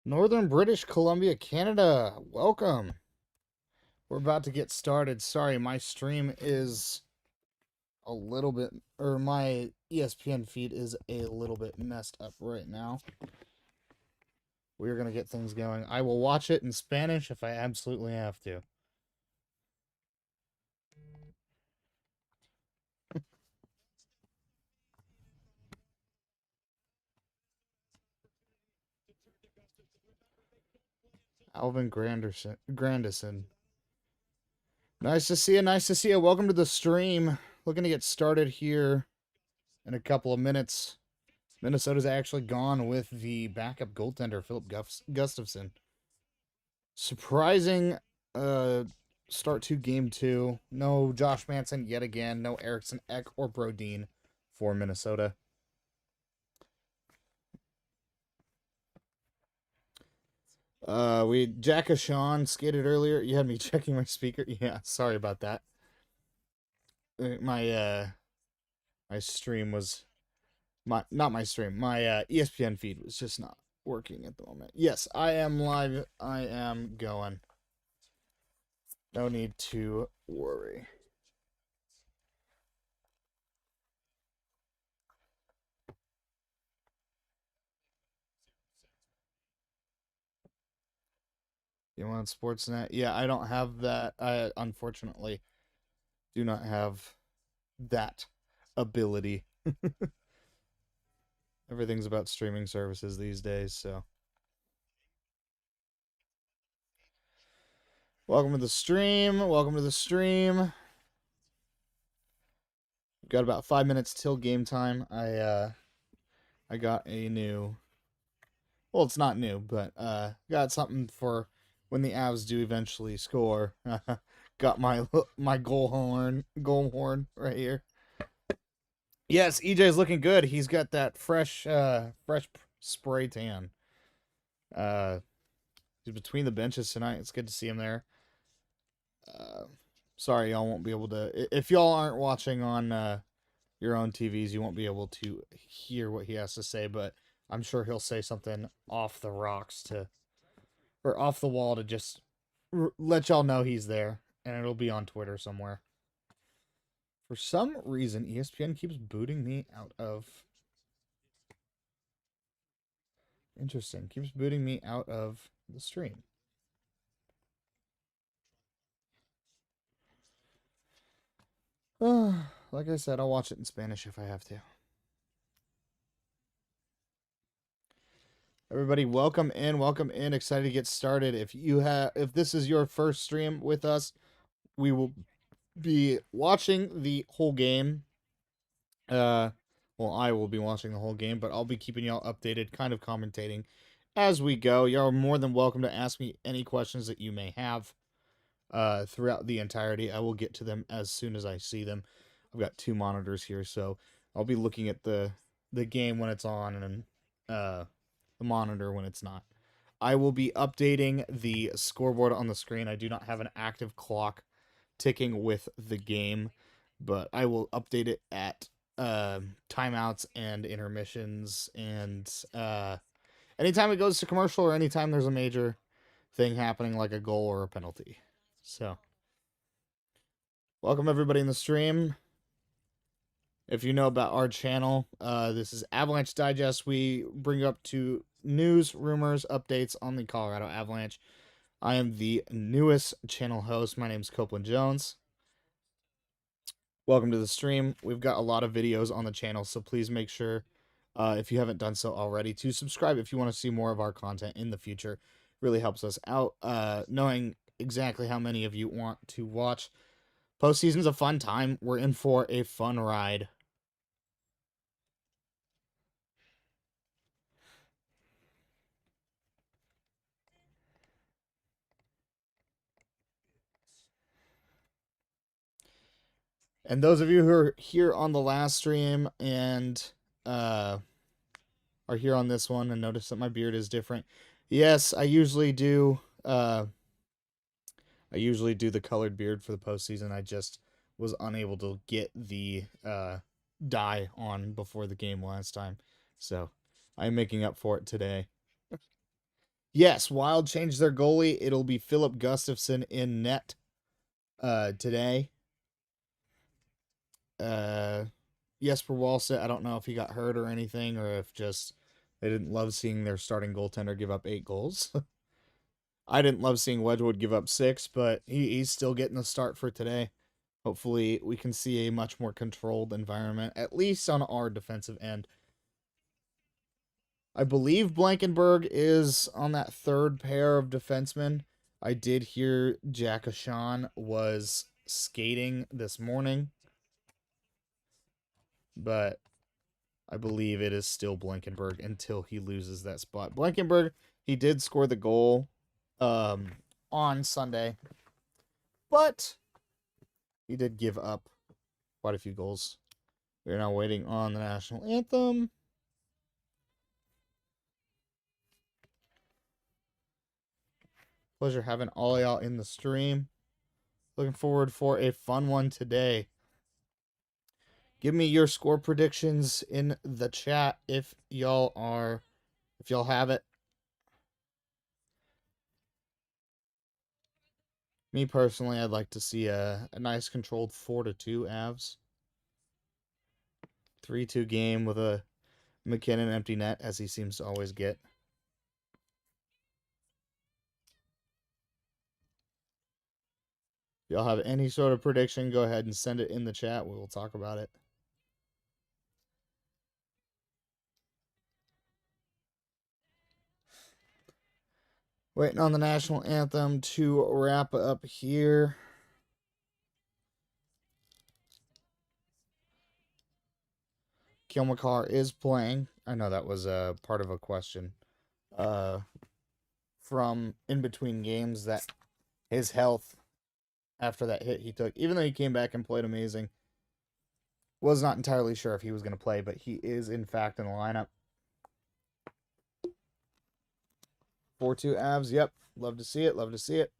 Northern British Columbia, Canada, welcome. We're about to get started. Sorry, my stream is a little bit, or my ESPN feed is a little bit messed up right now. We're going to get things going. I will watch it in Spanish if I absolutely have to. Alvin Grandison. Nice to see you. Nice to see you. Welcome to the stream. Looking to get started here in a couple of minutes. Minnesota's actually gone with the backup goaltender, Philip Gustafson. Surprising start to game 2. No Josh Manson yet again. No Eriksson Ek or Brodin for Minnesota. Jack Ashawn skated earlier. You had me checking my speaker. Yeah, sorry about that. My stream was not my stream. My ESPN feed was just not working at the moment. Yes, I am live. I am going. No need to worry. You want Sportsnet? Yeah, I don't have that. I unfortunately do not have that ability. Everything's about streaming services these days, so. Welcome to the stream. Welcome to the stream. We've got about 5 minutes till game time. I got a new, well, it's not new, but got something for when the Avs do eventually score. Got my goal horn right here. Yes, EJ's looking good. He's got that fresh spray tan. He's between the benches tonight. It's good to see him there. Sorry, y'all won't be able to. If y'all aren't watching on your own TVs, you won't be able to hear what he has to say. But I'm sure he'll say something off the rocks or off the wall to just let y'all know he's there, and it'll be on Twitter somewhere. For some reason, ESPN keeps booting me out of. Interesting. Keeps booting me out of the stream. Like I said, I'll watch it in Spanish if I have to. Everybody, welcome in, welcome in. Excited to get started. If this is your first stream with us, we will be watching the whole game. Well, I will be watching the whole game, but I'll be keeping y'all updated, kind of commentating as we go. Y'all are more than welcome to ask me any questions that you may have throughout the entirety. I will get to them as soon as I see them. I've got 2 monitors here, so I'll be looking at the game when it's on and the monitor when it's not. I will be updating the scoreboard on the screen. I do not have an active clock ticking with the game, but I will update it at timeouts and intermissions and anytime it goes to commercial or anytime there's a major thing happening like a goal or a penalty. So, welcome everybody in the stream. If you know about our channel, this is Avalanche Digest. We bring up to news, rumors, updates on the Colorado Avalanche. I am the newest channel host. My name is Kopeland Jones. Welcome to the stream. We've got a lot of videos on the channel, so please make sure, if you haven't done so already, to subscribe if you want to see more of our content in the future. Really helps us out, knowing exactly how many of you want to watch. Postseason's a fun time. We're in for a fun ride. And those of you who are here on the last stream and are here on this one and notice that my beard is different. Yes, I usually do the colored beard for the postseason. I just was unable to get the dye on before the game last time. So I'm making up for it today. Yes, Wild changed their goalie. It'll be Filip Gustavsson in net today. Jesper Wallstedt, I don't know if he got hurt or anything, or if just they didn't love seeing their starting goaltender give up 8 goals. I didn't love seeing Wedgwood give up 6, but he's still getting the start for today. Hopefully we can see a much more controlled environment, at least on our defensive end. I believe Blankenburg is on that third pair of defensemen. I did hear Jack Ashan was skating this morning, but I believe it is still Blankenburg until he loses that spot. Blankenburg, he did score the goal on Sunday, but he did give up quite a few goals. We're now waiting on the national anthem. Pleasure having all y'all in the stream. Looking forward for a fun one today. Give me your score predictions in the chat if y'all have it. Me personally, I'd like to see a nice controlled 4-2 Avs. 3-2 game with a MacKinnon empty net, as he seems to always get. If y'all have any sort of prediction, go ahead and send it in the chat. We will talk about it. Waiting on the national anthem to wrap up here. Cale Makar is playing. I know that was a part of a question from in between games, that his health after that hit he took, even though he came back and played amazing, was not entirely sure if he was going to play, but he is in fact in the lineup. 4-2 Avs, yep. Love to see it, love to see it.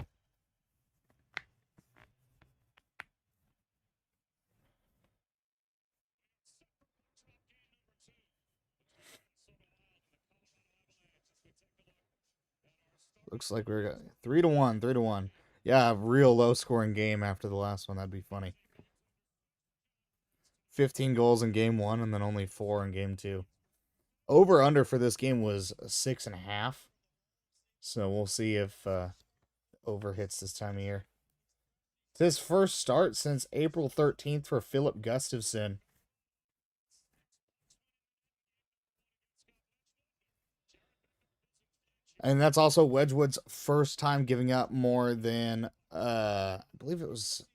Looks like we're got 3-1, 3-1. Yeah, a real low scoring game after the last one. That'd be funny. 15 goals in game 1 and then only 4 in game 2. Over under for this game was 6.5. So we'll see if over hits this time of year. It's his first start since April 13th for Filip Gustavsson. And that's also Wedgwood's first time giving up more than, I believe it was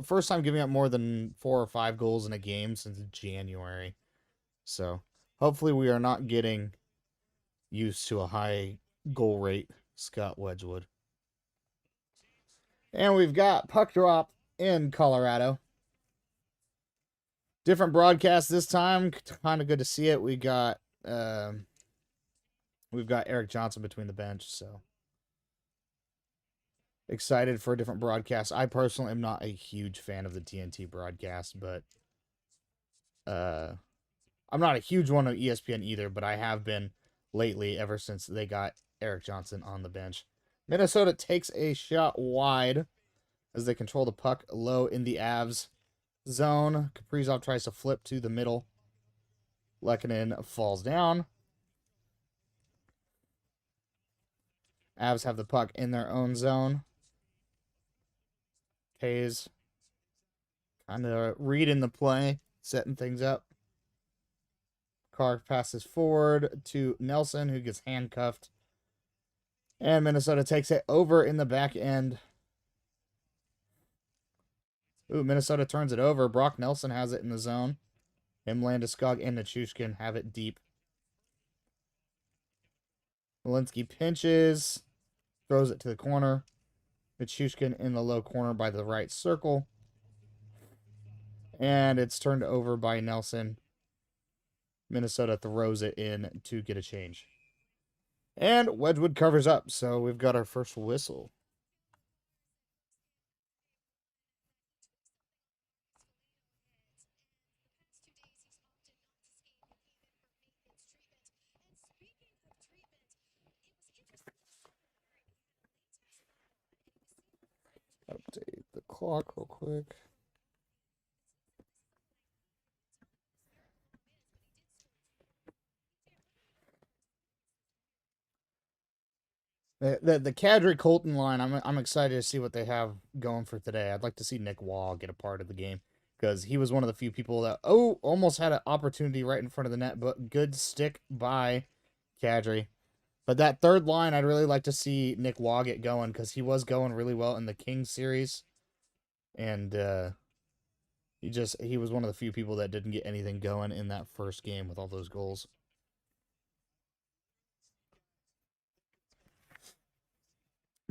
first time giving up more than 4 or 5 goals in a game since January. So hopefully we are not getting used to a high goal rate Scott Wedgwood. And we've got puck drop in Colorado. Different broadcast this time. Kind of good to see it. We've got Erik Johnson between the bench, so excited for a different broadcast. I personally am not a huge fan of the TNT broadcast, but I'm not a huge one of ESPN either, but I have been lately ever since they got Erik Johnson on the bench. Minnesota takes a shot wide as they control the puck low in the Avs zone. Kaprizov tries to flip to the middle. Lehkonen falls down. Avs have the puck in their own zone. Hayes kind of reading the play, setting things up. Carr passes forward to Nelson, who gets handcuffed. And Minnesota takes it over in the back end. Ooh, Minnesota turns it over. Brock Nelson has it in the zone. Him, Landeskog, and Nichushkin have it deep. Walensky pinches. Throws it to the corner. Nichushkin in the low corner by the right circle. And it's turned over by Nelson. Minnesota throws it in to get a change. And Wedgwood covers up, so we've got our first whistle. Update the clock real quick. The Kadri Colton line, I'm excited to see what they have going for today. I'd like to see Nick Waugh get a part of the game because he was one of the few people that almost had an opportunity right in front of the net, but good stick by Kadri. But that third line, I'd really like to see Nick Waugh get going because he was going really well in the Kings series, and he was one of the few people that didn't get anything going in that first game with all those goals.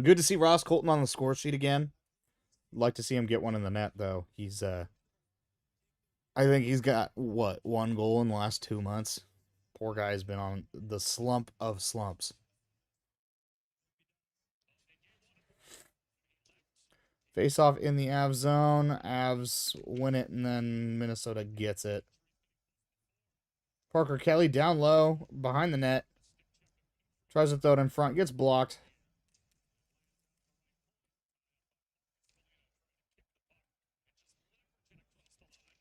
Good to see Ross Colton on the score sheet again. Like to see him get one in the net, though. He's, I think he's got, one goal in the last 2 months. Poor guy's been on the slump of slumps. Face off in the Avs zone. Avs win it, and then Minnesota gets it. Parker Kelly down low, behind the net. Tries to throw it in front, gets blocked.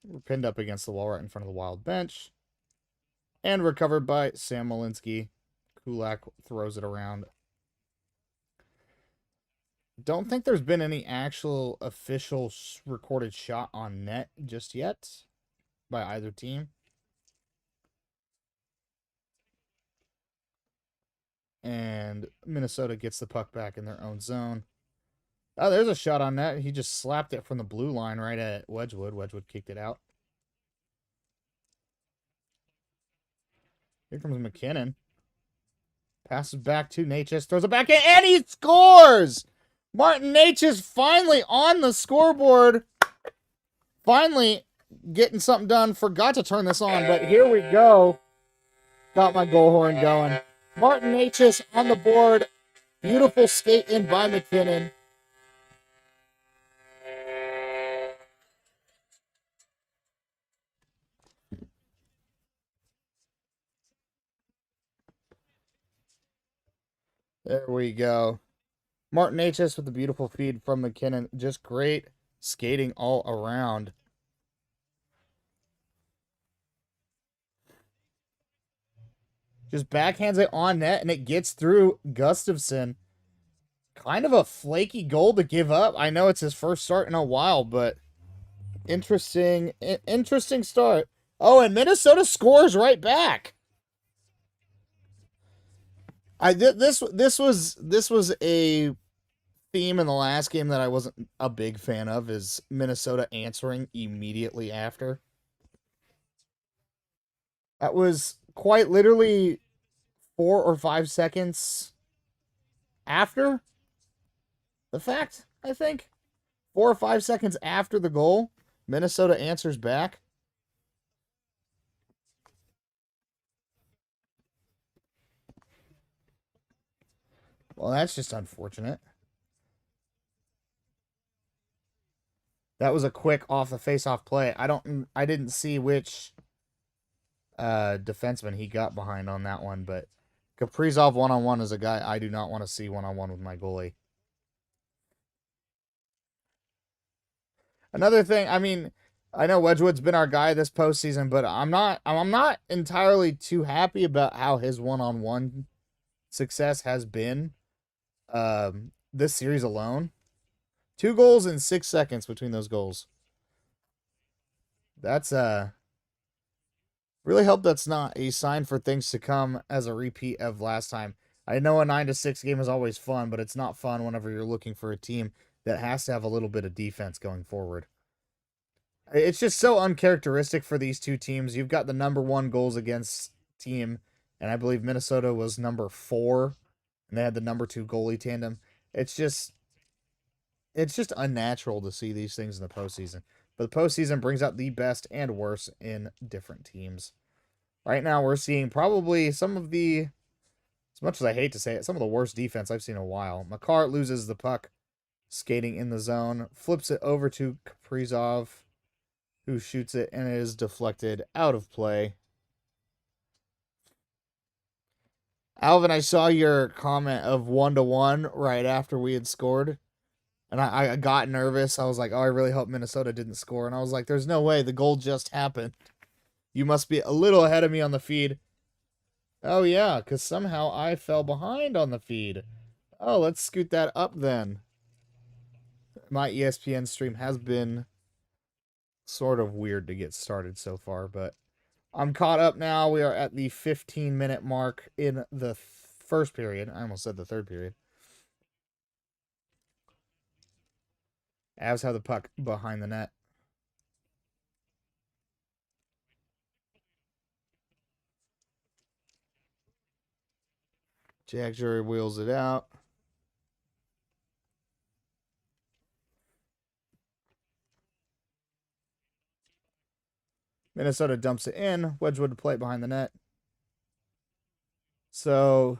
We're pinned up against the wall right in front of the Wild bench. And recovered by Sam Walensky. Kulak throws it around. Don't think there's been any actual official recorded shot on net just yet by either team. And Minnesota gets the puck back in their own zone. Oh, there's a shot on net. He just slapped it from the blue line right at Wedgwood. Wedgwood kicked it out. Here comes MacKinnon. Passes back to Necas. Throws it back in, and he scores! Martin Necas finally on the scoreboard. Finally getting something done. Forgot to turn this on, but here we go. Got my goal horn going. Martin Necas on the board. Beautiful skate in by MacKinnon. There we go. Martin Necas with the beautiful feed from MacKinnon. Just great skating all around. Just backhands it on net, and it gets through Gustafsson. Kind of a flaky goal to give up. I know it's his first start in a while, but interesting start. Oh, and Minnesota scores right back. This was a theme in the last game that I wasn't a big fan of, is Minnesota answering immediately after. That was quite literally 4 or 5 seconds after the fact, I think. 4 or 5 seconds after the goal, Minnesota answers back. Well, that's just unfortunate. That was a quick off the face-off play. I didn't see which defenseman he got behind on that one, but Kaprizov one-on-one is a guy I do not want to see one-on-one with my goalie. Another thing, I mean, I know Wedgwood's been our guy this postseason, but I'm not entirely too happy about how his one-on-one success has been. this series alone. 2 goals in 6 seconds between those goals. That's really hope that's not a sign for things to come as a repeat of last time. I know a 9-6 game is always fun, but it's not fun whenever you're looking for a team that has to have a little bit of defense going forward. It's just so uncharacteristic for these two teams. You've got the number 1 goals against team, and I believe Minnesota was number 4, and they had the number 2 goalie tandem. It's just unnatural to see these things in the postseason. But the postseason brings out the best and worst in different teams. Right now, we're seeing probably some of the, as much as I hate to say it, some of the worst defense I've seen in a while. Makar loses the puck, skating in the zone, flips it over to Kaprizov, who shoots it, and it is deflected out of play. Alvin, I saw your comment of 1-1 right after we had scored. And I got nervous. I was like, oh, I really hope Minnesota didn't score. And I was like, there's no way. The goal just happened. You must be a little ahead of me on the feed. Oh, yeah, because somehow I fell behind on the feed. Oh, let's scoot that up then. My ESPN stream has been sort of weird to get started so far, but I'm caught up now. We are at the 15-minute mark in the first period. I almost said the third period. Avs have the puck behind the net. Jack Jury wheels it out. Minnesota dumps it in. Wedgwood to play it behind the net. So,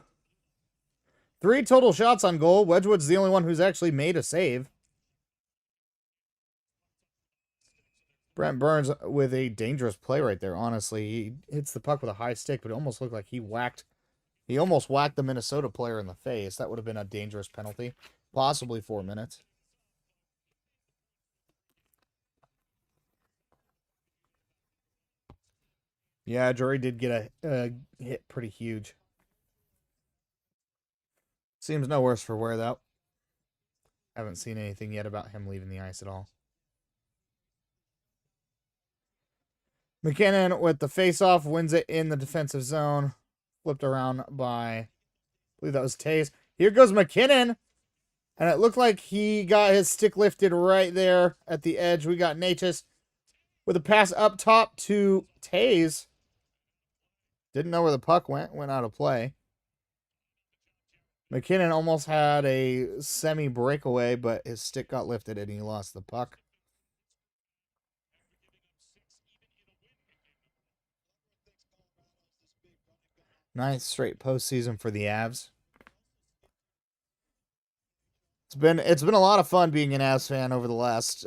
3 total shots on goal. Wedgwood's the only one who's actually made a save. Brent Burns with a dangerous play right there, honestly. He hits the puck with a high stick, but it almost looked like he almost whacked the Minnesota player in the face. That would have been a dangerous penalty. Possibly 4 minutes. Yeah, Drury did get a hit pretty huge. Seems no worse for wear, though. Haven't seen anything yet about him leaving the ice at all. MacKinnon with the faceoff wins it in the defensive zone. Flipped around by, I believe that was Tays. Here goes MacKinnon. And it looked like he got his stick lifted right there at the edge. We got Necas with a pass up top to Tays. Didn't know where the puck went. Went out of play. MacKinnon almost had a semi-breakaway, but his stick got lifted and he lost the puck. Ninth straight postseason for the Avs. It's been a lot of fun being an Avs fan over the last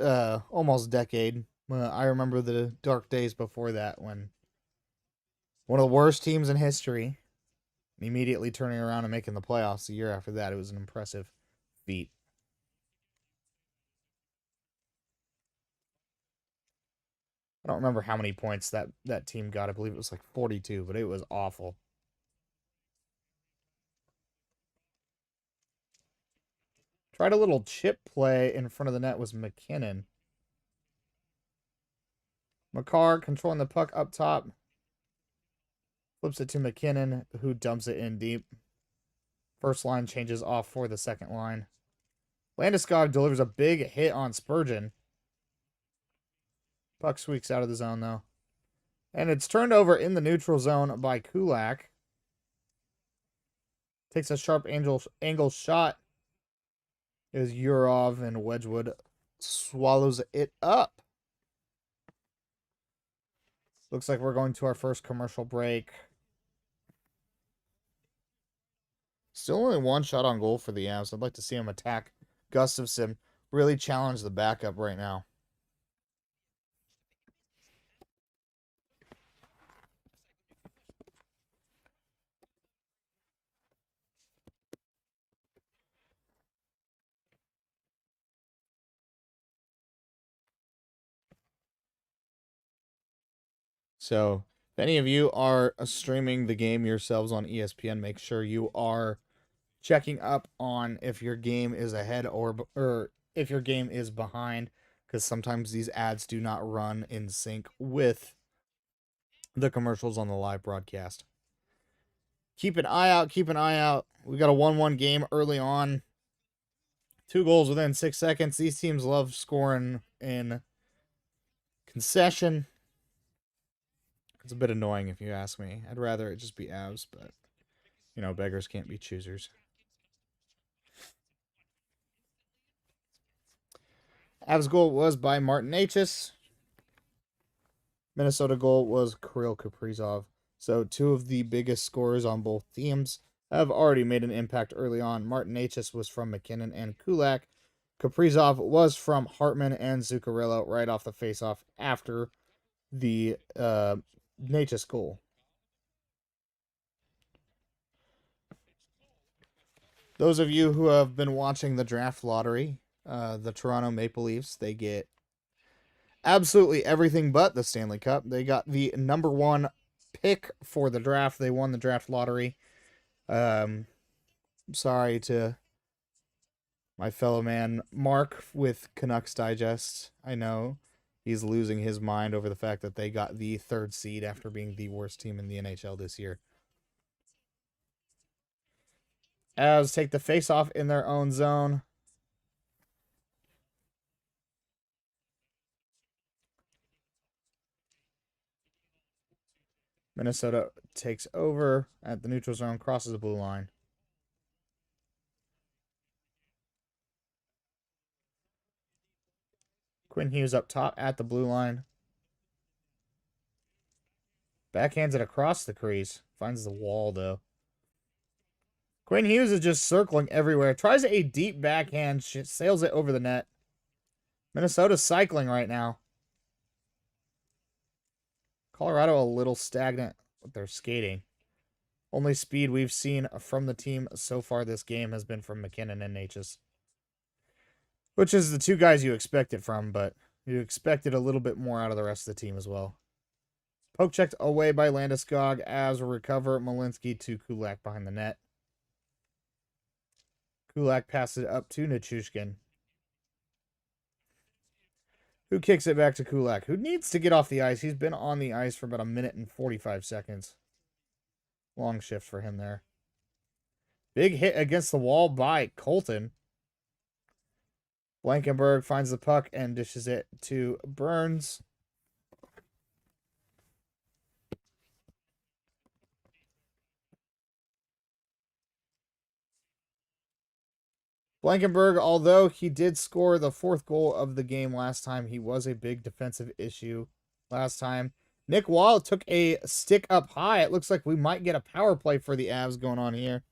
almost decade. I remember the dark days before that when one of the worst teams in history, immediately turning around and making the playoffs the year after that. It was an impressive feat. I don't remember how many points that team got. I believe it was like 42, but it was awful. Tried a little chip play in front of the net was MacKinnon. Makar controlling the puck up top. Flips it to MacKinnon, who dumps it in deep. First line changes off for the second line. Landeskog delivers a big hit on Spurgeon. Puck squeaks out of the zone, though. And it's turned over in the neutral zone by Kulak. Takes a sharp angle shot. Is Yurov, and Wedgwood swallows it up. Looks like we're going to our first commercial break. Still only 1 shot on goal for the Avs. I'd like to see him attack Gustafsson. Really challenge the backup right now. So, if any of you are streaming the game yourselves on ESPN, make sure you are checking up on if your game is ahead or if your game is behind, because sometimes these ads do not run in sync with the commercials on the live broadcast. Keep an eye out. Keep an eye out. We got a 1-1 game early on. 2 goals within 6 seconds. These teams love scoring in concession. It's a bit annoying if you ask me. I'd rather it just be Avs, but, you know, beggars can't be choosers. Avs goal was by Martin Necas. Minnesota goal was Kirill Kaprizov. So 2 of the biggest scorers on both teams have already made an impact early on. Martin Necas was from MacKinnon and Kulak. Kaprizov was from Hartman and Zuccarello right off the faceoff after the Necas goal. Those of you who have been watching the draft lottery, the Toronto Maple Leafs, they get absolutely everything but the Stanley Cup. They got the number 1 pick for the draft. They won the draft lottery. Sorry to my fellow man Mark with Canucks Digest. I know he's losing his mind over the fact that they got the 3rd seed after being the worst team in the NHL this year. Avs take the face-off in their own zone. Minnesota takes over at the neutral zone, crosses the blue line. Quinn Hughes up top at the blue line. Backhands it across the crease. Finds the wall, though. Quinn Hughes is just circling everywhere. Tries a deep backhand. Sails it over the net. Minnesota's cycling right now. Colorado a little stagnant with their skating. Only speed we've seen from the team so far this game has been from MacKinnon and Necas. Which is the 2 guys you expect it from, but you expected a little bit more out of the rest of the team as well. Poke checked away by Landeskog as recover Malinsky to Kulak behind the net. Kulak passes it up to Nichushkin, who kicks it back to Kulak, who needs to get off the ice. He's been on the ice for about 1 minute and 45 seconds. Long shift for him there. Big hit against the wall by Colton. Blankenberg finds the puck and dishes it to Burns. Blankenberg, although he did score the 4th goal of the game last time, he was a big defensive issue last time. Nick Wall took a stick up high. It looks like we might get a power play for the Avs going on here.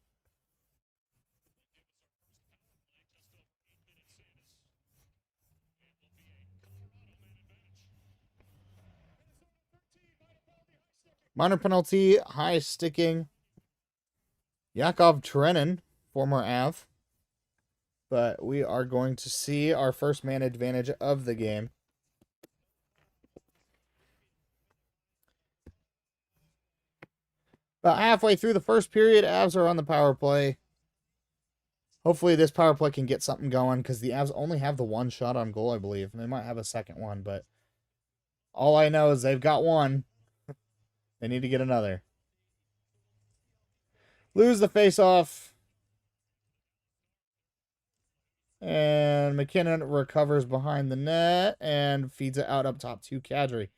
Minor penalty, high sticking. Yakov Trenin, former Av. But we are going to see our first man advantage of the game. About halfway through the first period, Avs are on the power play. Hopefully this power play can get something going, because the Avs only have the 1 shot on goal, I believe. They might have a second one, but all I know is they've got 1. They need to get another. Lose the face-off. And MacKinnon recovers behind the net and feeds it out up top to Kadri.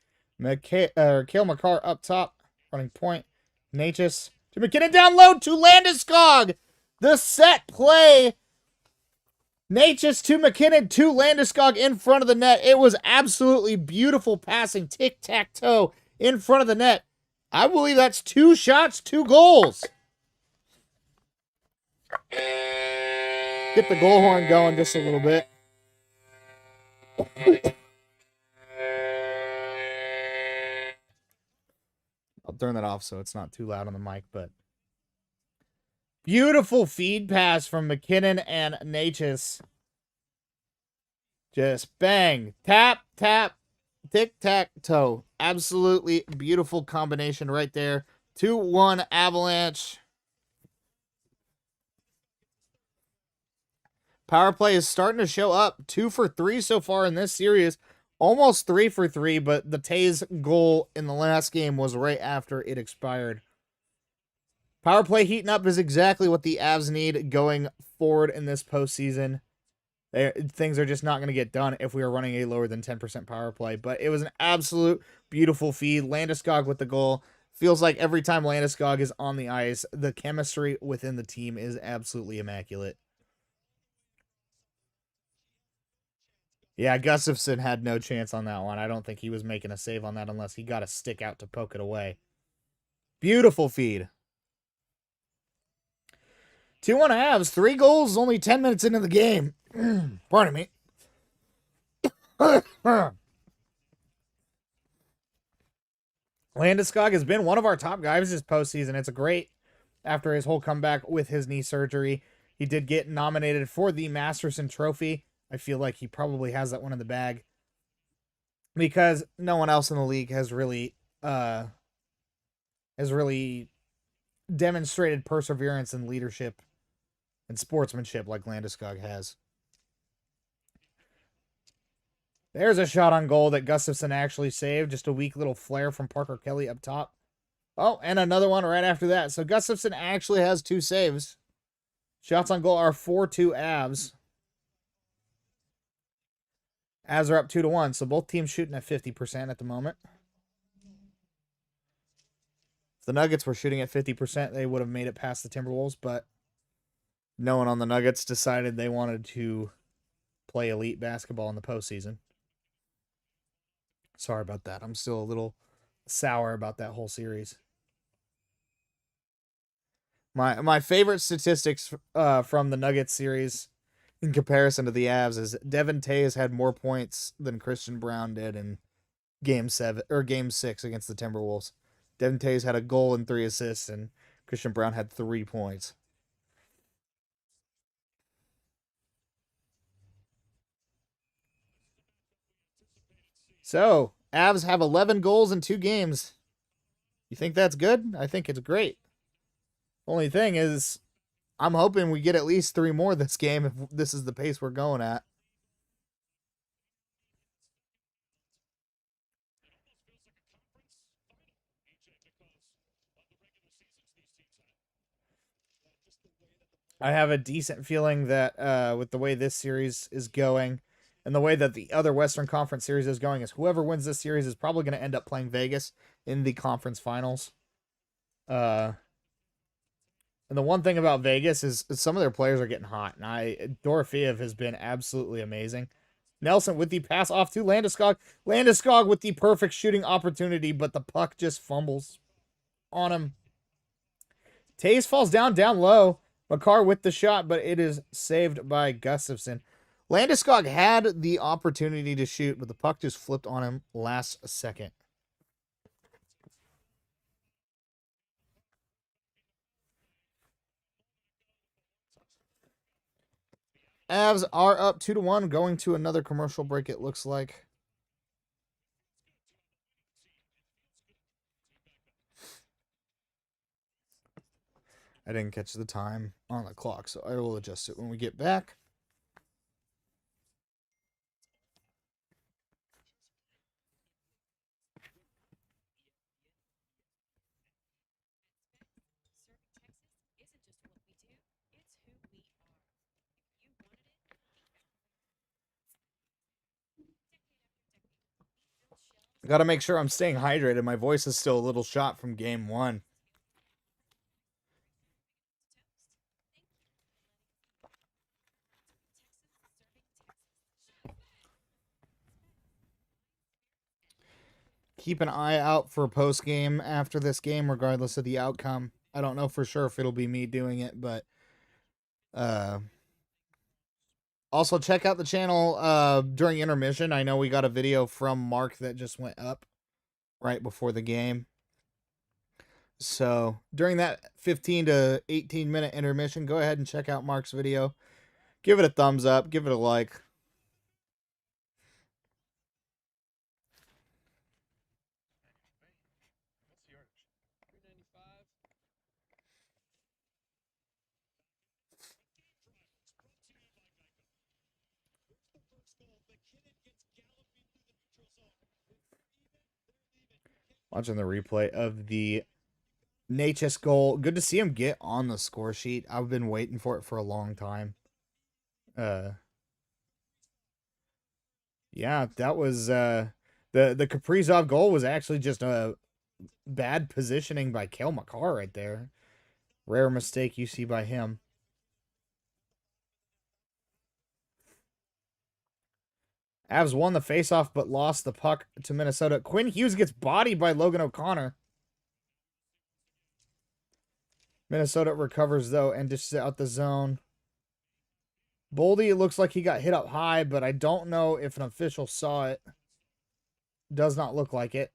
Cale Makar up top, running point. Necas to MacKinnon, down low to Landeskog. The set play. Necas to MacKinnon to Landeskog in front of the net. It was absolutely beautiful passing, tic-tac-toe in front of the net. I believe that's 2 shots, 2 goals. Get the goal horn going just a little bit. I'll turn that off so it's not too loud on the mic, but beautiful feed pass from MacKinnon and Necas. Just bang, tap, tap, tic-tac-toe. Absolutely beautiful combination right there. 2-1 Avalanche. Power play is starting to show up. 2 for 3 so far in this series. Almost 3 for 3, but the Tays goal in the last game was right after it expired. Power play heating up is exactly what the Avs need going forward in this postseason. Things are just not going to get done if we are running a lower than 10% power play. But it was an absolute beautiful feed. Landeskog with the goal. Feels like every time Landeskog is on the ice, the chemistry within the team is absolutely immaculate. Yeah, Gustafsson had no chance on that one. I don't think he was making a save on that unless he got a stick out to poke it away. Beautiful feed. 2-1 Avs. 3 goals, only 10 minutes into the game. Pardon me. Landeskog has been one of our top guys this postseason. It's a great, after his whole comeback with his knee surgery. He did get nominated for the Masterson Trophy. I feel like he probably has that one in the bag because no one else in the league has really demonstrated perseverance and leadership and sportsmanship like Landeskog has. There's a shot on goal that Gustafsson actually saved. Just a weak little flare from Parker Kelly up top. Oh, and another one right after that. So Gustafsson actually has 2 saves. Shots on goal are 4-2 Avs. Avs are up 2-1. So both teams shooting at 50% at the moment. If the Nuggets were shooting at 50%, they would have made it past the Timberwolves. But no one on the Nuggets decided they wanted to play elite basketball in the postseason. Sorry about that. I'm still a little sour about that whole series. My favorite statistics from the Nuggets series in comparison to the Avs is Devin Tays had more points than Christian Braun did in Game 6 against the Timberwolves. Devin Tays had a goal and 3 assists, and Christian Braun had 3 points. So, Avs have 11 goals in 2 games. You think that's good? I think it's great. Only thing is, I'm hoping we get at least 3 more this game if this is the pace we're going at. I have a decent feeling that with the way this series is going and the way that the other Western Conference series is going, is whoever wins this series is probably going to end up playing Vegas in the conference finals. And the one thing about Vegas is some of their players are getting hot. And Dorofeev has been absolutely amazing. Nelson with the pass off to Landeskog. Landeskog with the perfect shooting opportunity, but the puck just fumbles on him. Tays falls down low. Makar with the shot, but it is saved by Gustafsson. Landeskog had the opportunity to shoot, but the puck just flipped on him last second. Avs are up 2-1, going to another commercial break, it looks like. I didn't catch the time on the clock, so I will adjust it when we get back. I got to make sure I'm staying hydrated. My voice is still a little shot from game 1. Keep an eye out for post game after this game, regardless of the outcome. I don't know for sure if it'll be me doing it, but also check out the channel during intermission. I know we got a video from Mark that just went up right before the game. So during that 15 to 18 minute intermission, go ahead and check out Mark's video. Give it a thumbs up, give it a like. Watching the replay of the Necas goal. Good to see him get on the score sheet. I've been waiting for it for a long time. Yeah, that was the Kaprizov goal was actually just a bad positioning by Cale Makar right there. Rare mistake you see by him. Avs won the faceoff but lost the puck to Minnesota. Quinn Hughes gets bodied by Logan O'Connor. Minnesota recovers, though, and dishes out the zone. Boldy, it looks like he got hit up high, but I don't know if an official saw it. Does not look like it.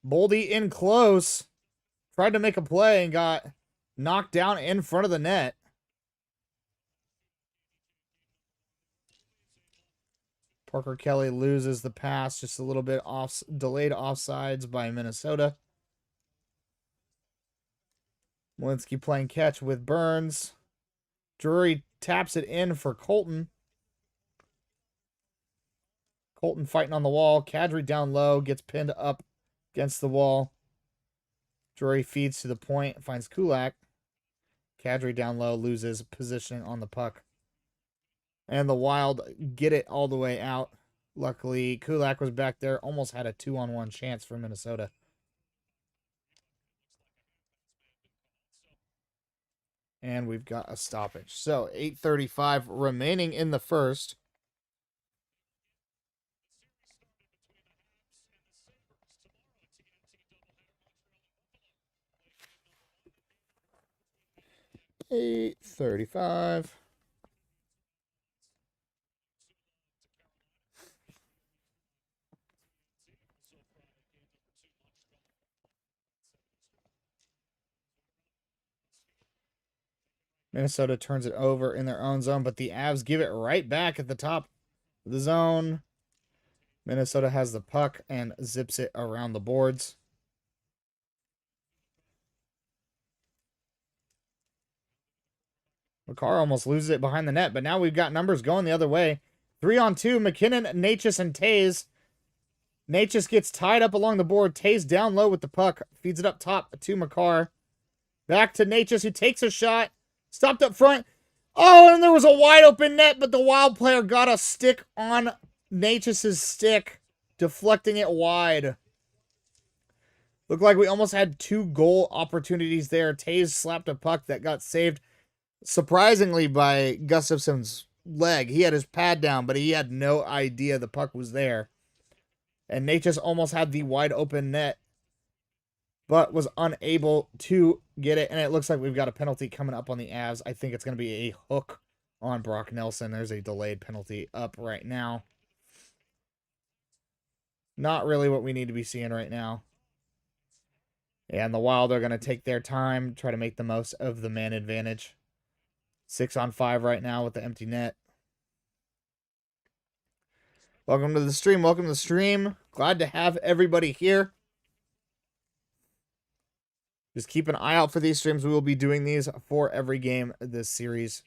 Boldy in close. Tried to make a play and got knocked down in front of the net. Parker Kelly loses the pass, just a little bit off, delayed offsides by Minnesota. Walensky playing catch with Burns. Drury taps it in for Colton. Colton fighting on the wall. Kadri down low, gets pinned up against the wall. Drury feeds to the point, finds Kulak. Kadri down low, loses positioning on the puck. And the Wild get it all the way out. Luckily, Kulak was back there, almost had a 2-on-1 chance for Minnesota. And we've got a stoppage. So, 8:35 remaining in the first. $8:35. Minnesota turns it over in their own zone, but the Avs give it right back at the top of the zone. Minnesota has the puck and zips it around the boards. Makar almost loses it behind the net, but now we've got numbers going the other way. 3-on-2, MacKinnon, Necas, and Taze. Necas gets tied up along the board. Taze down low with the puck. Feeds it up top to Makar. Back to Necas, who takes a shot. Stopped up front. Oh, and there was a wide open net, but the Wild player got a stick on Necas' stick, deflecting it wide. Looked like we almost had 2 goal opportunities there. Taze slapped a puck that got saved, surprisingly, by Gustafsson's leg. He had his pad down, but he had no idea the puck was there. And Necas almost had the wide open net, but was unable to get it. And it looks like we've got a penalty coming up on the Avs. I think it's going to be a hook on Brock Nelson. There's a delayed penalty up right now. Not really what we need to be seeing right now. And the Wild are going to take their time, try to make the most of the man advantage. 6-on-5 right now with the empty net. Welcome to the stream. Welcome to the stream. Glad to have everybody here. Just keep an eye out for these streams. We will be doing these for every game this series.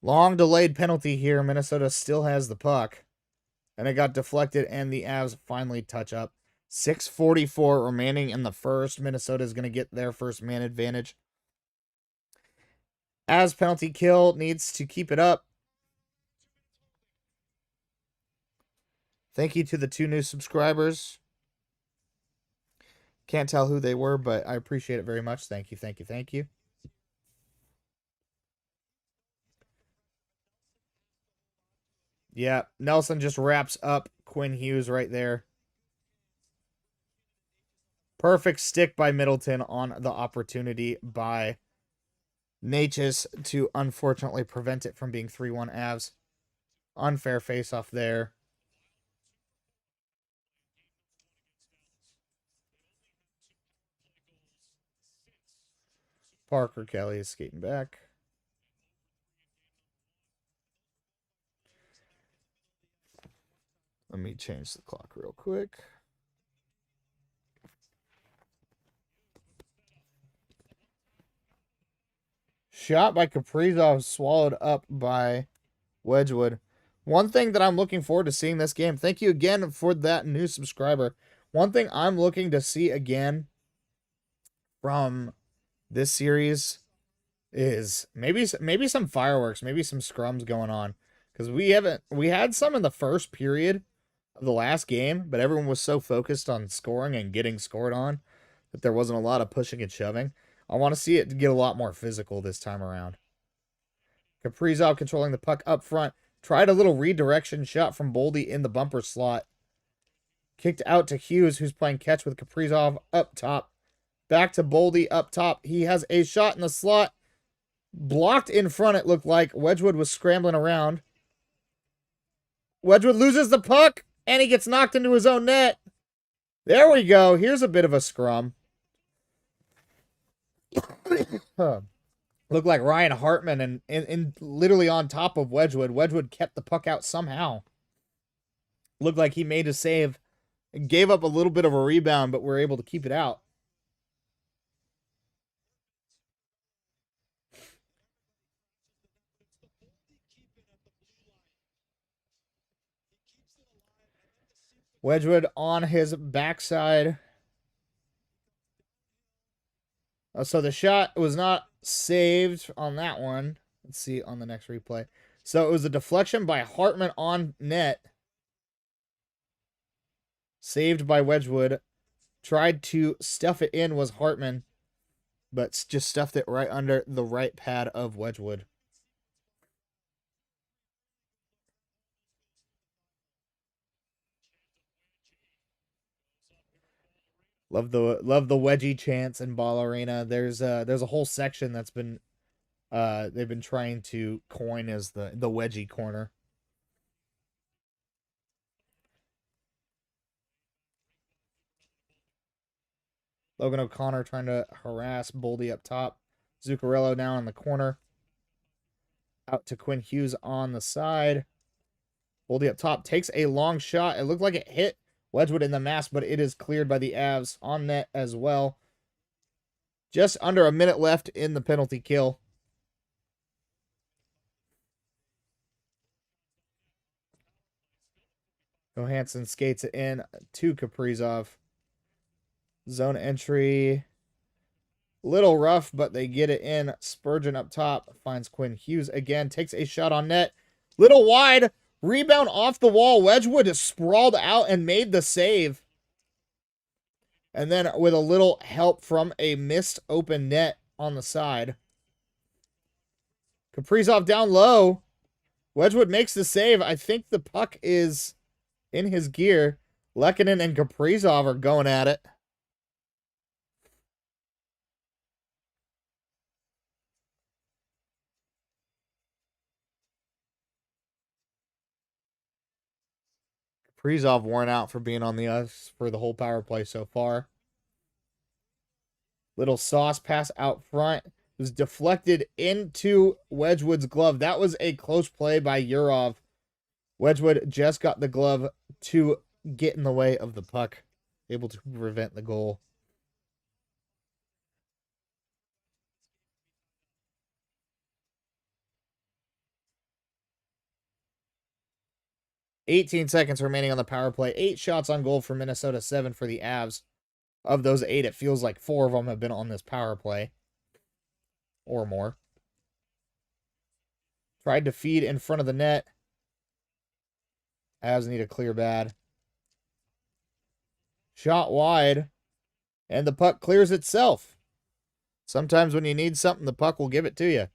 Long delayed penalty here. Minnesota still has the puck. And it got deflected, and the Avs finally touch up. 6:44 remaining in the first. Minnesota is going to get their first man advantage. Avs penalty kill needs to keep it up. Thank you to the 2 new subscribers. Can't tell who they were, but I appreciate it very much. Thank you, thank you, thank you. Yeah, Nelson just wraps up Quinn Hughes right there. Perfect stick by Middleton on the opportunity by Necas to unfortunately prevent it from being 3-1 Avs. Unfair face-off there. Parker Kelly is skating back. Let me change the clock real quick. Shot by Kaprizov, swallowed up by Wedgwood. One thing that I'm looking forward to seeing this game, thank you again for that new subscriber. One thing I'm looking to see again from this series is maybe some fireworks, maybe some scrums going on, because we had some in the first period of the last game, but everyone was so focused on scoring and getting scored on that there wasn't a lot of pushing and shoving. I want to see it get a lot more physical this time around. Kaprizov controlling the puck up front. Tried a little redirection shot from Boldy in the bumper slot. Kicked out to Hughes, who's playing catch with Kaprizov up top. Back to Boldy up top. He has a shot in the slot. Blocked in front, it looked like. Wedgwood was scrambling around. Wedgwood loses the puck, and he gets knocked into his own net. There we go. Here's a bit of a scrum. Looked like Ryan Hartman and literally on top of Wedgwood. Wedgwood kept the puck out somehow. Looked like he made a save. Gave up a little bit of a rebound, but we're able to keep it out. Wedgwood on his backside. So the shot was not saved on that one. Let's see on the next replay. So it was a deflection by Hartman on net. Saved by Wedgwood. Tried to stuff it in was Hartman, but just stuffed it right under the right pad of Wedgwood. Love the wedgie chants in Ball Arena. There's a whole section that's been they've been trying to coin as the wedgie corner. Logan O'Connor trying to harass Boldy up top. Zuccarello now in the corner. Out to Quinn Hughes on the side. Boldy up top takes a long shot. It looked like it hit Wedgwood in the mask, but it is cleared by the Avs on net as well. Just under a minute left in the penalty kill. Johansson skates it in to Kaprizov. Zone entry. Little rough, but they get it in. Spurgeon up top. Finds Quinn Hughes again. Takes a shot on net. Little wide. Rebound off the wall. Wedgwood is sprawled out and made the save. And then with a little help from a missed open net on the side. Kaprizov down low. Wedgwood makes the save. I think the puck is in his gear. Lehkonen and Kaprizov are going at it. Kaprizov worn out for being on the ice for the whole power play so far. Little sauce pass out front. It was deflected into Wedgwood's glove. That was a close play by Yurov. Wedgwood just got the glove to get in the way of the puck, able to prevent the goal. $18 seconds remaining on the power play. 8 shots on goal for Minnesota, 7 for the Avs. Of those 8, it feels like 4 of them have been on this power play. Or more. Tried to feed in front of the net. Avs need a clear bad. Shot wide. And the puck clears itself. Sometimes when you need something, the puck will give it to you.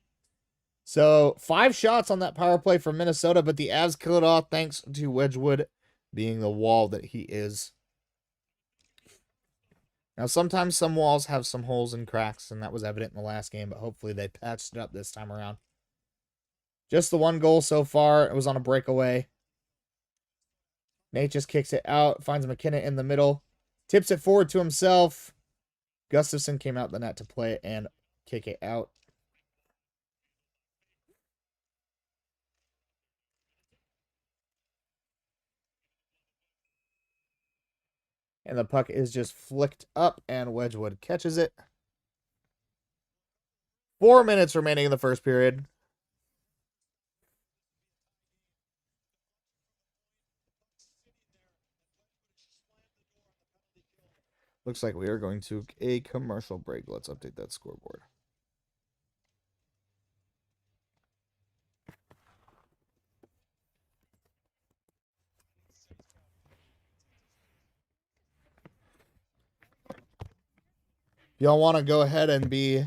So 5 shots on that power play for Minnesota, but the Avs kill it off thanks to Wedgwood being the wall that he is. Now, sometimes some walls have some holes and cracks, and that was evident in the last game, but hopefully they patched it up this time around. Just the 1 goal so far. It was on a breakaway. Nate just kicks it out, finds MacKinnon in the middle, tips it forward to himself. Gustafsson came out the net to play it and kick it out. And the puck is just flicked up, and Wedgwood catches it. 4 minutes remaining in the first period. Looks like we are going to a commercial break. Let's update that scoreboard. If y'all want to go ahead and be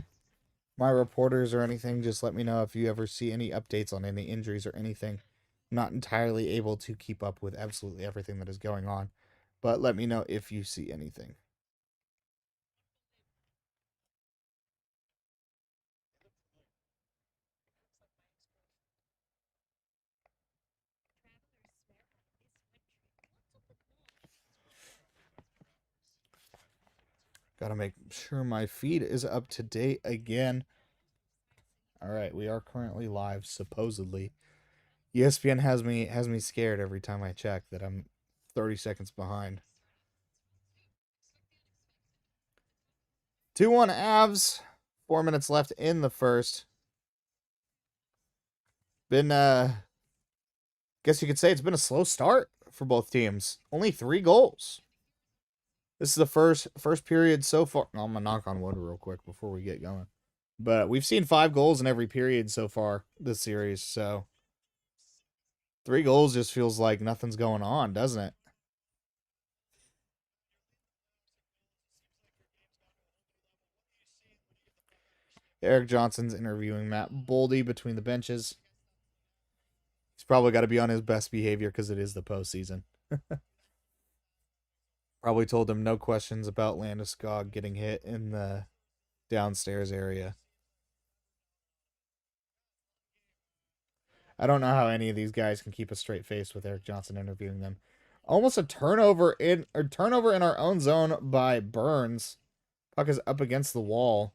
my reporters or anything, just let me know if you ever see any updates on any injuries or anything. I'm not entirely able to keep up with absolutely everything that is going on, but let me know if you see anything. Gotta make sure my feed is up to date again. All right, we are currently live, supposedly. ESPN has me scared every time I check that I'm 30 seconds behind. 2-1 Avs. 4 minutes left in the first. Guess you could say it's been a slow start for both teams. Only 3 goals. This is the first period so far. I'm gonna knock on wood real quick before we get going. But we've seen 5 goals in every period so far this series, so 3 goals just feels like nothing's going on, doesn't it? Eric Johnson's interviewing Matt Boldy between the benches. He's probably got to be on his best behavior because it is the postseason. Probably told him no questions about Landeskog getting hit in the downstairs area. I don't know how any of these guys can keep a straight face with Eric Johnson interviewing them. Almost a turnover in our own zone by Burns. Puck is up against the wall.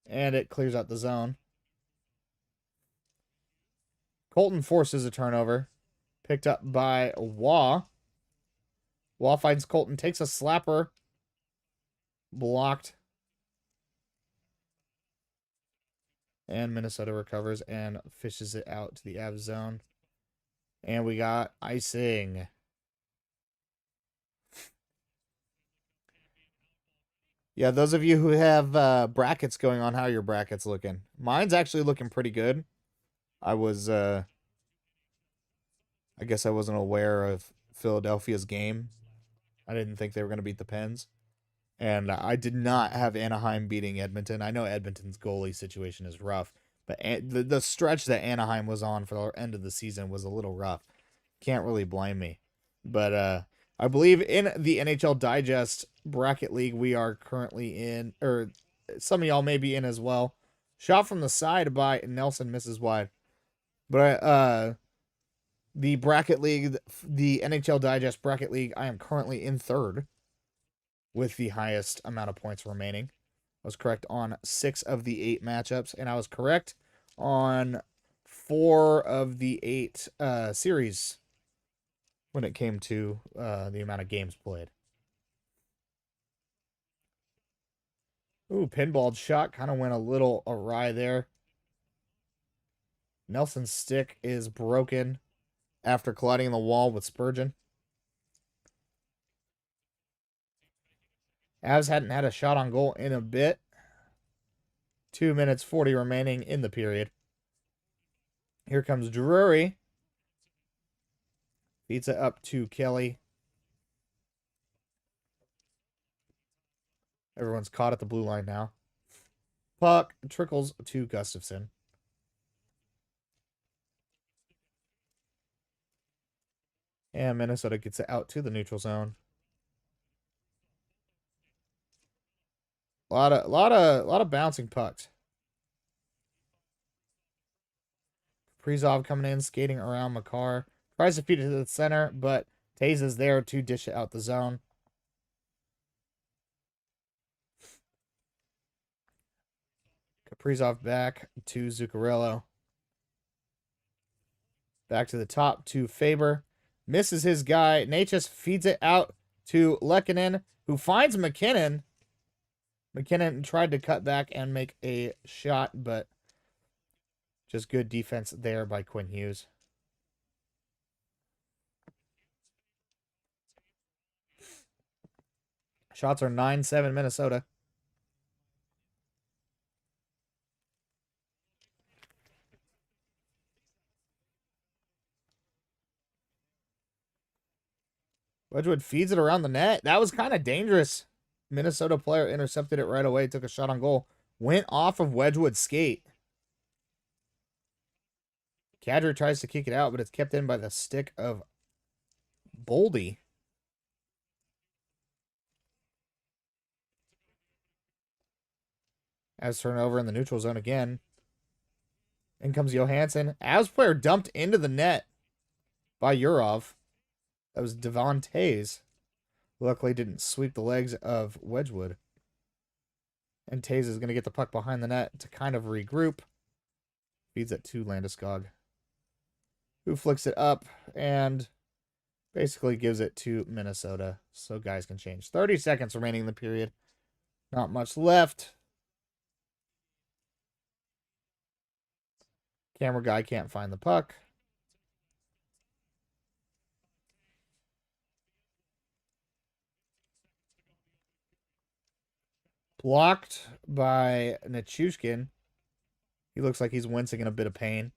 And it clears out the zone. Colton forces a turnover. Picked up by Waugh. Waugh finds Colton, takes a slapper. Blocked. And Minnesota recovers and fishes it out to the Avs zone. And we got icing. Yeah, those of you who have brackets going on, how are your brackets looking? Mine's actually looking pretty good. I guess I wasn't aware of Philadelphia's game. I didn't think they were going to beat the Pens. And I did not have Anaheim beating Edmonton. I know Edmonton's goalie situation is rough, but the stretch that Anaheim was on for the end of the season was a little rough. Can't really blame me. But I believe in the NHL Digest bracket league we are currently in, or some of y'all may be in as well. Shot from the side by Nelson, misses wide. But the bracket league, the NHL Digest bracket league, I am currently in third with the highest amount of points remaining. I was correct on 6 of the 8 matchups, and I was correct on 4 of the 8 series when it came to the amount of games played. Ooh, pinball shot kind of went a little awry there. Nelson's stick is broken after colliding the wall with Spurgeon. Avs hadn't had a shot on goal in a bit. 2 minutes 40 remaining in the period. Here comes Drury. Feeds it up to Kelly. Everyone's caught at the blue line now. Puck trickles to Gustafsson. And Minnesota gets it out to the neutral zone. A lot of bouncing pucks. Kaprizov coming in, skating around Makar. Tries to feed it to the center, but Taze is there to dish it out the zone. Kaprizov back to Zuccarello. Back to the top to Faber. Misses his guy. Necas feeds it out to MacKinnon, who finds MacKinnon. MacKinnon tried to cut back and make a shot, but just good defense there by Quinn Hughes. Shots are 9-7 Minnesota. Wedgwood feeds it around the net. That was kind of dangerous. Minnesota player intercepted it right away, took a shot on goal. Went off of Wedgwood's skate. Kadri tries to kick it out, but it's kept in by the stick of Boldy. As turnover in the neutral zone again. In comes Johansson. Avs player dumped into the net by Urov. That was Devon Tays. Luckily didn't sweep the legs of Wedgwood. And Tays is going to get the puck behind the net to kind of regroup. Feeds it to Landeskog, who flicks it up and basically gives it to Minnesota so guys can change. 30 seconds remaining in the period. Not much left. Camera guy can't find the puck. Blocked by Nichushkin. He looks like he's wincing in a bit of pain.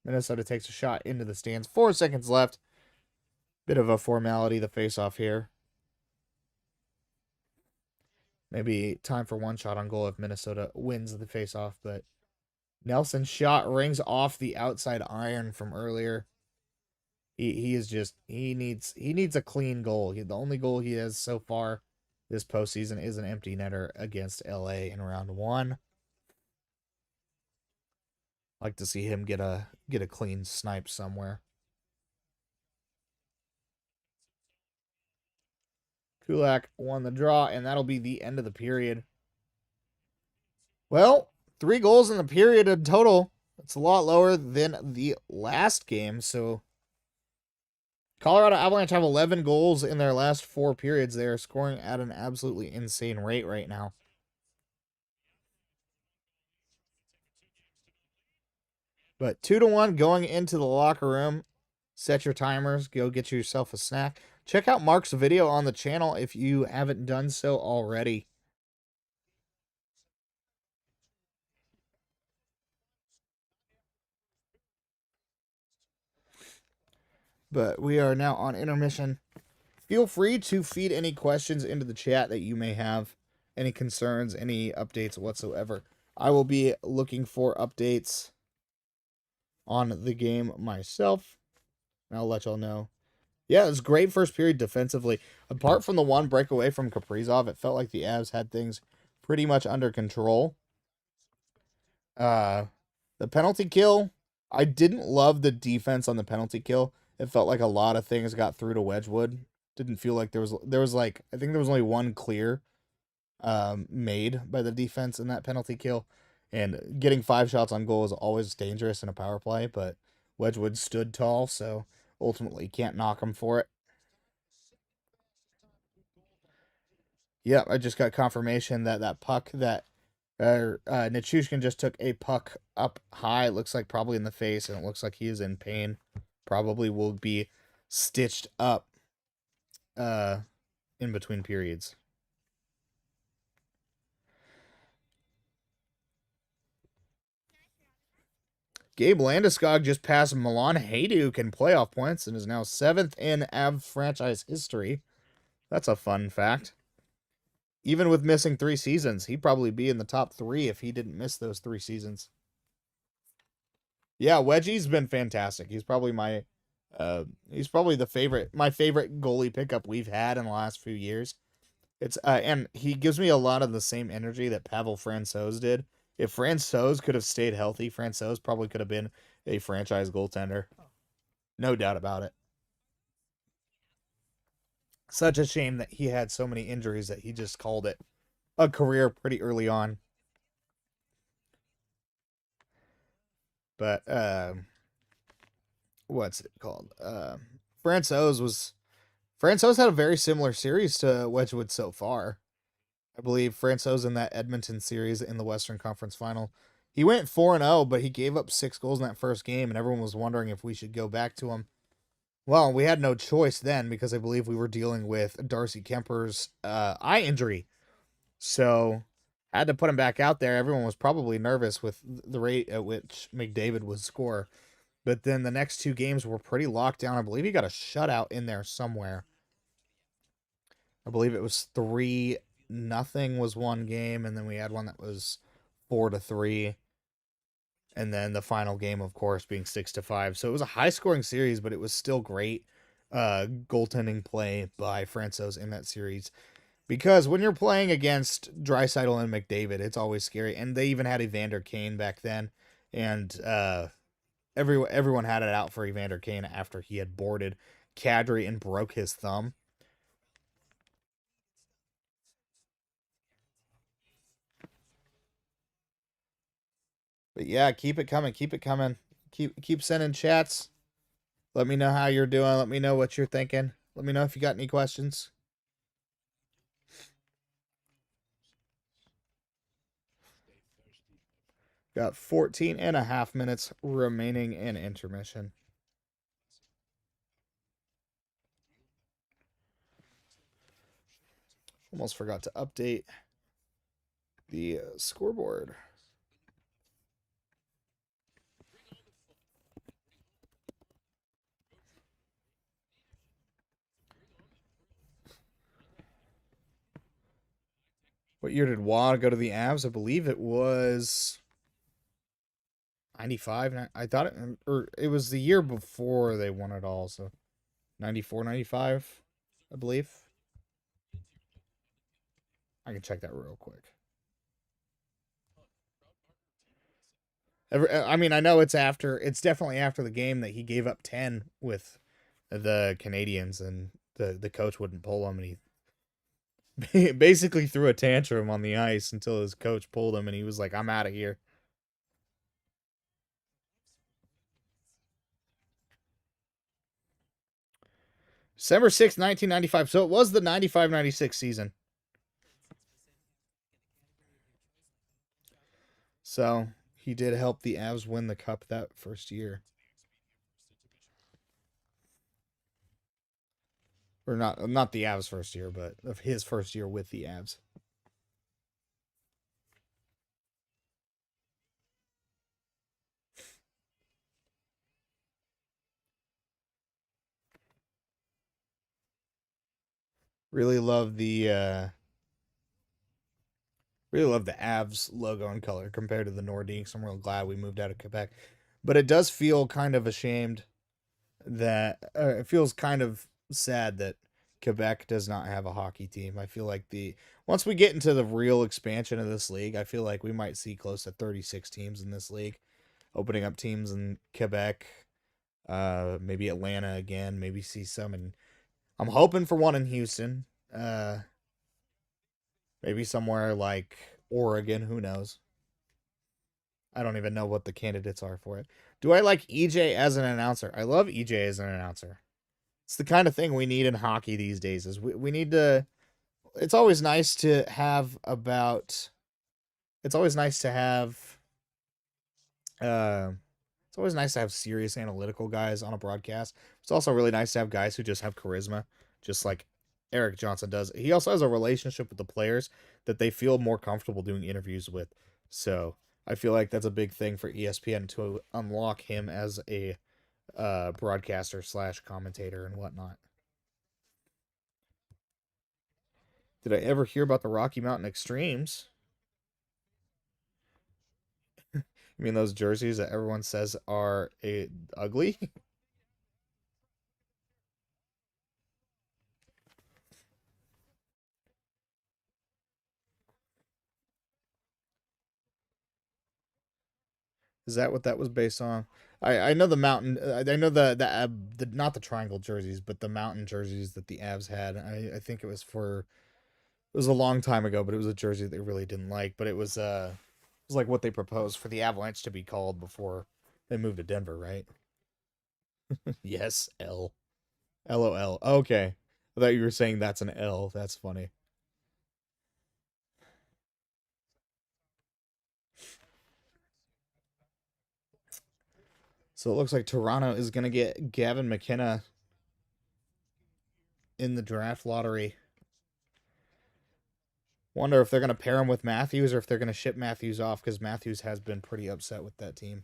Minnesota takes a shot into the stands. 4 seconds left. Bit of a formality, the face-off here. Maybe time for one shot on goal if Minnesota wins the face-off, but Nelson's shot rings off the outside iron from earlier. He needs a clean goal. The only goal he has so far this postseason is an empty netter against LA in round 1. Like to see him get a clean snipe somewhere. Kulak won the draw, and that'll be the end of the period. Well, 3 goals in the period in total. It's a lot lower than the last game, so Colorado Avalanche have 11 goals in their last 4 periods. They are scoring at an absolutely insane rate right now. But 2-1 going into the locker room. Set your timers. Go get yourself a snack. Check out Mark's video on the channel if you haven't done so already. But we are now on intermission. Feel free to feed any questions into the chat that you may have. Any concerns, any updates whatsoever. I will be looking for updates on the game myself. And I'll let y'all know. Yeah, it was great first period defensively. Apart from the one breakaway from Kaprizov, it felt like the Avs had things pretty much under control. The penalty kill, I didn't love the defense on the penalty kill. It felt like a lot of things got through to Wedgwood. Didn't feel like there was like, I think there was only one clear made by the defense in that penalty kill. And getting 5 shots on goal is always dangerous in a power play, but Wedgwood stood tall, so ultimately can't knock him for it. Yeah, I just got confirmation that that puck that Nichushkin just took a puck up high. It looks like probably in the face, and it looks like he is in pain. Probably will be stitched up in between periods. Gabe Landeskog just passed Milan Hajduk in playoff points and is now 7th in Av franchise history. That's a fun fact. Even with missing 3 seasons, he'd probably be in the top 3 if he didn't miss those 3 seasons. Yeah, Wedgie's been fantastic. He's probably my my favorite goalie pickup we've had in the last few years. It's and he gives me a lot of the same energy that Pavel Francouz did. If Francouz could have stayed healthy, Francouz probably could have been a franchise goaltender. No doubt about it. Such a shame that he had so many injuries that he just called it a career pretty early on. But what's it called? Francouz was Franco's had a very similar series to Wedgwood so far. I believe Franco's in that Edmonton series in the Western Conference Final. He went 4-0, but he gave up 6 goals in that first game, and everyone was wondering if we should go back to him. Well, we had no choice then because I believe we were dealing with Darcy Kemper's eye injury. So I had to put him back out there. Everyone was probably nervous with the rate at which McDavid would score. But then the next 2 games were pretty locked down. I believe he got a shutout in there somewhere. I believe it was 3-0 was one game, and then we had one that was 4-3. And then the final game, of course, being 6-5. So it was a high-scoring series, but it was still great goaltending play by Francouz in that series. Because when you're playing against Draisaitl and McDavid, it's always scary. And they even had Evander Kane back then. And everyone had it out for Evander Kane after he had boarded Kadri and broke his thumb. But yeah, keep it coming. Keep it coming. Keep sending chats. Let me know how you're doing. Let me know what you're thinking. Let me know if you got any questions. Got 14 and a half minutes remaining in intermission. Almost forgot to update the scoreboard. What year did Waugh go to the Avs? I believe it was 95. I thought it was the year before they won it all. So 94, 95, I believe. I can check that real quick. I mean, I know it's definitely after the game that he gave up 10 with the Canadians, and the coach wouldn't pull him, and he basically threw a tantrum on the ice until his coach pulled him, and he was like, I'm out of here. December 6th, 1995. So it was the 95-96 season. So he did help the Avs win the cup that first year. Or not the Avs first year, but of his first year with the Avs. Really love the Avs logo and color compared to the Nordiques. I'm real glad we moved out of Quebec. But it does feel kind of ashamed that it feels kind of sad that Quebec does not have a hockey team. I feel like once we get into the real expansion of this league, I feel like we might see close to 36 teams in this league, opening up teams in Quebec, maybe Atlanta again, maybe see some in. I'm hoping for one in Houston, maybe somewhere like Oregon. Who knows? I don't even know what the candidates are for it. Do I like EJ as an announcer? I love EJ as an announcer. It's the kind of thing we need in hockey these days. Is we need to. It's always nice to have about. It's always nice to have. It's always nice to have serious analytical guys on a broadcast. It's also really nice to have guys who just have charisma, just like Eric Johnson does. He also has a relationship with the players that they feel more comfortable doing interviews with. So I feel like that's a big thing for ESPN to unlock him as a broadcaster / commentator and whatnot. Did I ever hear about the Rocky Mountain Extremes? You mean those jerseys that everyone says are ugly? Is that what that was based on? I know the mountain. I know the not the triangle jerseys, but the mountain jerseys that the Avs had. I think it was for. It was a long time ago, but it was a jersey they really didn't like. But it was like what they proposed for the Avalanche to be called before they moved to Denver, right? Yes, LOL. Okay. I thought you were saying that's an L. That's funny. So it looks like Toronto is going to get Gavin McKenna in the draft lottery. Wonder if they're going to pair him with Matthews or if they're going to ship Matthews off, because Matthews has been pretty upset with that team.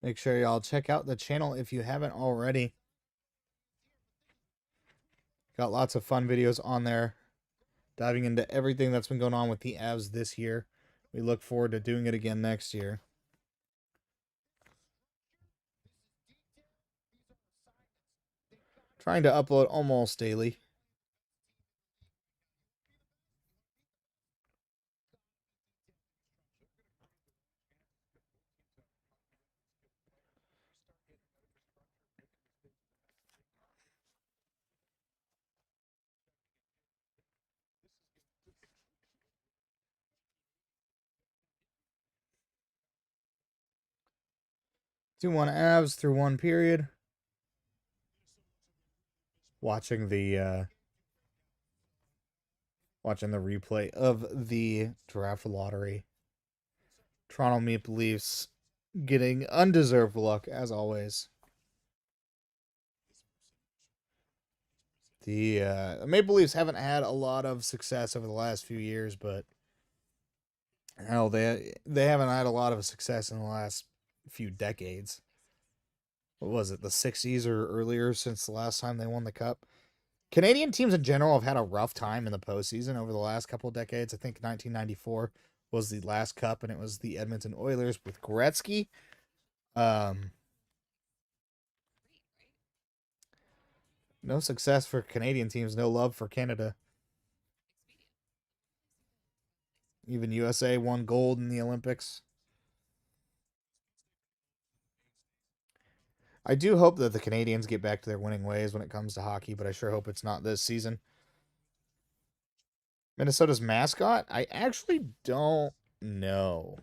Make sure y'all check out the channel if you haven't already. Got lots of fun videos on there, diving into everything that's been going on with the Avs this year. We look forward to doing it again next year. Trying to upload almost daily. Do 1 Avs through 1 period. Watching the replay of the draft lottery. Toronto Maple Leafs getting undeserved luck as always. The Maple Leafs haven't had a lot of success over the last few years, but hell, they haven't had a lot of success in the last few decades. What was it, the 60s or earlier since the last time they won the Cup? Canadian teams in general have had a rough time in the postseason over the last couple of decades. I think 1994 was the last Cup, and it was the Edmonton Oilers with Gretzky. No success for Canadian teams, no love for Canada. Even USA won gold in the Olympics. I do hope that the Canadians get back to their winning ways when it comes to hockey, but I sure hope it's not this season. Minnesota's mascot? I actually don't know.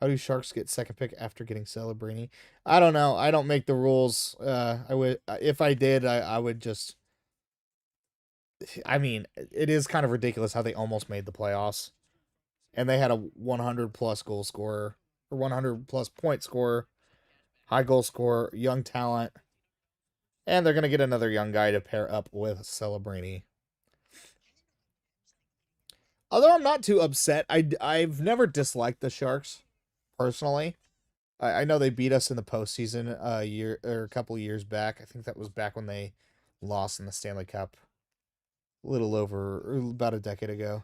How do Sharks get second pick after getting Celebrini? I don't know. I don't make the rules. I would, if I did, I would just. I mean, it is kind of ridiculous how they almost made the playoffs, and they had a 100 plus goal scorer or 100 plus point scorer, high goal scorer, young talent, and they're gonna get another young guy to pair up with Celebrini. Although I'm not too upset, I've never disliked the Sharks personally. I know they beat us in the postseason a year or a couple years back. I think that was back when they lost in the Stanley Cup, a little over or about a decade ago.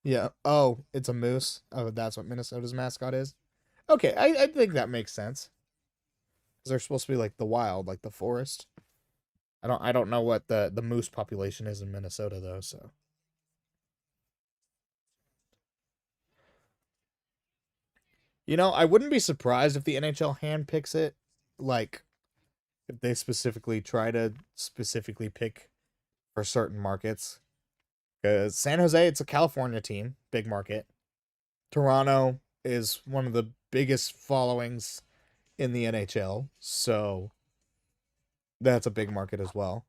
Yeah. Oh, it's a moose. Oh, that's what Minnesota's mascot is. Okay, I think that makes sense. Because they're supposed to be like the wild, like the forest. I don't know what the moose population is in Minnesota though, so. You know, I wouldn't be surprised if the NHL handpicks it. Like, if they specifically try to specifically pick for certain markets. Because San Jose, it's a California team, big market. Toronto is one of the biggest followings in the NHL, so that's a big market as well.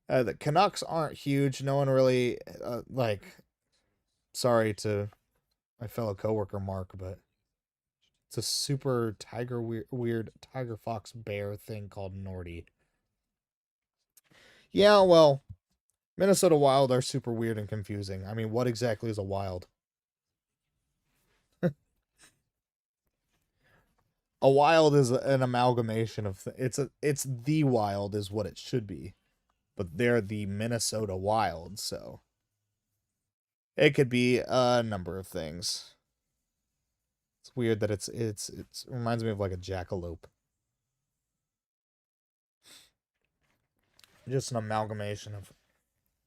The Canucks aren't huge. No one really, sorry to my fellow coworker Mark, but it's a super weird tiger fox bear thing called Nordy. Yeah, well, Minnesota Wild are super weird and confusing. I mean, what exactly is a wild? A wild is an amalgamation of it's the Wild is what it should be, but they're the Minnesota Wild, so it could be a number of things. It's weird that it reminds me of like a jackalope. Just an amalgamation of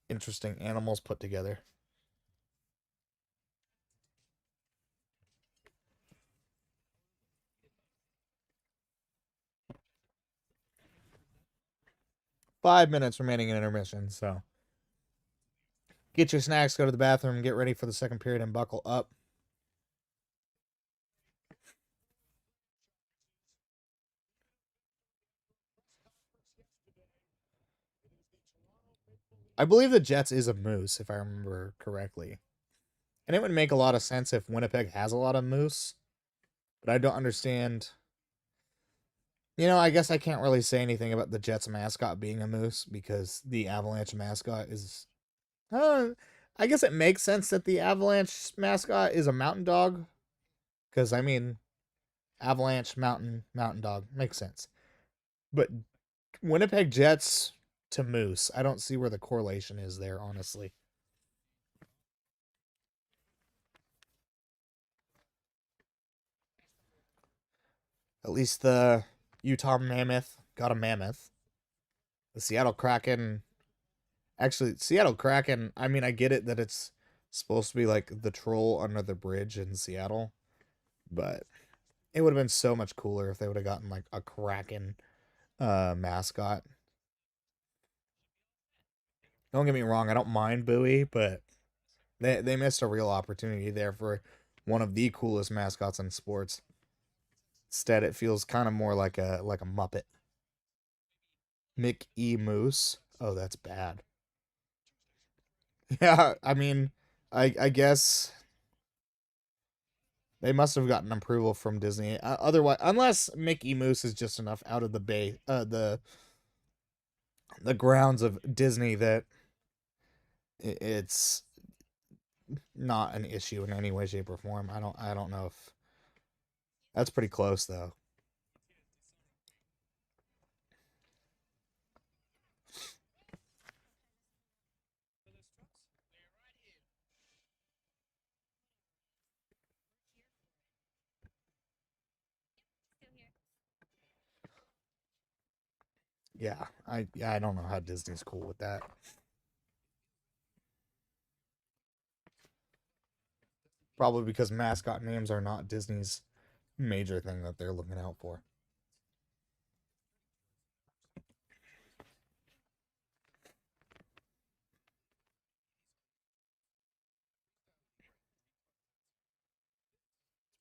interesting animals put together. Five minutes remaining in intermission, so get your snacks, go to the bathroom, get ready for the second period, and buckle up. I believe the Jets is a moose, if I remember correctly. And it would make a lot of sense if Winnipeg has a lot of moose, but I don't understand. You know, I guess I can't really say anything about the Jets mascot being a moose because the Avalanche mascot is. I guess it makes sense that the Avalanche mascot is a mountain dog. Because, I mean, Avalanche, mountain dog. Makes sense. But Winnipeg Jets to moose, I don't see where the correlation is there, honestly. At least the Utah Mammoth got a mammoth. The Seattle Kraken. Actually, Seattle Kraken, I mean, I get it that it's supposed to be like the troll under the bridge in Seattle, but it would have been so much cooler if they would have gotten like a Kraken mascot. Don't get me wrong, I don't mind Bowie, but they missed a real opportunity there for one of the coolest mascots in sports. Instead, it feels kind of more like a Muppet. Mick E. Moose. Oh, that's bad. Yeah, I mean, I guess they must have gotten approval from Disney. Otherwise, unless Mickey Moose is just enough out of the the grounds of Disney that it's not an issue in any way, shape, or form. I don't know if that's pretty close though. Yeah, I don't know how Disney's cool with that. Probably because mascot names are not Disney's major thing that they're looking out for.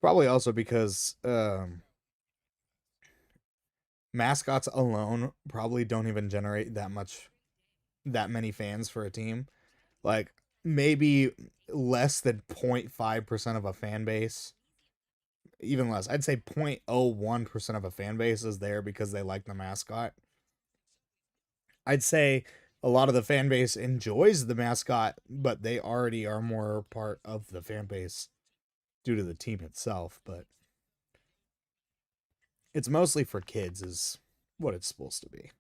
Probably also because mascots alone probably don't even generate that many fans for a team. Like maybe less than 0.5% of a fan base. Even less. I'd say 0.01% of a fan base is there because they like the mascot. I'd say a lot of the fan base enjoys the mascot, but they already are more part of the fan base due to the team itself, but it's mostly for kids is what it's supposed to be.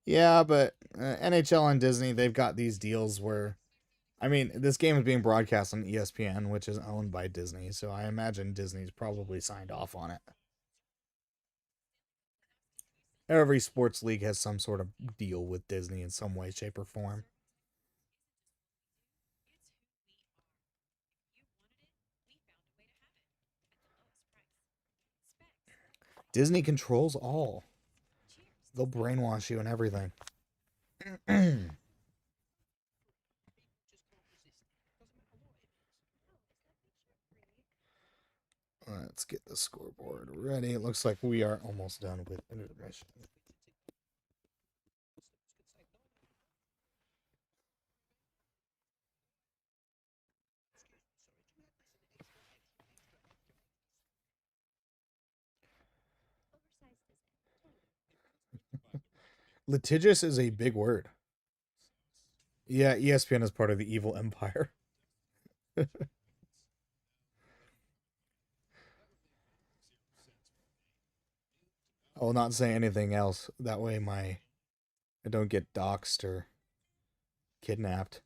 Yeah, but NHL and Disney, they've got these deals where, I mean, this game is being broadcast on ESPN, which is owned by Disney, so I imagine Disney's probably signed off on it. Every sports league has some sort of deal with Disney in some way, shape, or form. Disney controls all. They'll brainwash you and everything. Let's get the scoreboard ready. It looks like we are almost done with intermission. Litigious is a big word. Yeah, ESPN is part of the evil empire. I will not say anything else. That way I don't get doxxed or kidnapped.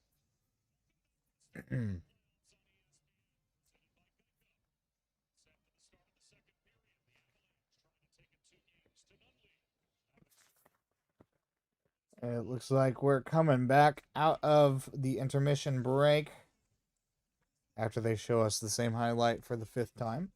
It looks like we're coming back out of the intermission break after they show us the same highlight for the 5th time.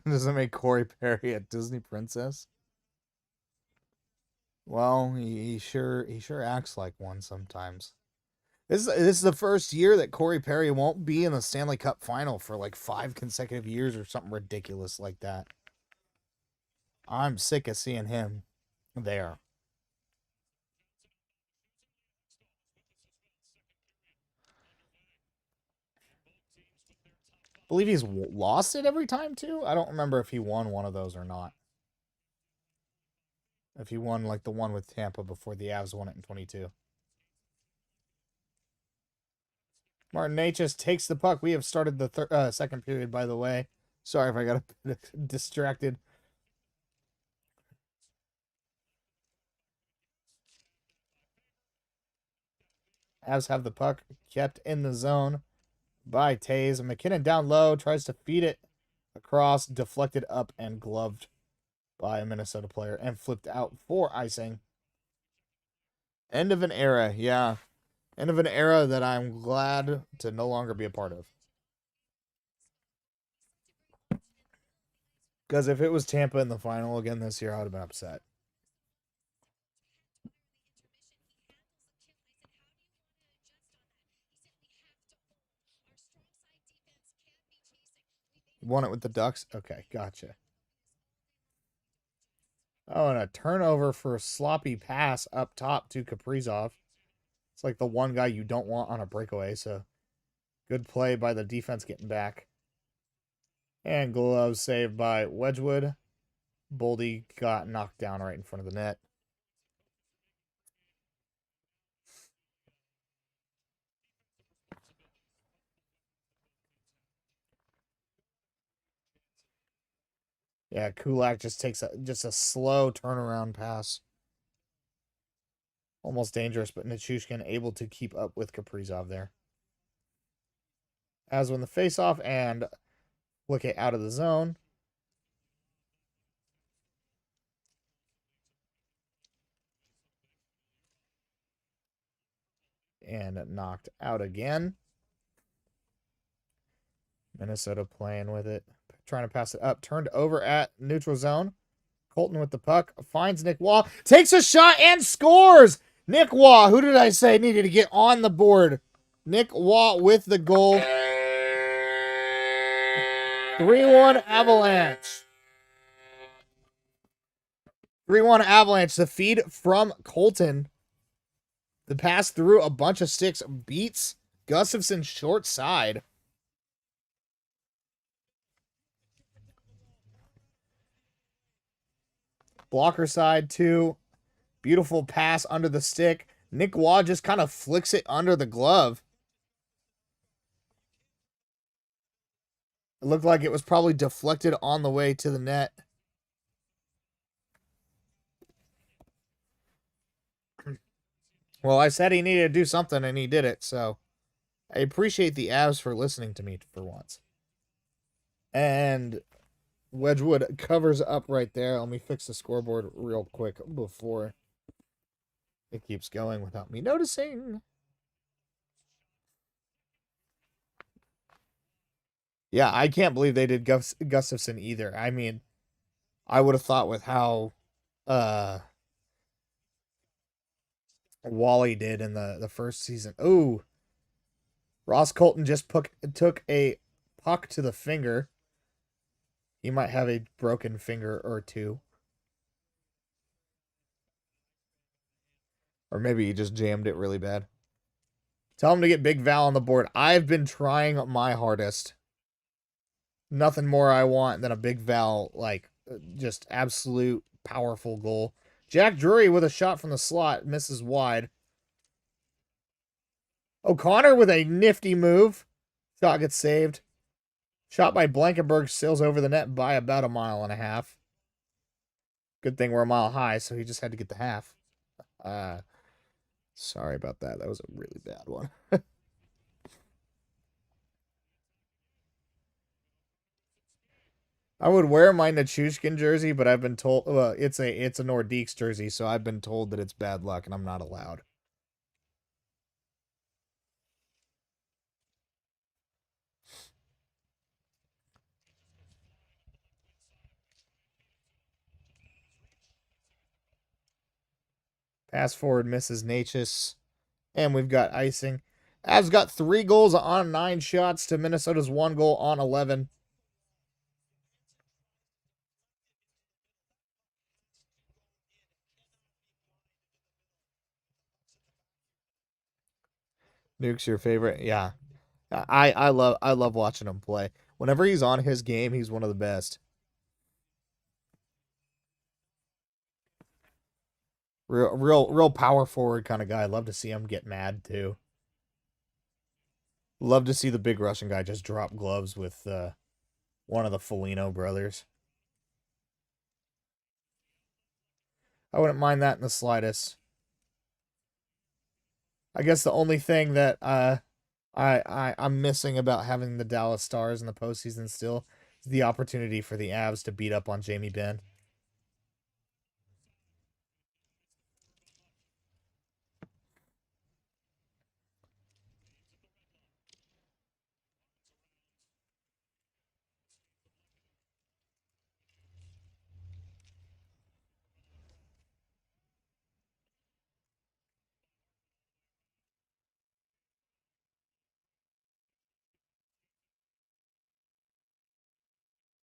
Doesn't make Corey Perry a Disney princess? Well, he sure acts like one sometimes. This is the first year that Corey Perry won't be in the Stanley Cup final for like 5 consecutive years or something ridiculous like that. I'm sick of seeing him there. I believe he's lost it every time too. I don't remember if he won one of those or not. If he won like the one with Tampa before the Avs won it in 22. Martin Necas takes the puck. We have started the second period, by the way. Sorry if I got a bit distracted. Avs have the puck kept in the zone by Taves. MacKinnon down low, tries to feed it across, deflected up and gloved by a Minnesota player and flipped out for icing. End of an era, yeah. End of an era that I'm glad to no longer be a part of. Because if it was Tampa in the final again this year, I would have been upset. Won it with the Ducks? Okay, gotcha. Oh, and a turnover for a sloppy pass up top to Kaprizov. It's like the one guy you don't want on a breakaway, so good play by the defense getting back. And glove saved by Wedgwood. Boldy got knocked down right in front of the net. Yeah, Kulak just takes a slow turnaround pass. Almost dangerous, but Nichushkin able to keep up with Kaprizov there. As when the face-off and look it out of the zone. And knocked out again. Minnesota playing with it. Trying to pass it up. Turned over at neutral zone. Colton with the puck. Finds Nick Waugh. Takes a shot and scores! Nick Waugh, who did I say needed to get on the board? Nick Waugh with the goal. 3-1 Avalanche. 3-1 Avalanche. The feed from Colton. The pass through a bunch of sticks beats Gustafsson short side. Blocker side too. Beautiful pass under the stick. Nick Waugh just kind of flicks it under the glove. It looked like it was probably deflected on the way to the net. Well, I said he needed to do something, and he did it, so I appreciate the Avs for listening to me for once. And Wedgwood covers up right there. Let me fix the scoreboard real quick before it keeps going without me noticing. Yeah, I can't believe they did Gustafsson either. I mean, I would have thought with how Wally did in the first season. Ooh. Ross Colton just took a puck to the finger. He might have a broken finger or two. Or maybe he just jammed it really bad. Tell him to get Big Val on the board. I've been trying my hardest. Nothing more I want than a Big Val, like, just absolute powerful goal. Jack Drury with a shot from the slot. Misses wide. O'Connor with a nifty move. Shot gets saved. Shot by Blankenberg sails over the net by about 1.5 miles. Good thing we're a mile high, so he just had to get the half. Sorry about that. That was a really bad one. I would wear my Nichushkin jersey, but I've been told, well, it's a Nordiques jersey, so I've been told that it's bad luck and I'm not allowed. Pass forward misses Necas, and we've got icing. Avs got 3 goals on 9 shots to Minnesota's 1 goal on 11. Nuke's your favorite? Yeah. I love watching him play. Whenever he's on his game, he's one of the best. Real power forward kind of guy. Love to see him get mad too. Love to see the big Russian guy just drop gloves with one of the Foligno brothers. I wouldn't mind that in the slightest. I guess the only thing that I'm missing about having the Dallas Stars in the postseason still is the opportunity for the Avs to beat up on Jamie Benn.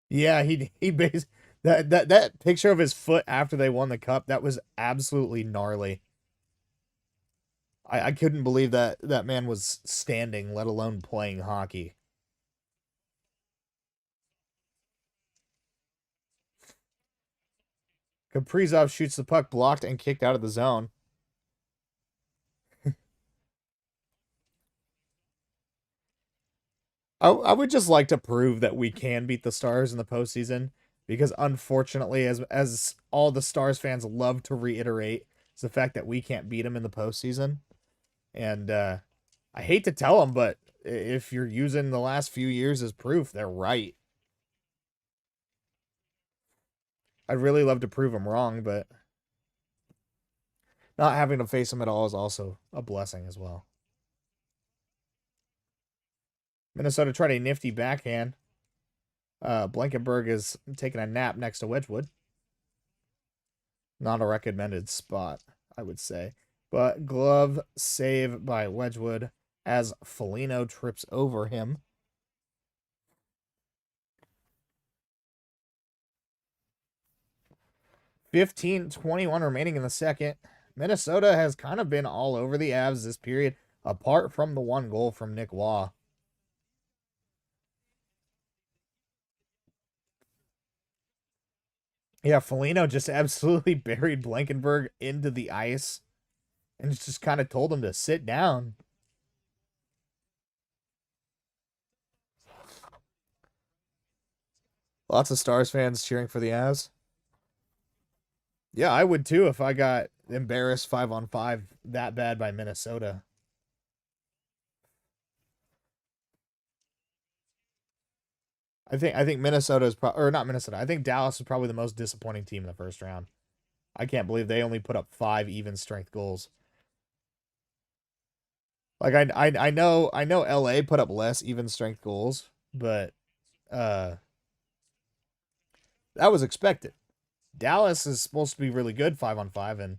Yeah, he based that picture of his foot after they won the cup, that was absolutely gnarly. I couldn't believe that man was standing, let alone playing hockey. Kaprizov shoots the puck blocked and kicked out of the zone. I would just like to prove that we can beat the Stars in the postseason because unfortunately, as all the Stars fans love to reiterate, it's the fact that we can't beat them in the postseason. And I hate to tell them, but if you're using the last few years as proof, they're right. I'd really love to prove them wrong, but not having to face them at all is also a blessing as well. Minnesota tried a nifty backhand. Blankenberg is taking a nap next to Wedgwood. Not a recommended spot, I would say. But glove save by Wedgwood as Foligno trips over him. (15:21) remaining in the second. Minnesota has kind of been all over the Avs this period, apart from the 1 goal from Nick Waugh. Yeah, Foligno just absolutely buried Blankenberg into the ice and just kind of told him to sit down. Lots of Stars fans cheering for the Avs. Yeah, I would too if I got embarrassed 5-on-5 that bad by Minnesota. I think Minnesota is or not Minnesota. I think Dallas is probably the most disappointing team in the first round. I can't believe they only put up 5 even strength goals. Like I know LA put up less even strength goals, but that was expected. Dallas is supposed to be really good 5-on-5, and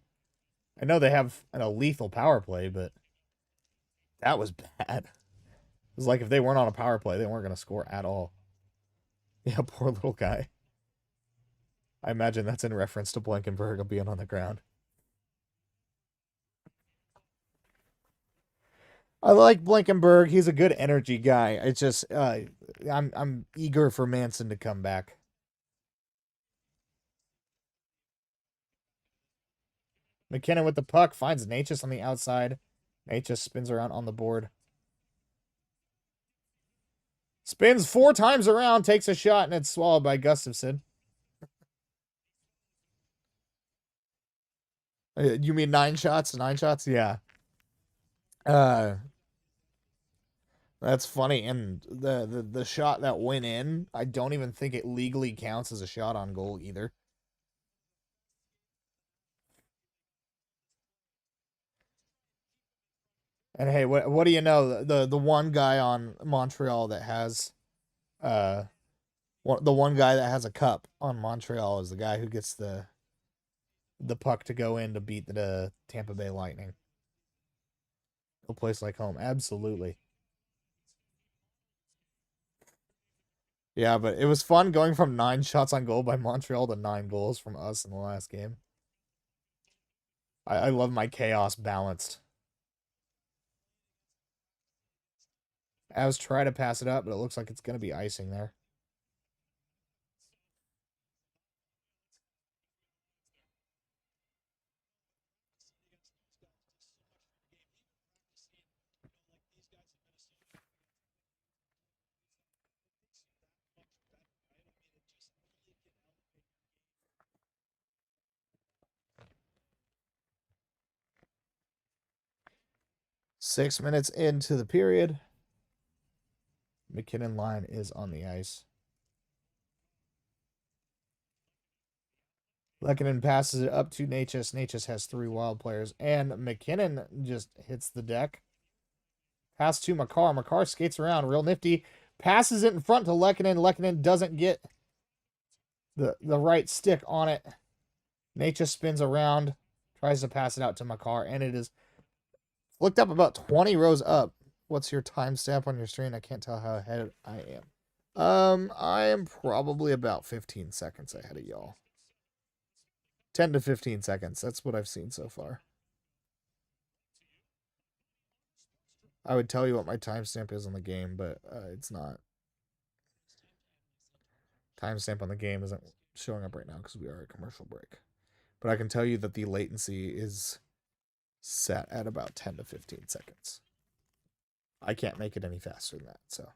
I know they have a lethal power play, but that was bad. It was like if they weren't on a power play, they weren't going to score at all. Yeah, poor little guy. I imagine that's in reference to Blankenberg being on the ground. I like Blankenberg. He's a good energy guy. It's just I'm eager for Manson to come back. MacKinnon with the puck finds Necas on the outside. Necas spins around on the board. Spins 4 times around, takes a shot, and it's swallowed by Gustafsson. You mean 9 shots? 9 shots? Yeah. That's funny. And the shot that went in, I don't even think it legally counts as a shot on goal either. And hey, what do you know? The one guy on Montreal that has the one guy that has a cup on Montreal is the guy who gets the puck to go in to beat the Tampa Bay Lightning. A place like home, absolutely. Yeah, but it was fun going from 9 shots on goal by Montreal to 9 goals from us in the last game. I love my chaos balanced. Avs try to pass it up, but it looks like it's going to be icing there. Six minutes into the period. MacKinnon line is on the ice. Lehkonen passes it up to Necas. Necas has 3 wild players, and MacKinnon just hits the deck. Pass to Makar. Makar skates around, real nifty. Passes it in front to Lehkonen. Lehkonen doesn't get the right stick on it. Necas spins around, tries to pass it out to Makar, and it is looked up about 20 rows up. What's your timestamp on your screen? I can't tell how ahead I am. I am probably about 15 seconds ahead of y'all. 10 to 15 seconds. That's what I've seen so far. I would tell you what my timestamp is on the game, but it's not. Timestamp on the game isn't showing up right now because we are at commercial break. But I can tell you that the latency is set at about 10 to 15 seconds. I can't make it any faster than that, so.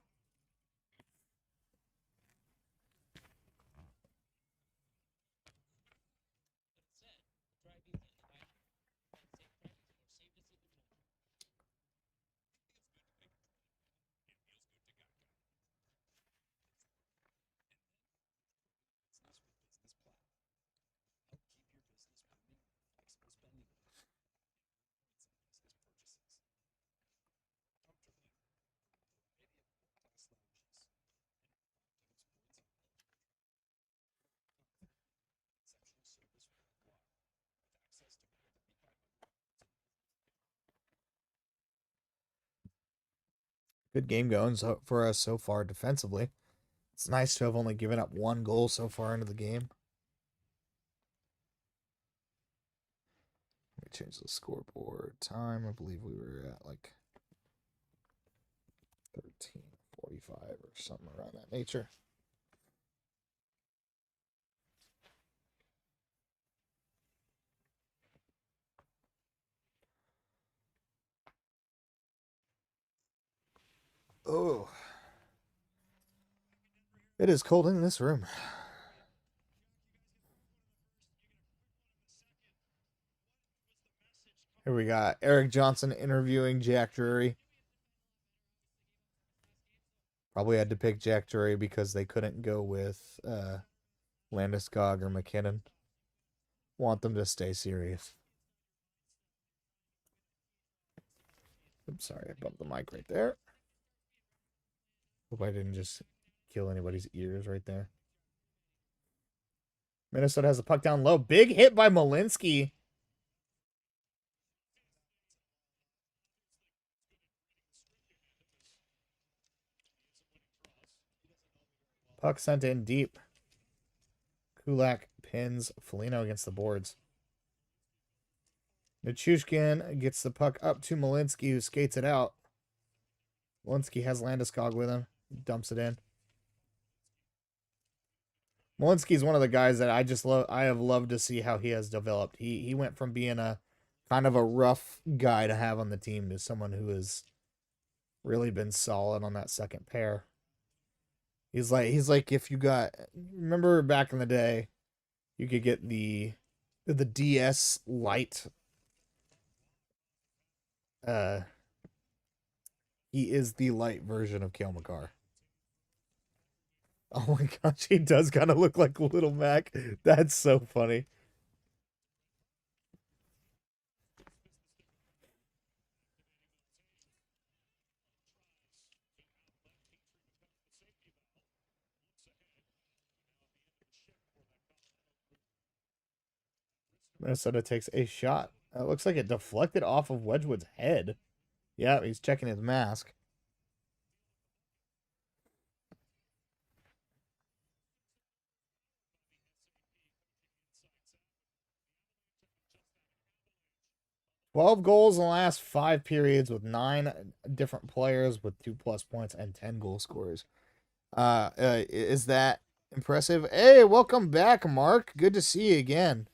Good game going for us so far defensively. It's nice to have only given up 1 goal so far into the game. Let me change the scoreboard time. I believe we were at like 13:45 or something around that nature. Oh. It is cold in this room. Here we got Eric Johnson interviewing Jack Drury. Probably had to pick Jack Drury because they couldn't go with Landeskog or MacKinnon. Want them to stay serious. Oops, sorry, I bumped the mic right there. Hope I didn't just kill anybody's ears right there. Minnesota has the puck down low. Big hit by Malinsky. Puck sent in deep. Kulak pins Foligno against the boards. Nichushkin gets the puck up to Malinsky, who skates it out. Malinsky has Landeskog with him. Dumps it in. Malinsky's one of the guys that I have loved to see how he has developed. He went from being a kind of a rough guy to have on the team to someone who has really been solid on that second pair. He's like if you got, remember back in the day, you could get the DS Lite. He is the light version of Cale Makar. Oh my gosh, he does kind of look like Little Mac. That's so funny. Minnesota takes a shot. It looks like it deflected off of Wedgwood's head. Yeah, he's checking his mask. "12 goals in the last 5 periods with 9 different players with 2+ points and 10 goal scorers." Is that impressive? Hey, welcome back, Mark. Good to see you again.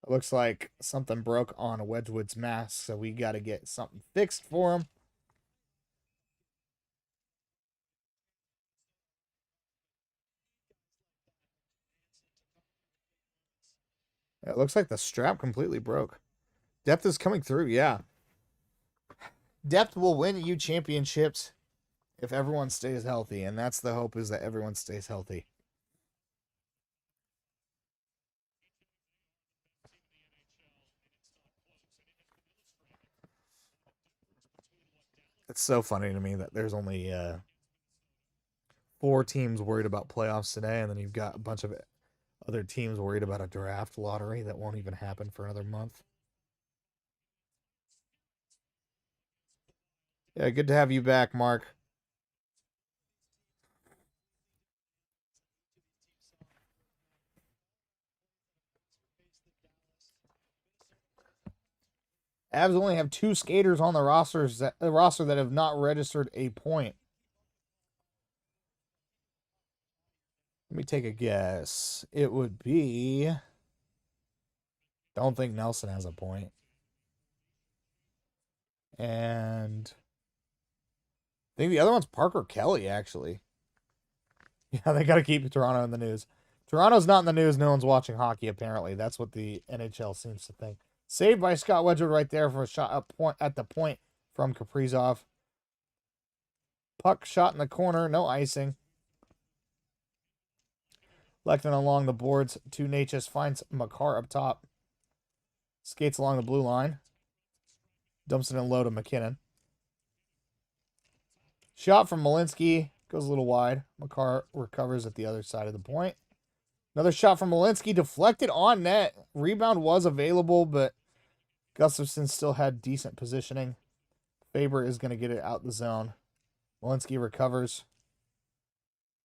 It looks like something broke on Wedgwood's mask, so we got to get something fixed for him. It looks like the strap completely broke. Depth is coming through, yeah. Depth will win you championships if everyone stays healthy, and that's the hope, is that everyone stays healthy. It's so funny to me that there's only 4 teams worried about playoffs today, and then you've got a bunch of other teams worried about a draft lottery that won't even happen for another month. Yeah, good to have you back, Mark. Avs only have 2 skaters on the roster that have not registered a point. Let me take a guess. It would be. Don't think Nelson has a point. And I think the other one's Parker Kelly, actually. Yeah, they got to keep Toronto in the news. Toronto's not in the news. No one's watching hockey, apparently. That's what the NHL seems to think. Saved by Scott Wedgwood right there for a shot up point at the point from Kaprizov. Puck shot in the corner. No icing. Lechton along the boards to Necas. Finds Makar up top. Skates along the blue line. Dumps it in low to MacKinnon. Shot from Malinsky. Goes a little wide. Makar recovers at the other side of the point. Another shot from Malinsky. Deflected on net. Rebound was available, but Gustafsson still had decent positioning. Faber is going to get it out the zone. Malinsky recovers.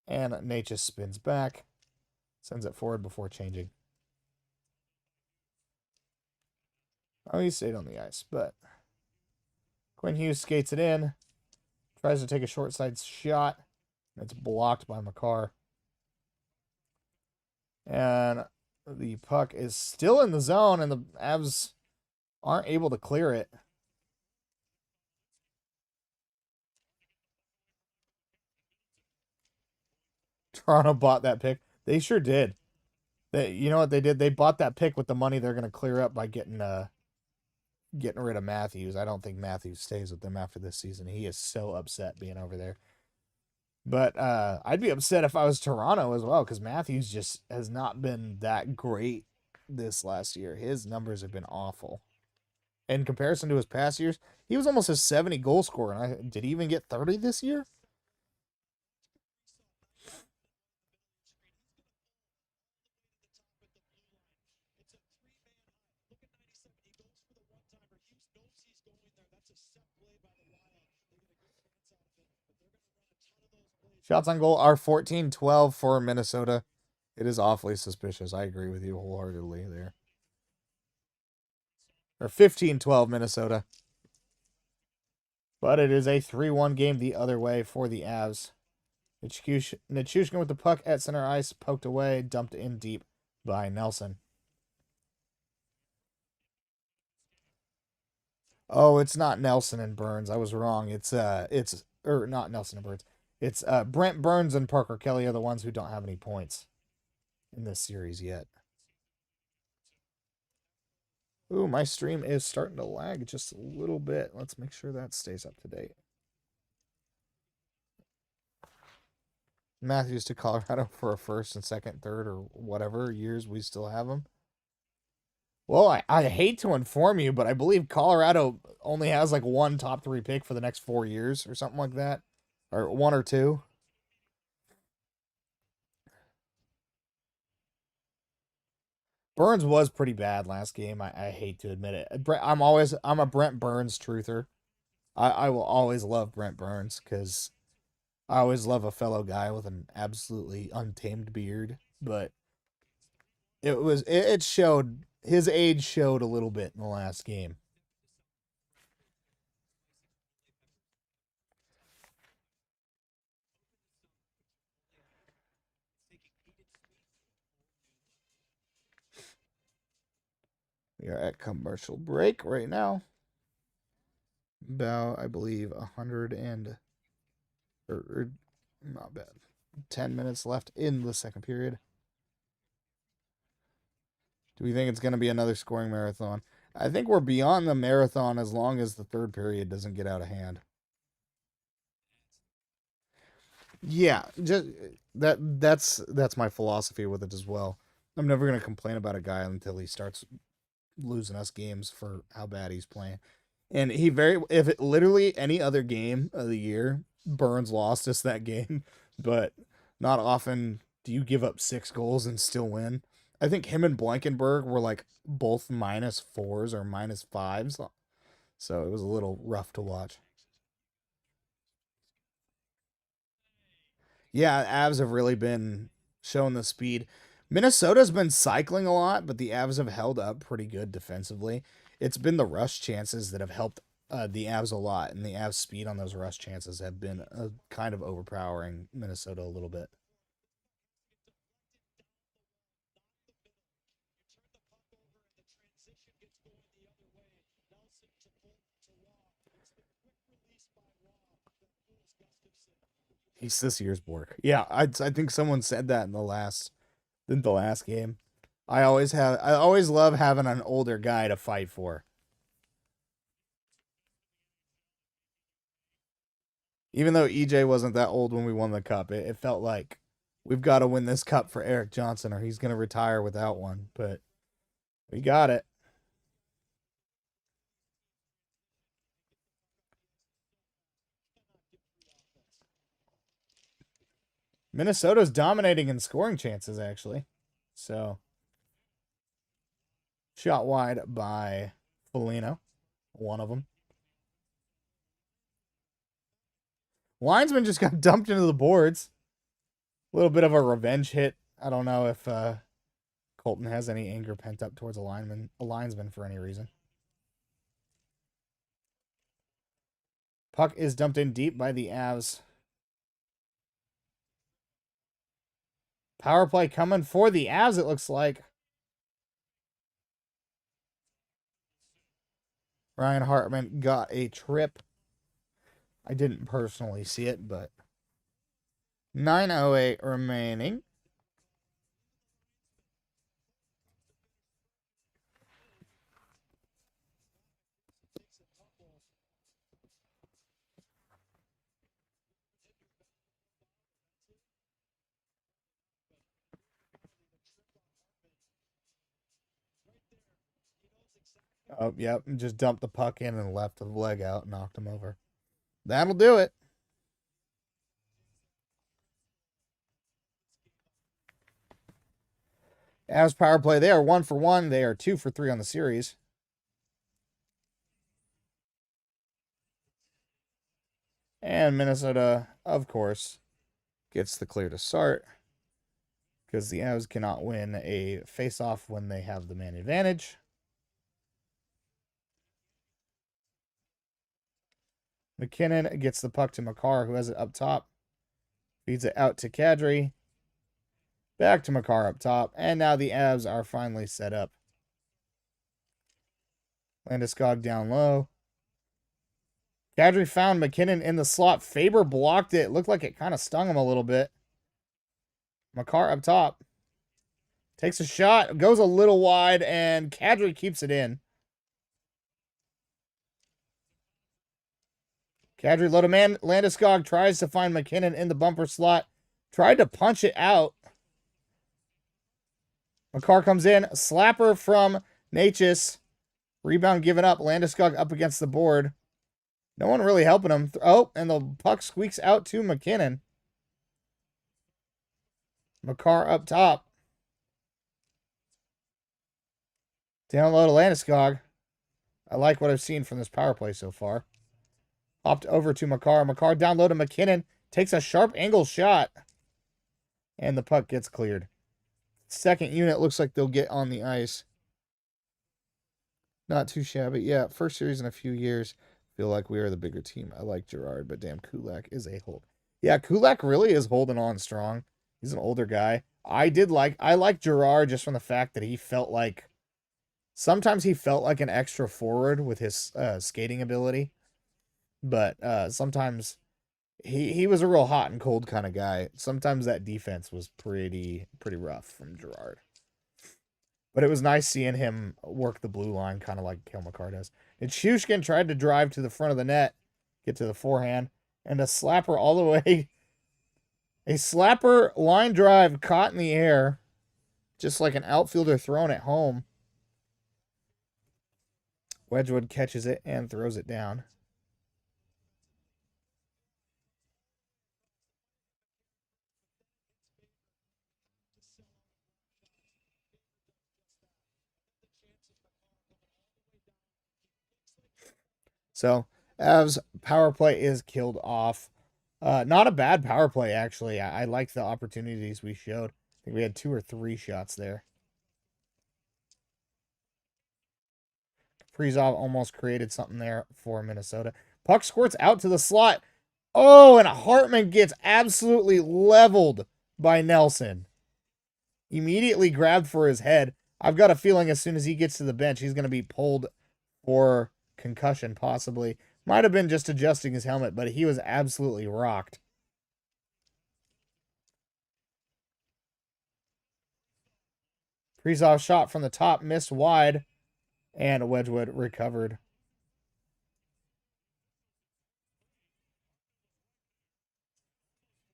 And Necas spins back. Sends it forward before changing. Oh, he stayed on the ice, but Quinn Hughes skates it in. Tries to take a short side shot. It's blocked by Makar. And the puck is still in the zone, and the Avs aren't able to clear it. Toronto bought that pick. They sure did. You know what they did? They bought that pick with the money they're going to clear up by getting rid of Matthews. I don't think Matthews stays with them after this season. He is so upset being over there. But I'd be upset if I was Toronto as well, because Matthews just has not been that great this last year. His numbers have been awful. In comparison to his past years, he was almost a 70 goal scorer. And did he even get 30 this year? Shots on goal are 14-12 for Minnesota. It is awfully suspicious. I agree with you wholeheartedly there. Or 15-12 Minnesota. But it is a 3-1 game the other way for the Avs. Nichushkin with the puck at center ice, poked away, dumped in deep by Nelson. Oh, it's not Nelson and Burns. I was wrong. It's not Nelson and Burns. It's Brent Burns and Parker Kelly are the ones who don't have any points in this series yet. Ooh, my stream is starting to lag just a little bit. Let's make sure that stays up to date. Matthews to Colorado for a first and second, third, or whatever years we still have him. Well, I hate to inform you, but I believe Colorado only has like one top 3 pick for the next 4 years or something like that. Or 1 or 2. Burns was pretty bad last game. I hate to admit it. I'm a Brent Burns truther. I will always love Brent Burns because I always love a fellow guy with an absolutely untamed beard. But it showed, his age showed a little bit in the last game. We are at commercial break right now. About, I believe, 100 and not bad. 10 minutes left in the second period. Do we think it's going to be another scoring marathon? I think we're beyond the marathon as long as the third period doesn't get out of hand. Yeah, just that's my philosophy with it as well. I'm never going to complain about a guy until he starts losing us games for how bad he's playing. And if it literally any other game of the year, Burns lost us that game, but not often do you give up 6 goals and still win. I think him and Blankenberg were like both -4s or -5s, so it was a little rough to watch. Yeah, Avs have really been showing the speed. Minnesota's been cycling a lot, but the Avs have held up pretty good defensively. It's been the rush chances that have helped the Avs a lot, and the Avs' speed on those rush chances have been kind of overpowering Minnesota a little bit. He's this year's Bork. Yeah, I think someone said that in the last game. I always love having an older guy to fight for. Even though EJ wasn't that old when we won the cup, it felt like we've got to win this cup for Eric Johnson or he's going to retire without one. But we got it. Minnesota's dominating in scoring chances, actually. So, shot wide by Foligno, one of them. Linesman just got dumped into the boards. A little bit of a revenge hit. I don't know if Colton has any anger pent up towards a linesman for any reason. Puck is dumped in deep by the Avs. Power play coming for the Avs, it looks like. Ryan Hartman got a trip. I didn't personally see it, but 9:08 remaining. Oh, yep. Just dumped the puck in and left the leg out and knocked him over. That'll do it. Avs power play, they are 1 for 1. They are 2 for 3 on the series. And Minnesota, of course, gets the clear to start because the Avs cannot win a face-off when they have the man advantage. MacKinnon gets the puck to Makar, who has it up top. Feeds it out to Kadri. Back to Makar up top. And now the Avs are finally set up. Landeskog down low. Kadri found MacKinnon in the slot. Faber blocked it. Looked like it kind of stung him a little bit. Makar up top. Takes a shot. Goes a little wide. And Kadri keeps it in. Kadri low to man. Landeskog tries to find MacKinnon in the bumper slot. Tried to punch it out. Makar comes in. Slapper from Necas. Rebound given up. Landeskog up against the board. No one really helping him. Oh, and the puck squeaks out to MacKinnon. Makar up top. Down low to Landeskog. I like what I've seen from this power play so far. Hopped over to Makar. Makar down low to MacKinnon. Takes a sharp angle shot. And the puck gets cleared. Second unit looks like they'll get on the ice. Not too shabby. Yeah, first series in a few years. Feel like we are the bigger team. I like Gerard, but damn, Kulak is a hold. Yeah, Kulak really is holding on strong. He's an older guy. I like Gerard just from the fact that he felt like, sometimes he felt like an extra forward with his skating ability. But sometimes he was a real hot and cold kind of guy. Sometimes that defense was pretty rough from Gerard. But it was nice seeing him work the blue line, kind of like Cale Makar does. And Shushkin tried to drive to the front of the net, get to the forehand, and a slapper all the way. A slapper line drive caught in the air, just like an outfielder thrown at home. Wedgwood catches it and throws it down. So, Avs power play is killed off. Not a bad power play, actually. I like the opportunities we showed. I think we had 2 or 3 shots there. Kaprizov almost created something there for Minnesota. Puck squirts out to the slot. Oh, and Hartman gets absolutely leveled by Nelson. Immediately grabbed for his head. I've got a feeling as soon as he gets to the bench, he's going to be pulled for concussion, possibly. Might have been just adjusting his helmet, but he was absolutely rocked. Kaprizov shot from the top, missed wide, and Wedgwood recovered.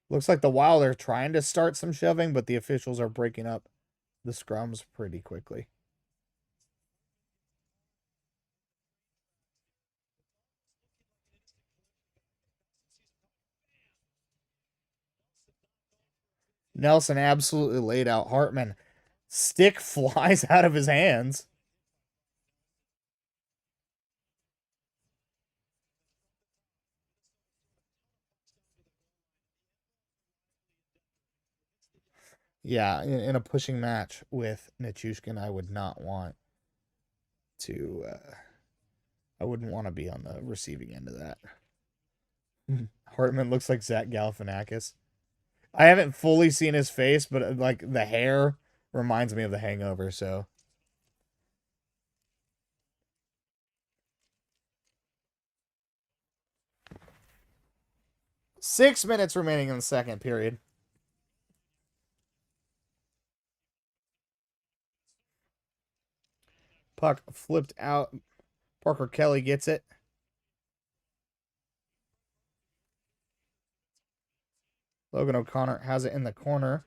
Looks like the Wild are trying to start some shoving, but the officials are breaking up the scrums pretty quickly. Nelson absolutely laid out Hartman. Stick flies out of his hands. Yeah, in a pushing match with Nichushkin, I would not want to... I wouldn't want to be on the receiving end of that. Hartman looks like Zach Galifianakis. I haven't fully seen his face, but like the hair reminds me of The Hangover, so. Six minutes remaining in the second period. Puck flipped out. Parker Kelly gets it. Logan O'Connor has it in the corner.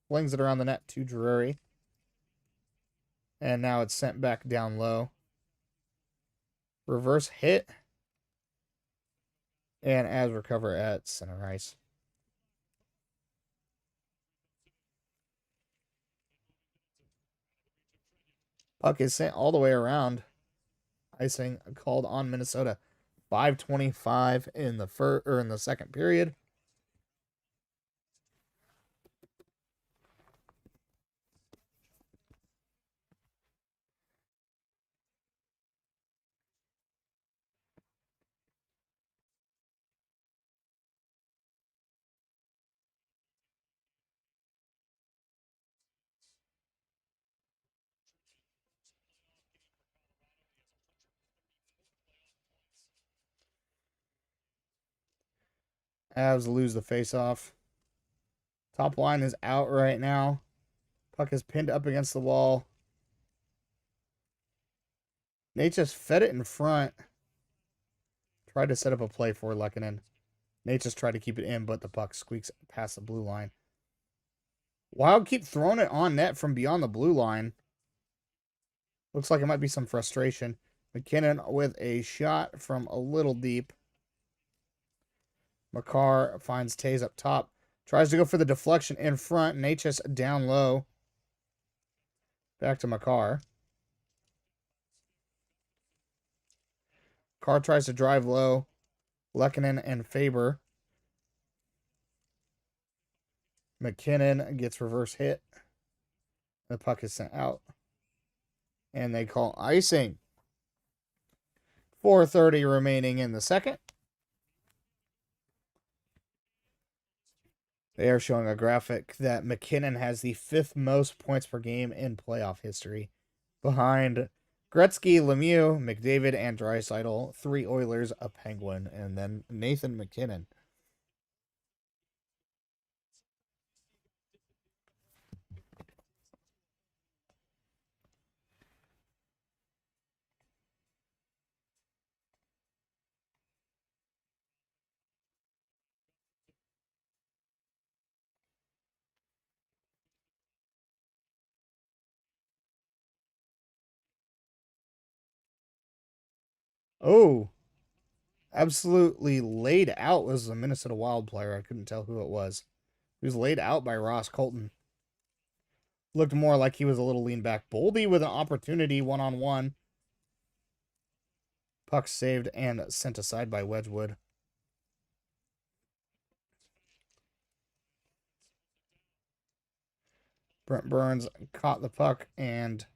Flings it around the net to Drury. And now it's sent back down low. Reverse hit. And as recover at center ice. Puck is sent all the way around. Icing called on Minnesota. 5:25 in the second period. Avs lose the faceoff. Top line is out right now. Puck is pinned up against the wall. Nate just fed it in front. Tried to set up a play for Lehkonen. Nate just tried to keep it in, but the puck squeaks past the blue line. Wild keep throwing it on net from beyond the blue line. Looks like it might be some frustration. MacKinnon with a shot from a little deep. Makar finds Taze up top. Tries to go for the deflection in front. Necas down low. Back to Makar. Carr tries to drive low. Lehkonen and Faber. MacKinnon gets reverse hit. The puck is sent out. And they call icing. 4:30 remaining in the second. They are showing a graphic that MacKinnon has the 5th most points per game in playoff history, behind Gretzky, Lemieux, McDavid, and Draisaitl, 3 Oilers, a Penguin, and then Nathan MacKinnon. Oh, absolutely laid out was a Minnesota Wild player. I couldn't tell who it was. He was laid out by Ross Colton. Looked more like he was a little lean back. Boldy with an opportunity one-on-one. Puck saved and sent aside by Wedgwood. Brent Burns caught the puck and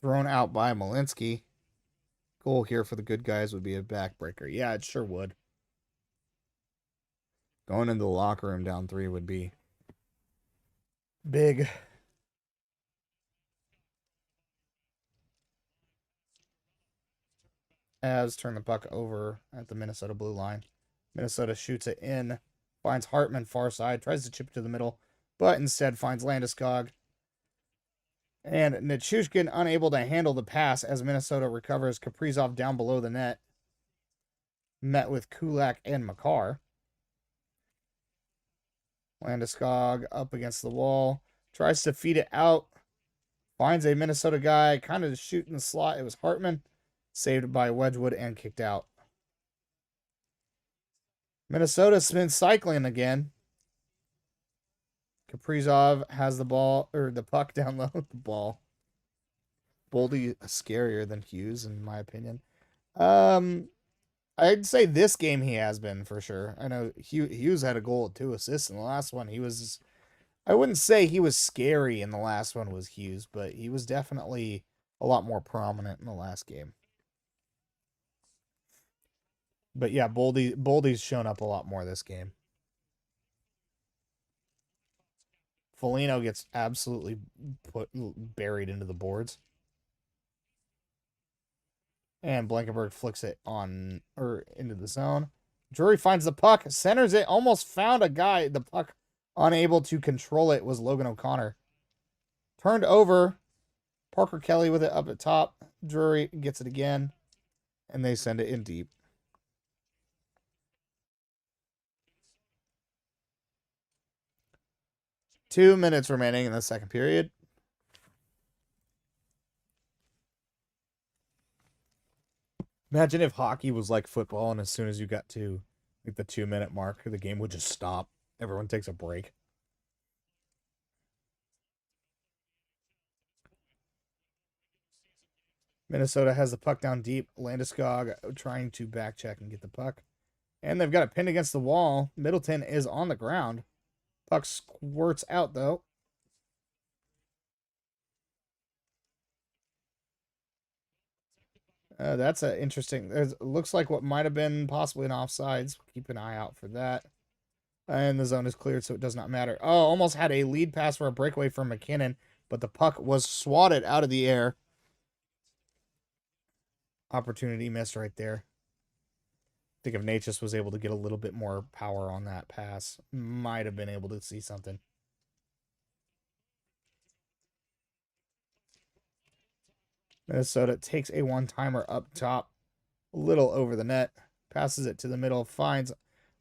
thrown out by Malinsky. Goal here for the good guys would be a backbreaker. Yeah, it sure would. Going into the locker room down 3 would be big. Avs turn the puck over at the Minnesota blue line. Minnesota shoots it in. Finds Hartman far side. Tries to chip it to the middle. But instead finds Landeskog. And Nichushkin unable to handle the pass as Minnesota recovers. Kaprizov down below the net. Met with Kulak and Makar. Landeskog up against the wall. Tries to feed it out. Finds a Minnesota guy. Kind of shooting the slot. It was Hartman. Saved by Wedgwood and kicked out. Minnesota's been cycling again. Kaprizov has the ball, or the puck down low with the ball. Boldy scarier than Hughes, in my opinion. I'd say this game he has been for sure. I know Hughes had a goal and 2 assists in the last one. He was, I wouldn't say he was scary in the last one was Hughes, but he was definitely a lot more prominent in the last game. But yeah, Boldy's shown up a lot more this game. Foligno gets absolutely buried into the boards. And Blankenberg flicks it on or into the zone. Drury finds the puck, centers it, almost found a guy. The puck unable to control it was Logan O'Connor. Turned over. Parker Kelly with it up at top. Drury gets it again. And they send it in deep. Two minutes remaining in the second period. Imagine if hockey was like football, and as soon as you got to like the 2-minute mark, the game would just stop. Everyone takes a break. Minnesota has the puck down deep. Landeskog trying to back check and get the puck. And they've got it pinned against the wall. Middleton is on the ground. Puck squirts out, though. That's a interesting. It looks like what might have been possibly an offsides. Keep an eye out for that. And the zone is cleared, so it does not matter. Oh, almost had a lead pass for a breakaway from MacKinnon, but the puck was swatted out of the air. Opportunity missed right there. think if Necas was able to get a little bit more power on that pass, might have been able to see something. Minnesota takes a one-timer up top, a little over the net, passes it to the middle, finds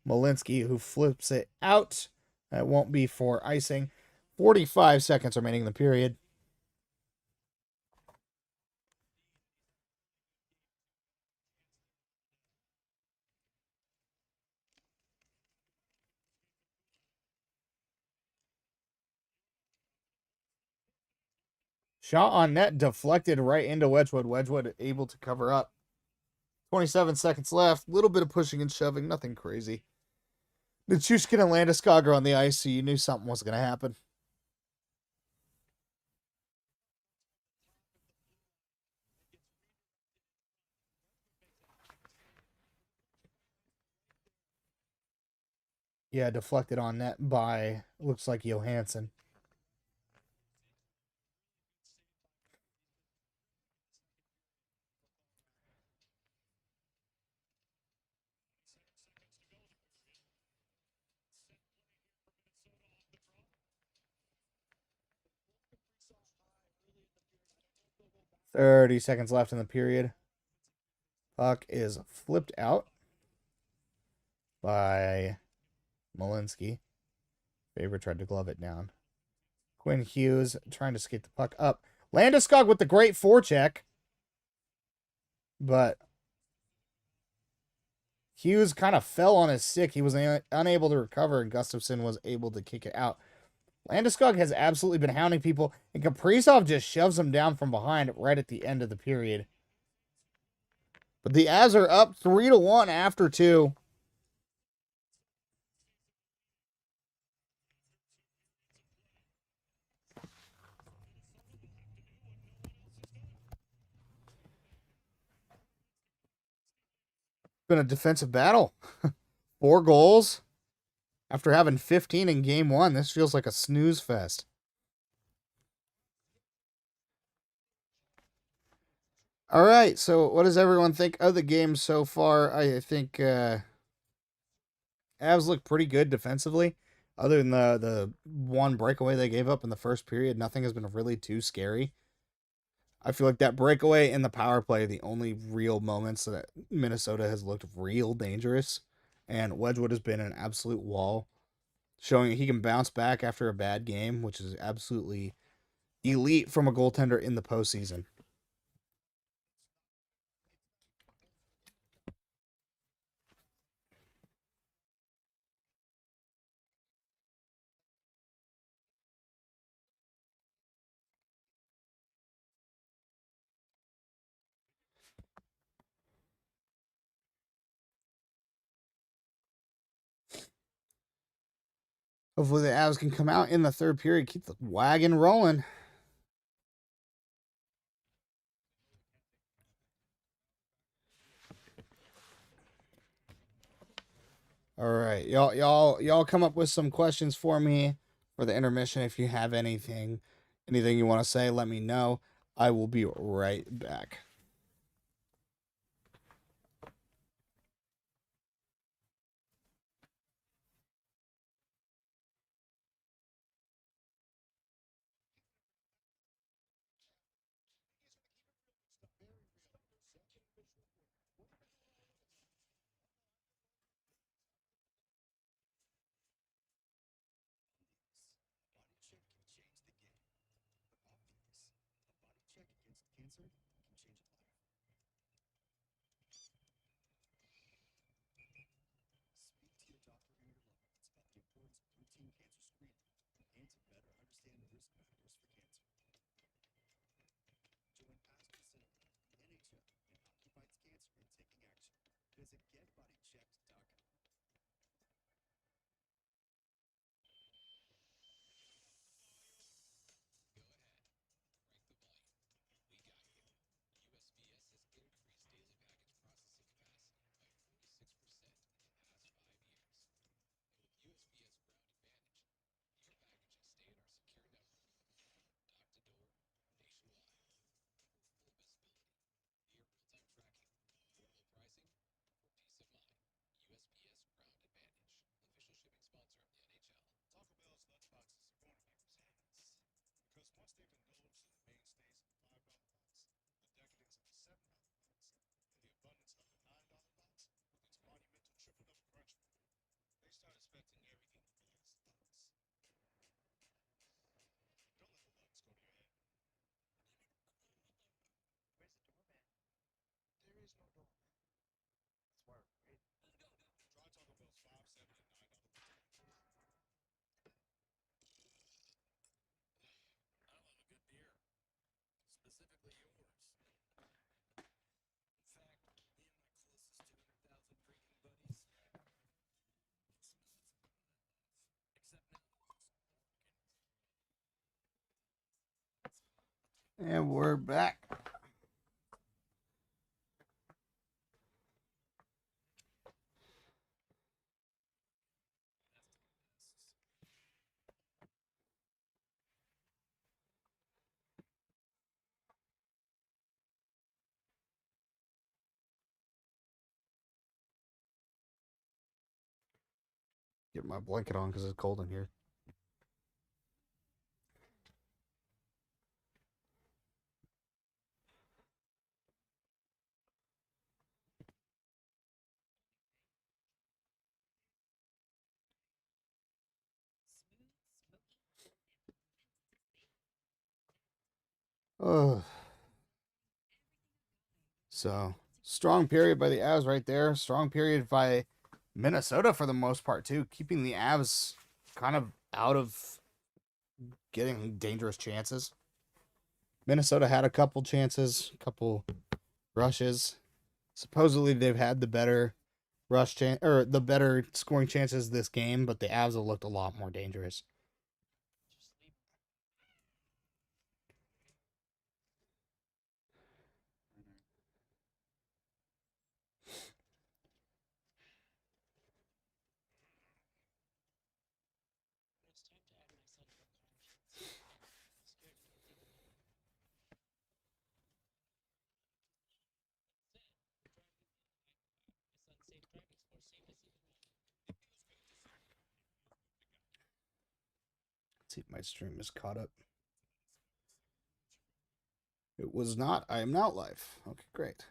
Malinsky, who flips it out. That won't be for icing. 45 seconds remaining in the period. Shot on net, deflected right into Wedgwood. Wedgwood able to cover up. 27 seconds left. A little bit of pushing and shoving. Nothing crazy. Nichushkin and Landeskog are on the ice, so you knew something was going to happen. Yeah, deflected on net by, looks like Johansson. Thirty seconds left in the period. Puck is flipped out by Malinsky. Faber tried to glove it down. Quinn Hughes trying to skate the puck up. Landeskog with the great forecheck. But Hughes kind of fell on his stick. He was unable to recover, and Gustafsson was able to kick it out. Landeskog has absolutely been hounding people, and Kaprizov just shoves him down from behind right at the end of the period. But the Avs are up 3-1 after 2. Been a defensive battle. 4 goals after having 15 in game 1. This feels like a snooze fest. All right, so what does everyone think of the game so far? I think Avs look pretty good defensively. Other than the one breakaway they gave up in the first period, nothing has been really too scary. I feel like that breakaway and the power play are the only real moments that Minnesota has looked real dangerous. And Wedgwood has been an absolute wall, showing he can bounce back after a bad game, which is absolutely elite from a goaltender in the postseason. Hopefully the Avs can come out in the third period, keep the wagon rolling. All right, y'all come up with some questions for me for the intermission. If you have anything you want to say, let me know. I will be right back. And we're back. Get my blanket on because it's cold in here. Oh. So, strong period by the Avs right there. Strong period by Minnesota for the most part, too. Keeping the Avs kind of out of getting dangerous chances. Minnesota had a couple chances, a couple rushes. Supposedly, they've had the better rush chance or the better scoring chances this game, but the Avs have looked a lot more dangerous. Let's see if my stream is caught up. It was not. I am not live. Okay, great.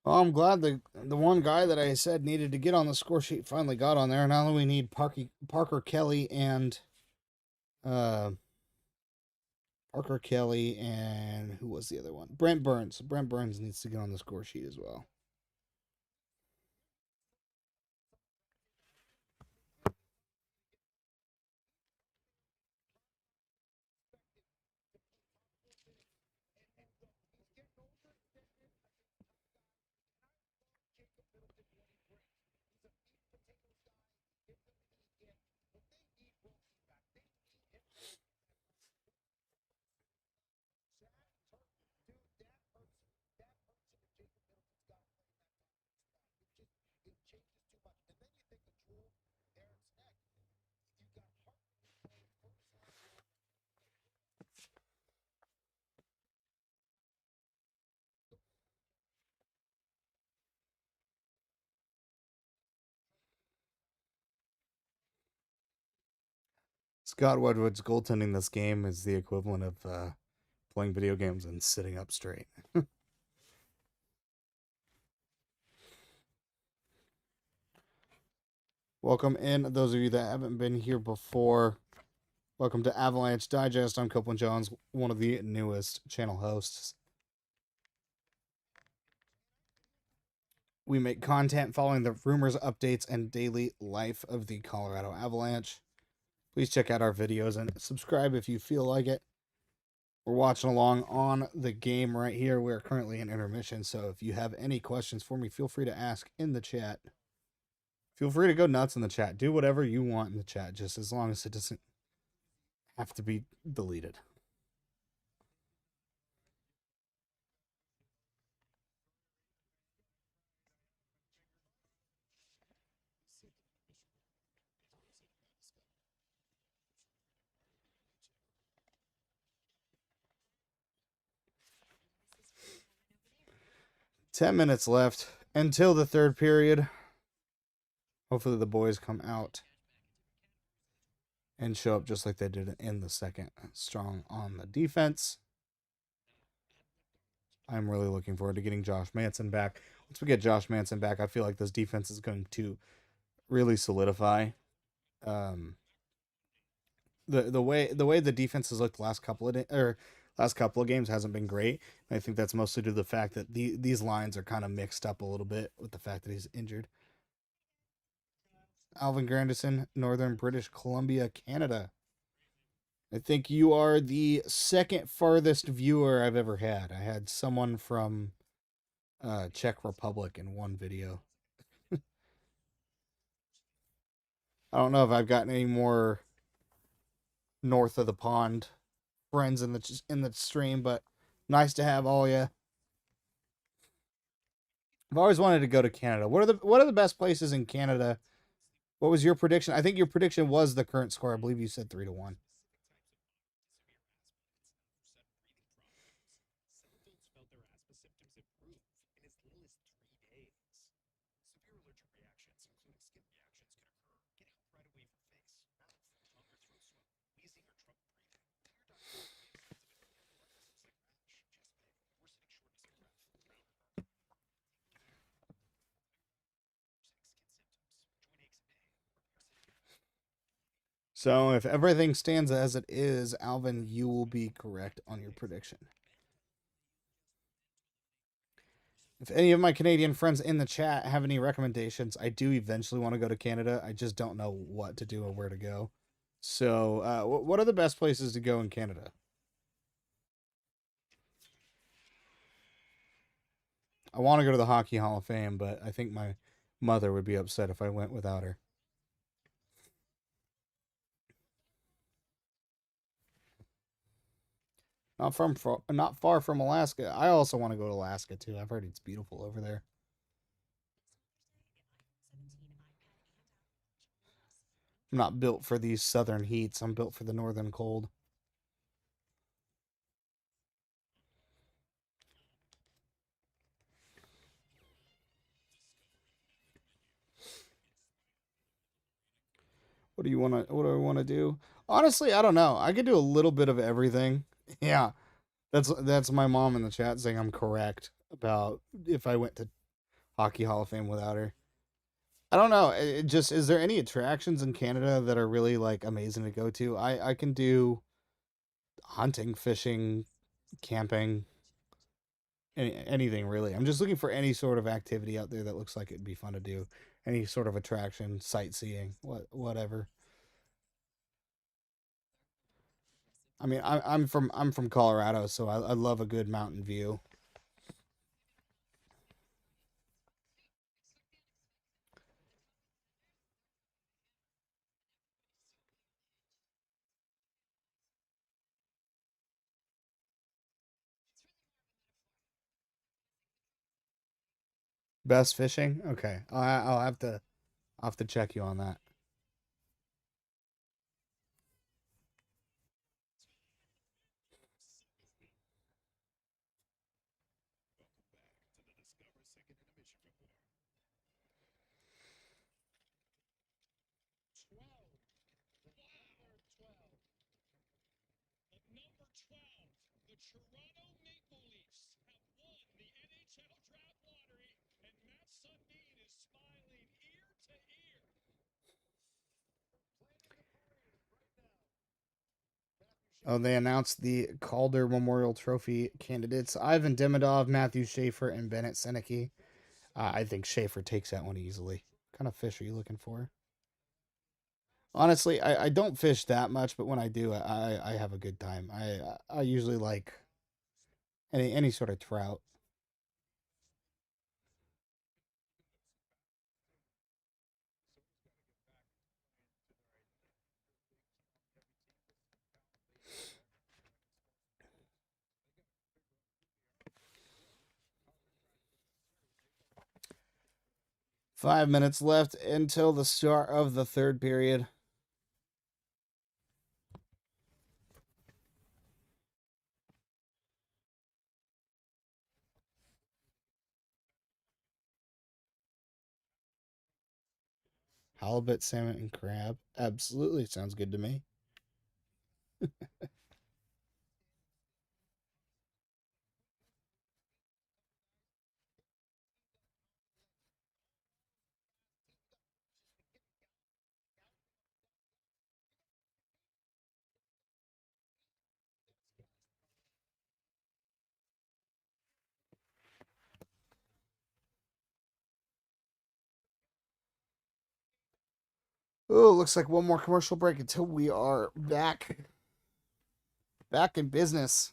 Well, I'm glad the one guy that I said needed to get on the score sheet finally got on there. Now we need Parker Kelly and uh, Parker Kelly and who was the other one? Brent Burns. Brent Burns needs to get on the score sheet as well. Scott Wedwood's goaltending this game is the equivalent of playing video games and sitting up straight. Welcome in, those of you that haven't been here before. Welcome to Avalanche Digest. I'm Kopeland Jones, one of the newest channel hosts. We make content following the rumors, updates, and daily life of the Colorado Avalanche. Please check out our videos and subscribe if you feel like it. We're watching along on the game right here. We're currently in intermission, so if you have any questions for me, feel free to ask in the chat. Feel free to go nuts in the chat. Do whatever you want in the chat, just as long as it doesn't have to be deleted. Ten minutes left until the third period. Hopefully the boys come out and show up just like they did in the second. Strong on the defense. I'm really looking forward to getting Josh Manson back. Once we get Josh Manson back, I feel like this defense is going to really solidify. The way the defense has looked last couple of games hasn't been great. And I think that's mostly due to the fact that these lines are kind of mixed up a little bit with the fact that he's injured. Alvin Grandison, Northern British Columbia, Canada. I think you are the second farthest viewer I've ever had. I had someone from Czech Republic in one video. I don't know if I've gotten any more north of the pond friends in the stream, but nice to have all you. I've always wanted to go to Canada. What are the best places in Canada? What was your prediction? I think your prediction was the current score. I believe you said 3-1. So if everything stands as it is, Alvin, you will be correct on your prediction. If any of my Canadian friends in the chat have any recommendations, I do eventually want to go to Canada. I just don't know what to do or where to go. So, what are the best places to go in Canada? I want to go to the Hockey Hall of Fame, but I think my mother would be upset if I went without her. Not far from Alaska. I also want to go to Alaska too. I've heard it's beautiful over there. I'm not built for these southern heats. I'm built for the northern cold. What do I want to do? Honestly, I don't know. I could do a little bit of everything. Yeah. That's my mom in the chat saying I'm correct about if I went to Hockey Hall of Fame without her. I don't know. It just is there any attractions in Canada that are really like amazing to go to? I can do hunting, fishing, camping, anything really. I'm just looking for any sort of activity out there that looks like it'd be fun to do. Any sort of attraction, sightseeing, whatever. I mean, I'm from Colorado, so I love a good mountain view. Best fishing? Okay, I'll have to check you on that. Oh, they announced the Calder Memorial Trophy candidates: Ivan Demidov, Matthew Schaefer, and Bennett Seneke. I think Schaefer takes that one easily. What kind of fish are you looking for? Honestly, I don't fish that much, but when I do, I have a good time. I usually like any sort of trout. Five minutes left until the start of the third period. Halibut, salmon, and crab. Absolutely, sounds good to me. Oh, looks like one more commercial break until we are back in business.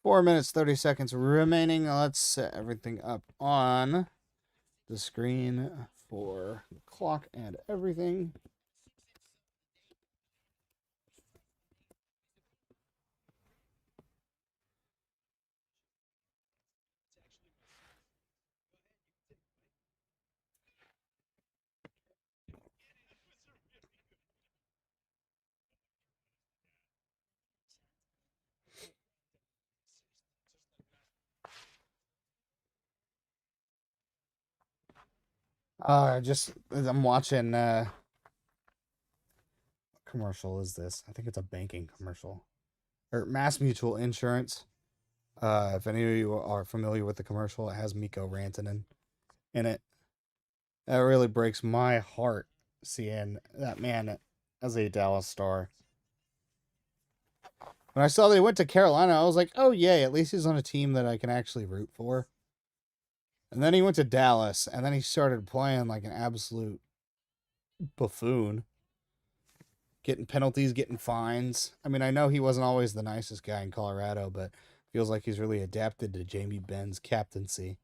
4 minutes, 30 seconds remaining. Let's set everything up on the screen for the clock and everything. I'm watching commercial is this? I think it's a banking commercial. Or Mass Mutual Insurance. If any of you are familiar with the commercial, it has Mikko Rantanen in it. That really breaks my heart seeing that man as a Dallas Star. When I saw they went to Carolina, I was like, oh, yay, at least he's on a team that I can actually root for. And then he went to Dallas, and then he started playing like an absolute buffoon. Getting penalties, getting fines. I mean, I know he wasn't always the nicest guy in Colorado, but feels like he's really adapted to Jamie Benn's captaincy.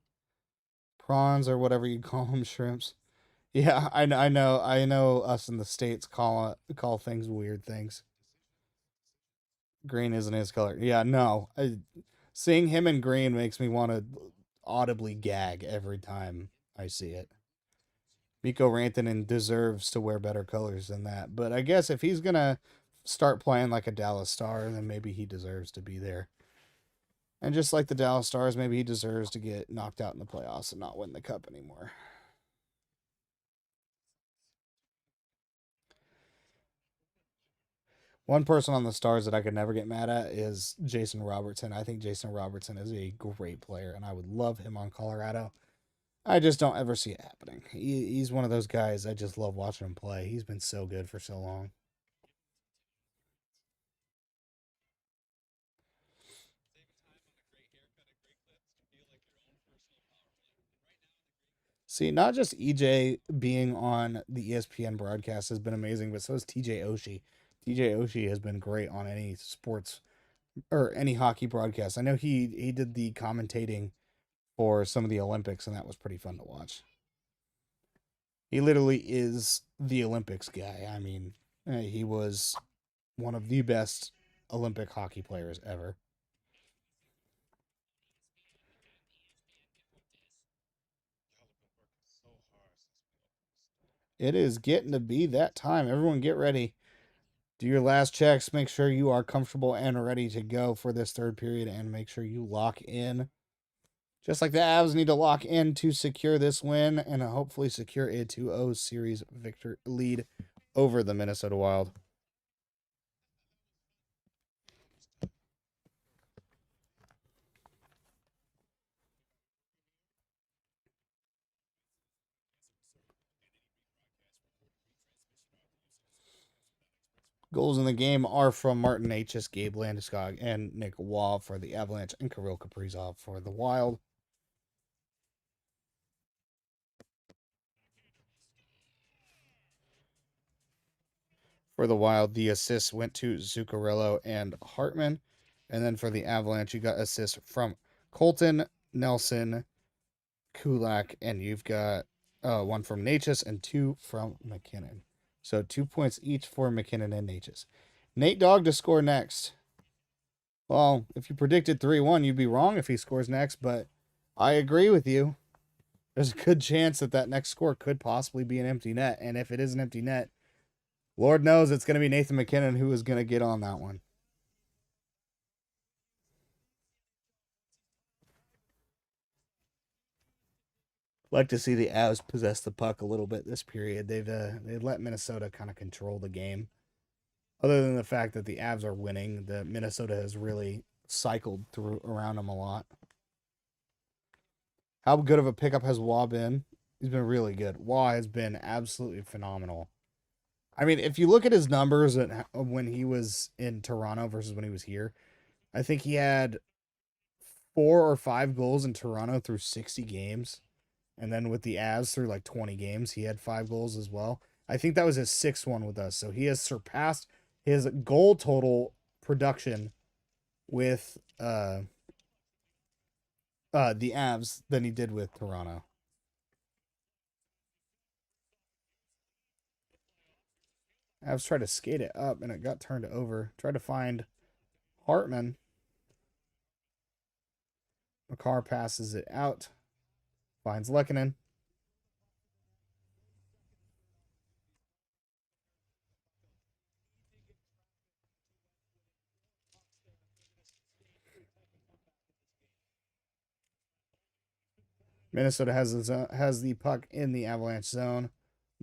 Prawns or whatever you call them, shrimps. Yeah, I know. Us in the States call things weird things. Green isn't his color. Yeah, no. Seeing him in green makes me want to audibly gag every time I see it. Mikko Rantanen deserves to wear better colors than that. But I guess if he's going to start playing like a Dallas Star, then maybe he deserves to be there. And just like the Dallas Stars, maybe he deserves to get knocked out in the playoffs and not win the cup anymore. One person on the Stars that I could never get mad at is Jason Robertson. I think Jason Robertson is a great player, and I would love him on Colorado. I just don't ever see it happening. He's one of those guys I just love watching him play. He's been so good for so long. See, not just EJ being on the ESPN broadcast has been amazing, but so is TJ Oshie. TJ Oshie has been great on any sports or any hockey broadcast. I know he did the commentating for some of the Olympics, and that was pretty fun to watch. He literally is the Olympics guy. I mean, he was one of the best Olympic hockey players ever. It is getting to be that time. Everyone get ready. Do your last checks. Make sure you are comfortable and ready to go for this third period, and make sure you lock in. Just like the Avs need to lock in to secure this win and hopefully secure a 2-0 series victory lead over the Minnesota Wild. Goals in the game are from Martin Necas, Gabe Landeskog, and Nick Waugh for the Avalanche, and Kirill Kaprizov for the Wild. For the Wild, the assists went to Zuccarello and Hartman. And then for the Avalanche, you got assists from Colton, Nelson, Kulak, and you've got one from Necas and two from MacKinnon. So 2 points each for MacKinnon and Necas. Nate Dogg to score next. Well, if you predicted 3-1, you'd be wrong if he scores next, but I agree with you. There's a good chance that next score could possibly be an empty net. And if it is an empty net, Lord knows it's going to be Nathan MacKinnon who is going to get on that one. Like to see the Avs possess the puck a little bit this period. They've let Minnesota kind of control the game. Other than the fact that the Avs are winning, the Minnesota has really cycled through around them a lot. How good of a pickup has Waugh been? He's been really good. Waugh has been absolutely phenomenal. I mean, if you look at his numbers when he was in Toronto versus when he was here, I think he had 4 or 5 goals in Toronto through 60 games. And then with the Avs through like 20 games, he had 5 goals as well. I think that was his 6th one with us. So he has surpassed his goal total production with the Avs than he did with Toronto. Avs tried to skate it up and it got turned over. Tried to find Hartman. Makar passes it out. Finds Lehkonen. Minnesota has the puck in the Avalanche zone.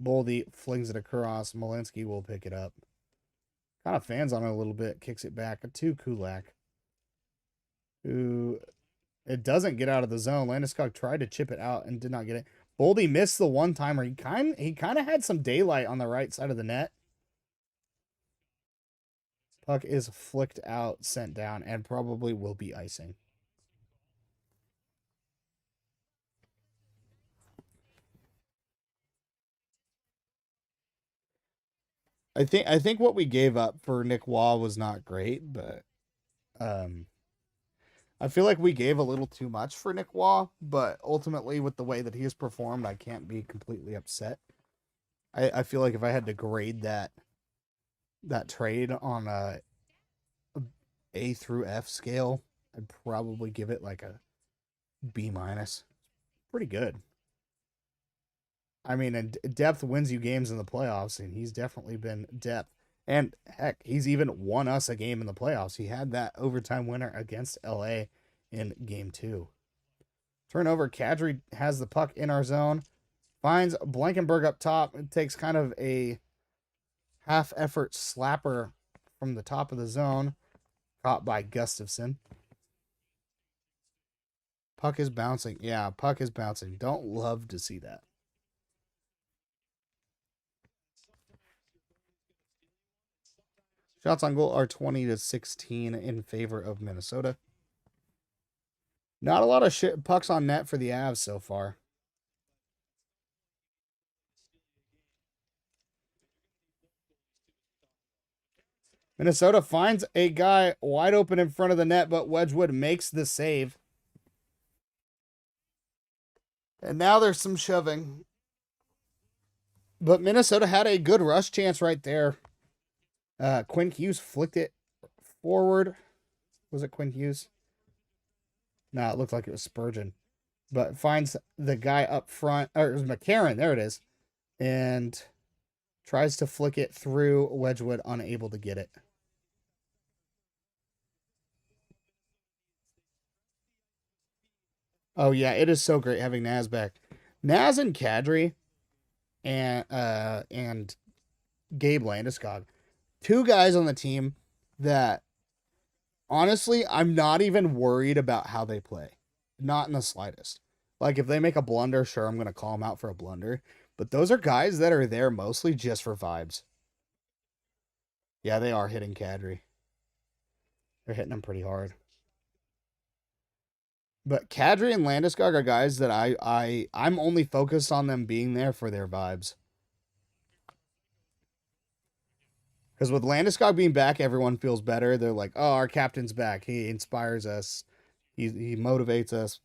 Boldy flings it across. Malinsky will pick it up. Kind of fans on it a little bit. Kicks it back to Kulak. Who it doesn't get out of the zone. Landeskog tried to chip it out and did not get it. Boldy missed the one-timer. He kind of had some daylight on the right side of the net. Puck is flicked out, sent down, and probably will be icing. I think what we gave up for Nick Waugh was not great, but I feel like we gave a little too much for Nick Waugh, but ultimately with the way that he has performed, I can't be completely upset. I feel like if I had to grade that trade on A through F scale, I'd probably give it like a B minus. Pretty good. I mean, and depth wins you games in the playoffs, and he's definitely been depth. And heck, he's even won us a game in the playoffs. He had that overtime winner against LA in game 2. Turnover, Kadri has the puck in our zone. Finds Blankenberg up top. It takes kind of a half-effort slapper from the top of the zone. Caught by Gustafsson. Puck is bouncing. Yeah, puck is bouncing. Don't love to see that. Shots on goal are 20-16 in favor of Minnesota. Not a lot of pucks on net for the Avs so far. Minnesota finds a guy wide open in front of the net, but Wedgwood makes the save. And now there's some shoving. But Minnesota had a good rush chance right there. Quinn Hughes flicked it forward. Was it Quinn Hughes? No, it looked like it was Spurgeon. But finds the guy up front. Or it was McCarron. There it is. And tries to flick it through Wedgwood, unable to get it. Oh, yeah, it is so great having Naz back. Naz and Kadri and Gabe Landeskog. 2 guys on the team that, honestly, I'm not even worried about how they play. Not in the slightest. Like, if they make a blunder, sure, I'm going to call them out for a blunder. But those are guys that are there mostly just for vibes. Yeah, they are hitting Kadri. They're hitting him pretty hard. But Kadri and Landeskog are guys that I'm only focused on them being there for their vibes. Because with Landeskog being back, everyone feels better. They're like, oh, our captain's back. He inspires us. He motivates us,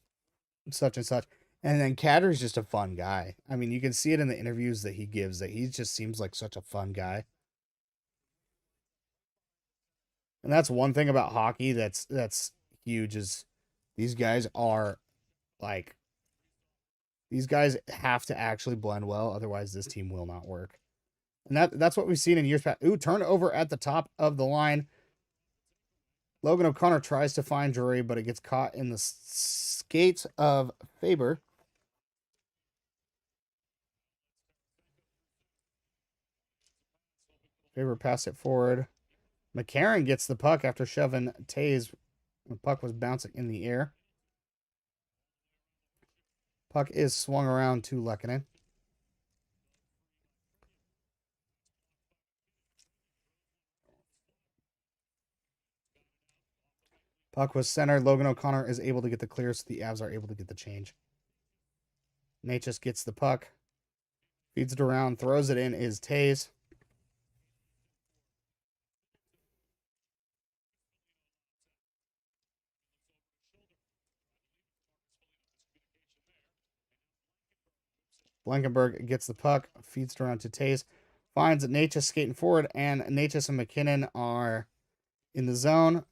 such and such. And then Kadri's just a fun guy. I mean, you can see it in the interviews that he gives that he just seems like such a fun guy. And that's one thing about hockey that's huge is these guys are like these guys have to actually blend well, otherwise this team will not work. And that's what we've seen in years past. Ooh, turnover at the top of the line. Logan O'Connor tries to find Drury, but it gets caught in the skates of Faber. Faber passed it forward. McCarron gets the puck after shoving Tays. The puck was bouncing in the air. Puck is swung around to Lehkonen. Puck was centered. Logan O'Connor is able to get the clear, so the Avs are able to get the change. Necas gets the puck. Feeds it around. Throws it in is Taze. Blankenberg gets the puck. Feeds it around to Taze. Finds Necas skating forward. And Necas and MacKinnon are in the zone.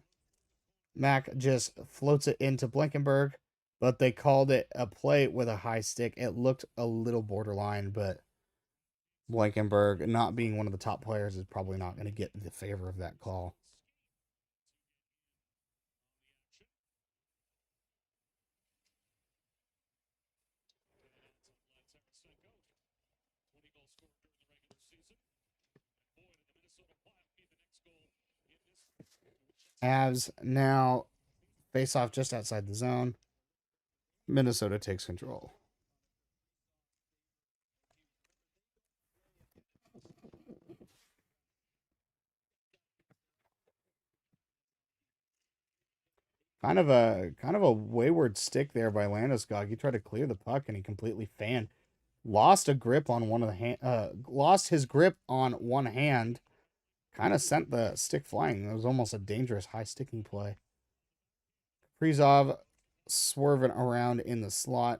Mac just floats it into Blankenberg, but they called it a play with a high stick. It looked a little borderline, but Blankenberg, not being one of the top players, is probably not going to get the favor of that call. Avs now face off just outside the zone. Minnesota takes control. Kind of a wayward stick there by Landeskog. He tried to clear the puck and he completely fanned. Lost a grip on one of the lost his grip on one hand. Kind of sent the stick flying. It was almost a dangerous high sticking play. Kaprizov swerving around in the slot.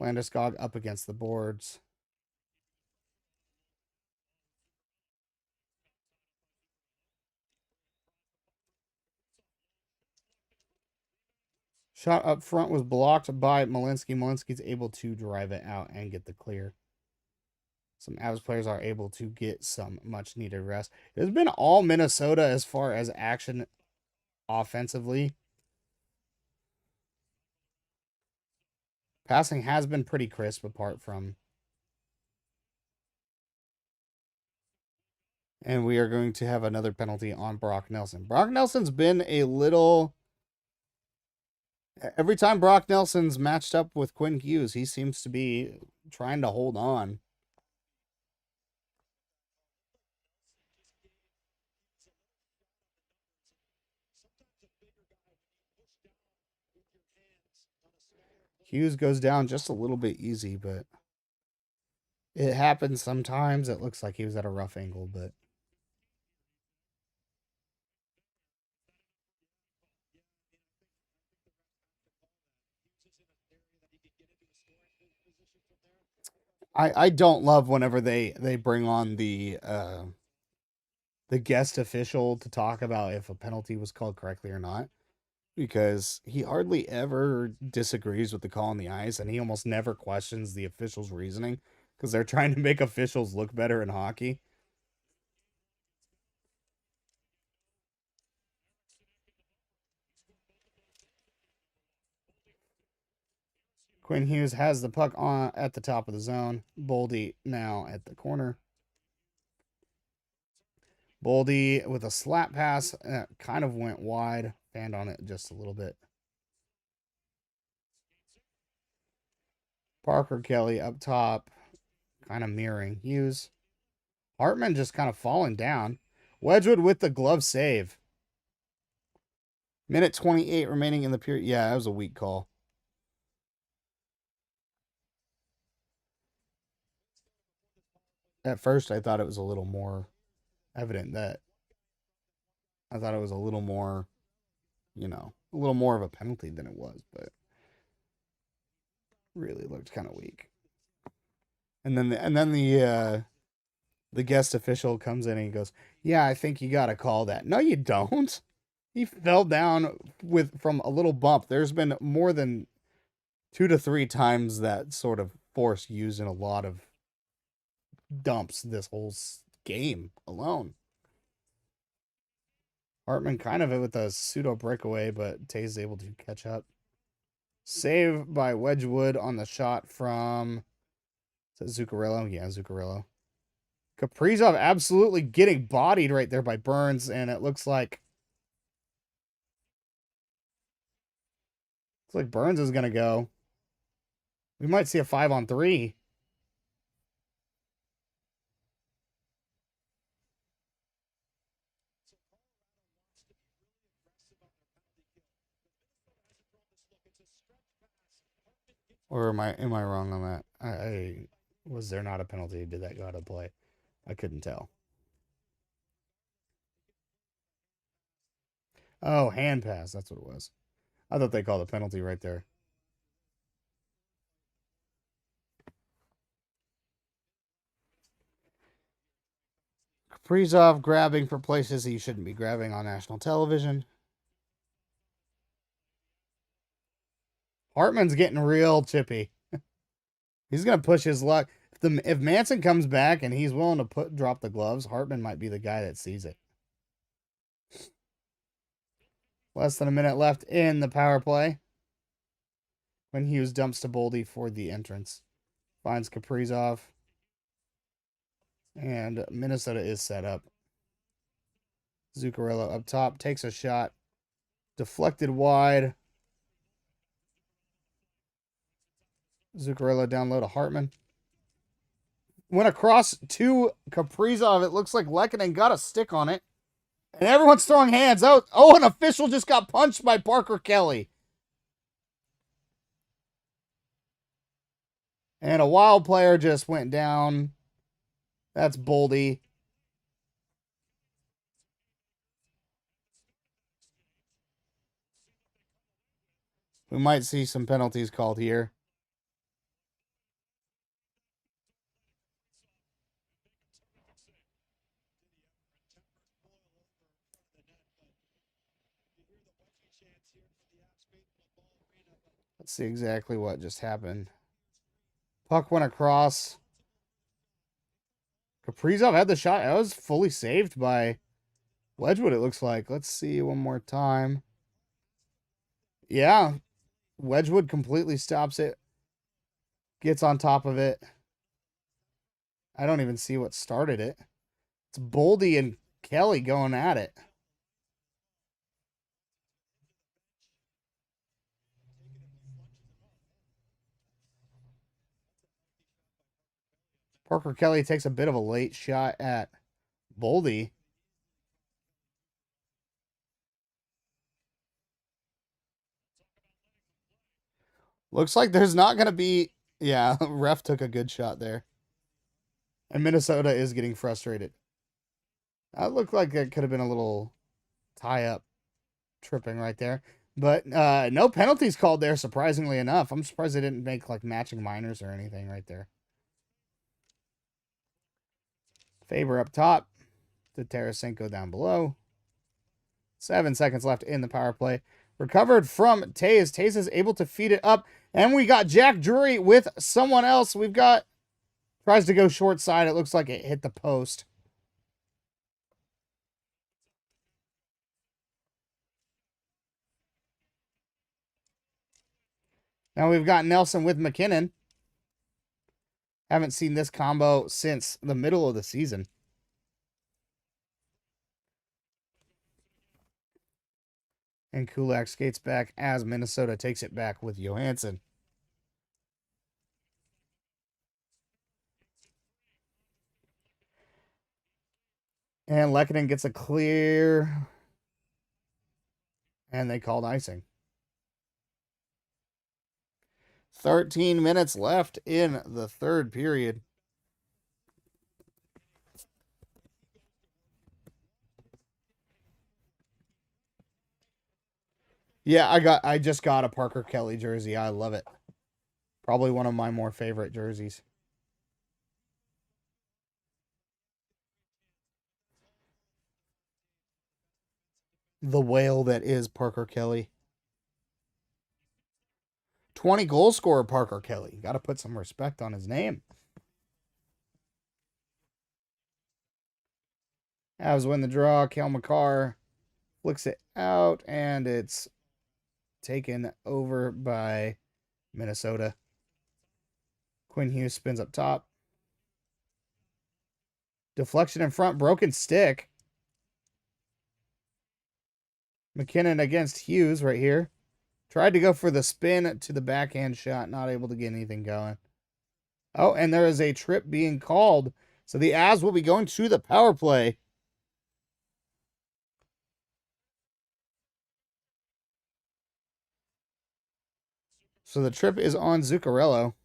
Landeskog up against the boards. Shot up front was blocked by Malinsky. Malinsky's able to drive it out and get the clear. Some Avs players are able to get some much needed rest. It has been all Minnesota as far as action offensively. Passing has been pretty crisp apart from. And we are going to have another penalty on Brock Nelson. Brock Nelson's been a little. Every time Brock Nelson's matched up with Quinn Hughes, he seems to be trying to hold on. Hughes goes down just a little bit easy, but it happens sometimes. It looks like he was at a rough angle, but. I don't love whenever they bring on the guest official to talk about if a penalty was called correctly or not, because he hardly ever disagrees with the call on the ice, and he almost never questions the official's reasoning because they're trying to make officials look better in hockey. Quinn Hughes has the puck on at the top of the zone. Boldy now at the corner. Boldy with a slap pass, kind of went wide, fanned on it just a little bit. Parker Kelly up top, kind of mirroring Hughes. Hartman just kind of falling down. Wedgwood with the glove save. Minute 28 remaining in the period. Yeah, that was a weak call. At first, I thought it was a little more evident that. I thought it was a little more, a little more of a penalty than it was, but really looked kind of weak. And then the guest official comes in and he goes, "Yeah, I think you got to call that." No, you don't. He fell down from a little bump. There's been more than 2 to 3 times that sort of force used in a lot of dumps this whole game alone. Hartman kind of with a pseudo breakaway, but Taze is able to catch up. Save by Wedgwood on the shot from Zuccarello. Yeah, Zuccarello. Kaprizov absolutely getting bodied right there by Burns, and it looks like Burns is gonna go. We might see a 5-on-3. Or am I wrong on that? I was there not a penalty? Did that go out of play? I couldn't tell. Oh, hand pass. That's what it was. I thought they called a penalty right there. Kaprizov grabbing for places he shouldn't be grabbing on national television. Hartman's getting real chippy. He's going to push his luck. If Manson comes back and he's willing to drop the gloves, Hartman might be the guy that sees it. Less than a minute left in the power play. When Hughes dumps to Boldy for the entrance. Finds Kaprizov. And Minnesota is set up. Zuccarello up top. Takes a shot. Deflected wide. Zuccarello down low to Hartman. Went across to Kaprizov. It looks like Lehkonen got a stick on it. And everyone's throwing hands. Oh, an official just got punched by Parker Kelly. And a wild player just went down. That's Boldy. We might see some penalties called here. Let's see exactly what just happened. Puck went across. Kaprizov had the shot. That was fully saved by Wedgwood, it looks like. Let's see one more time. Yeah. Wedgwood completely stops it. Gets on top of it. I don't even see what started it. It's Boldy and Kelly going at it. Parker Kelly takes a bit of a late shot at Boldy. Looks like there's not going to be... Yeah, ref took a good shot there. And Minnesota is getting frustrated. That looked like it could have been a little tie-up tripping right there. But no penalties called there, surprisingly enough. I'm surprised they didn't make like matching minors or anything right there. Faber up top to Tarasenko down below. 7 seconds left in the power play. Recovered from Taze. Taze is able to feed it up. And we got Jack Drury with someone else. We've got... Tries to go short side. It looks like it hit the post. Now we've got Nelson with MacKinnon. Haven't seen this combo since the middle of the season. And Kulak skates back as Minnesota takes it back with Johansson. And Lehkonen gets a clear. And they called icing. 13 minutes left in the third period. Yeah, I just got a Parker Kelly jersey. I love it. Probably one of my more favorite jerseys. The whale that is Parker Kelly. 20 goal scorer Parker Kelly. Got to put some respect on his name. Avs win the draw. Cale Makar flicks it out, and it's taken over by Minnesota. Quinn Hughes spins up top. Deflection in front. Broken stick. MacKinnon against Hughes right here. Tried to go for the spin to the backhand shot. Not able to get anything going. Oh, and there is a trip being called. So the Avs will be going to the power play. So the trip is on Zuccarello.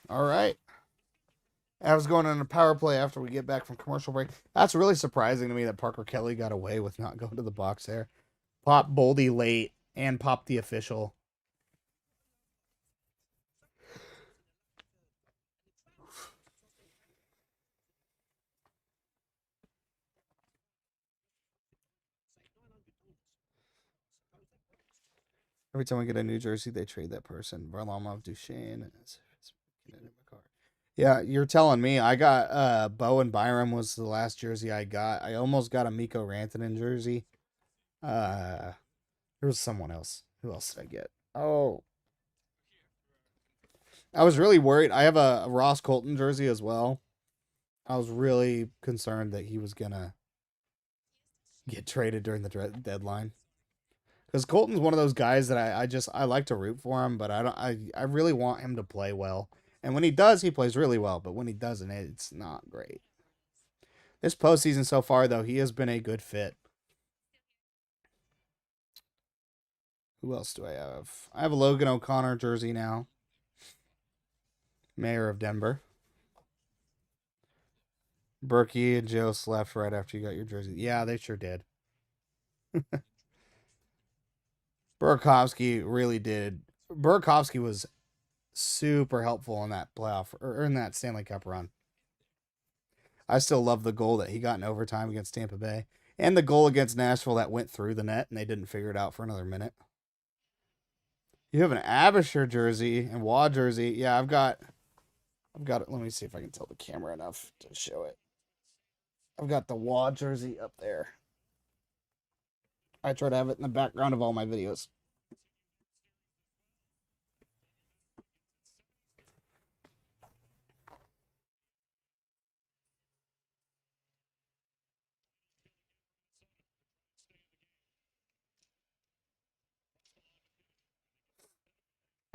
All right. Avs going on a power play after we get back from commercial break. That's really surprising to me that Parker Kelly got away with not going to the box there. Pop Boldy late and pop the official. Every time we get a new jersey, they trade that person. Varlamov, Duchesne. Yeah, you're telling me. I got Bowen Byram was the last jersey I got. I almost got a Mikko Rantanen jersey. There was someone else. Who else did I get? Oh. I was really worried. I have a Ross Colton jersey as well. I was really concerned that he was going to get traded during the deadline. Because Colton's one of those guys that I like to root for him, but I really want him to play well. And when he does, he plays really well. But when he doesn't, it's not great. This postseason so far, though, he has been a good fit. Who else do I have? I have a Logan O'Connor jersey now. Mayor of Denver. Berkey and Joe left right after you got your jersey. Yeah, they sure did. Burakovsky really did. Burakovsky was super helpful in that playoff or in that Stanley Cup run. I still love the goal that he got in overtime against Tampa Bay and the goal against Nashville that went through the net and they didn't figure it out for another minute. You have an Abisher jersey and Waugh jersey. Yeah, I've got it. Let me see if I can tell the camera enough to show it. I've got the Waugh jersey up there. I try to have it in the background of all my videos.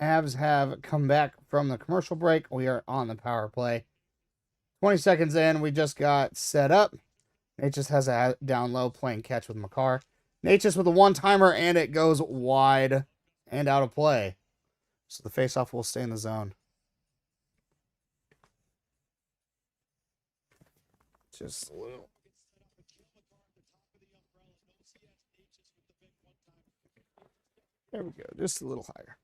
Avs have come back from the commercial break. We are on the power play. 20 seconds in, we just got set up. Necas has a down low playing catch with Makar. Necas with a one-timer, and it goes wide and out of play. So the faceoff will stay in the zone. Just a little. There we go. Just a little higher.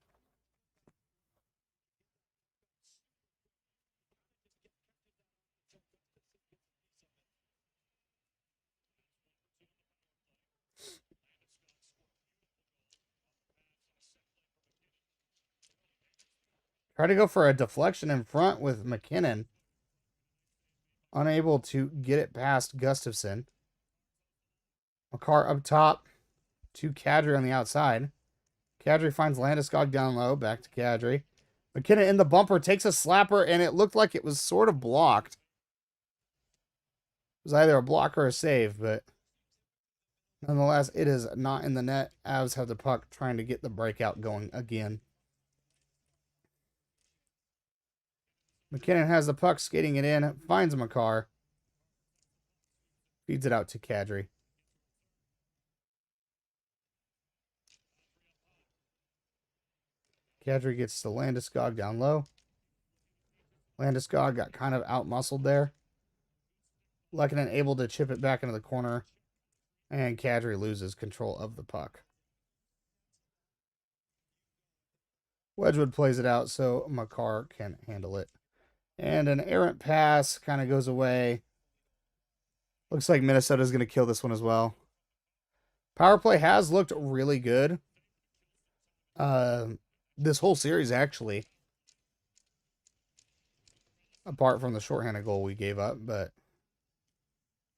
Try to go for a deflection in front with MacKinnon. Unable to get it past Gustafsson. Makar up top to Kadri on the outside. Kadri finds Landeskog down low. Back to Kadri. MacKinnon in the bumper takes a slapper, and it looked like it was sort of blocked. It was either a block or a save, but nonetheless, it is not in the net. Avs have the puck trying to get the breakout going again. MacKinnon has the puck, skating it in, finds Makar. Feeds it out to Kadri. Kadri gets to Landeskog down low. Landeskog got kind of out-muscled there. Lehkonen able to chip it back into the corner. And Kadri loses control of the puck. Wedgwood plays it out so Makar can handle it. And an errant pass kind of goes away. Looks like Minnesota's going to kill this one as well. Power play has looked really good. This whole series, actually. Apart from the shorthanded goal we gave up, but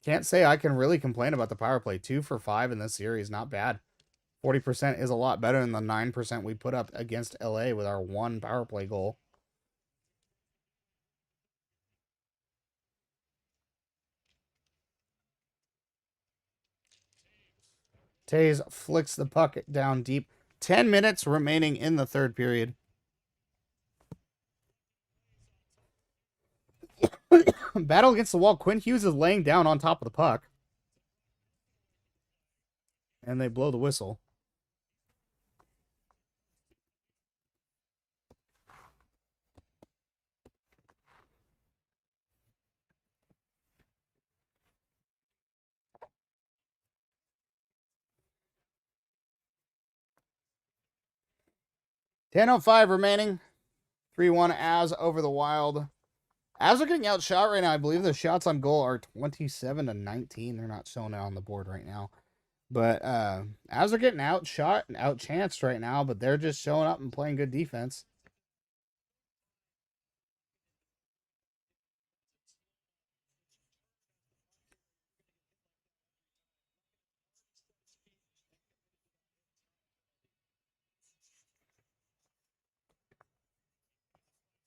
can't say I can really complain about the power play. 2 for 5 in this series, not bad. 40% is a lot better than the 9% we put up against LA with our 1 power play goal. Taves flicks the puck down deep. 10 minutes remaining in the third period. Battle against the wall. Quinn Hughes is laying down on top of the puck. And they blow the whistle. .10:05 remaining. 3-1 Avs over the Wild. Avs are getting outshot right now. I believe the shots on goal are 27-19. They're not showing it on the board right now. But Avs are getting outshot and outchanced right now, but they're just showing up and playing good defense.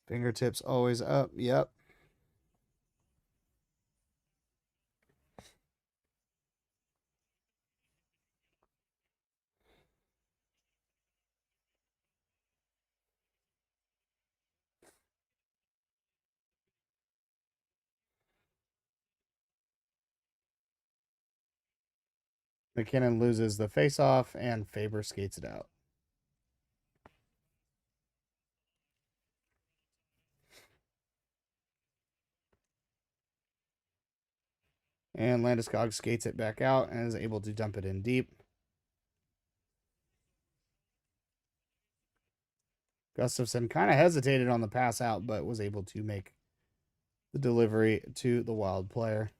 Fingertips always up. Yep. MacKinnon loses the faceoff, and Faber skates it out. And Landeskog skates it back out and is able to dump it in deep. Gustafsson kind of hesitated on the pass out, but was able to make the delivery to the Wild player.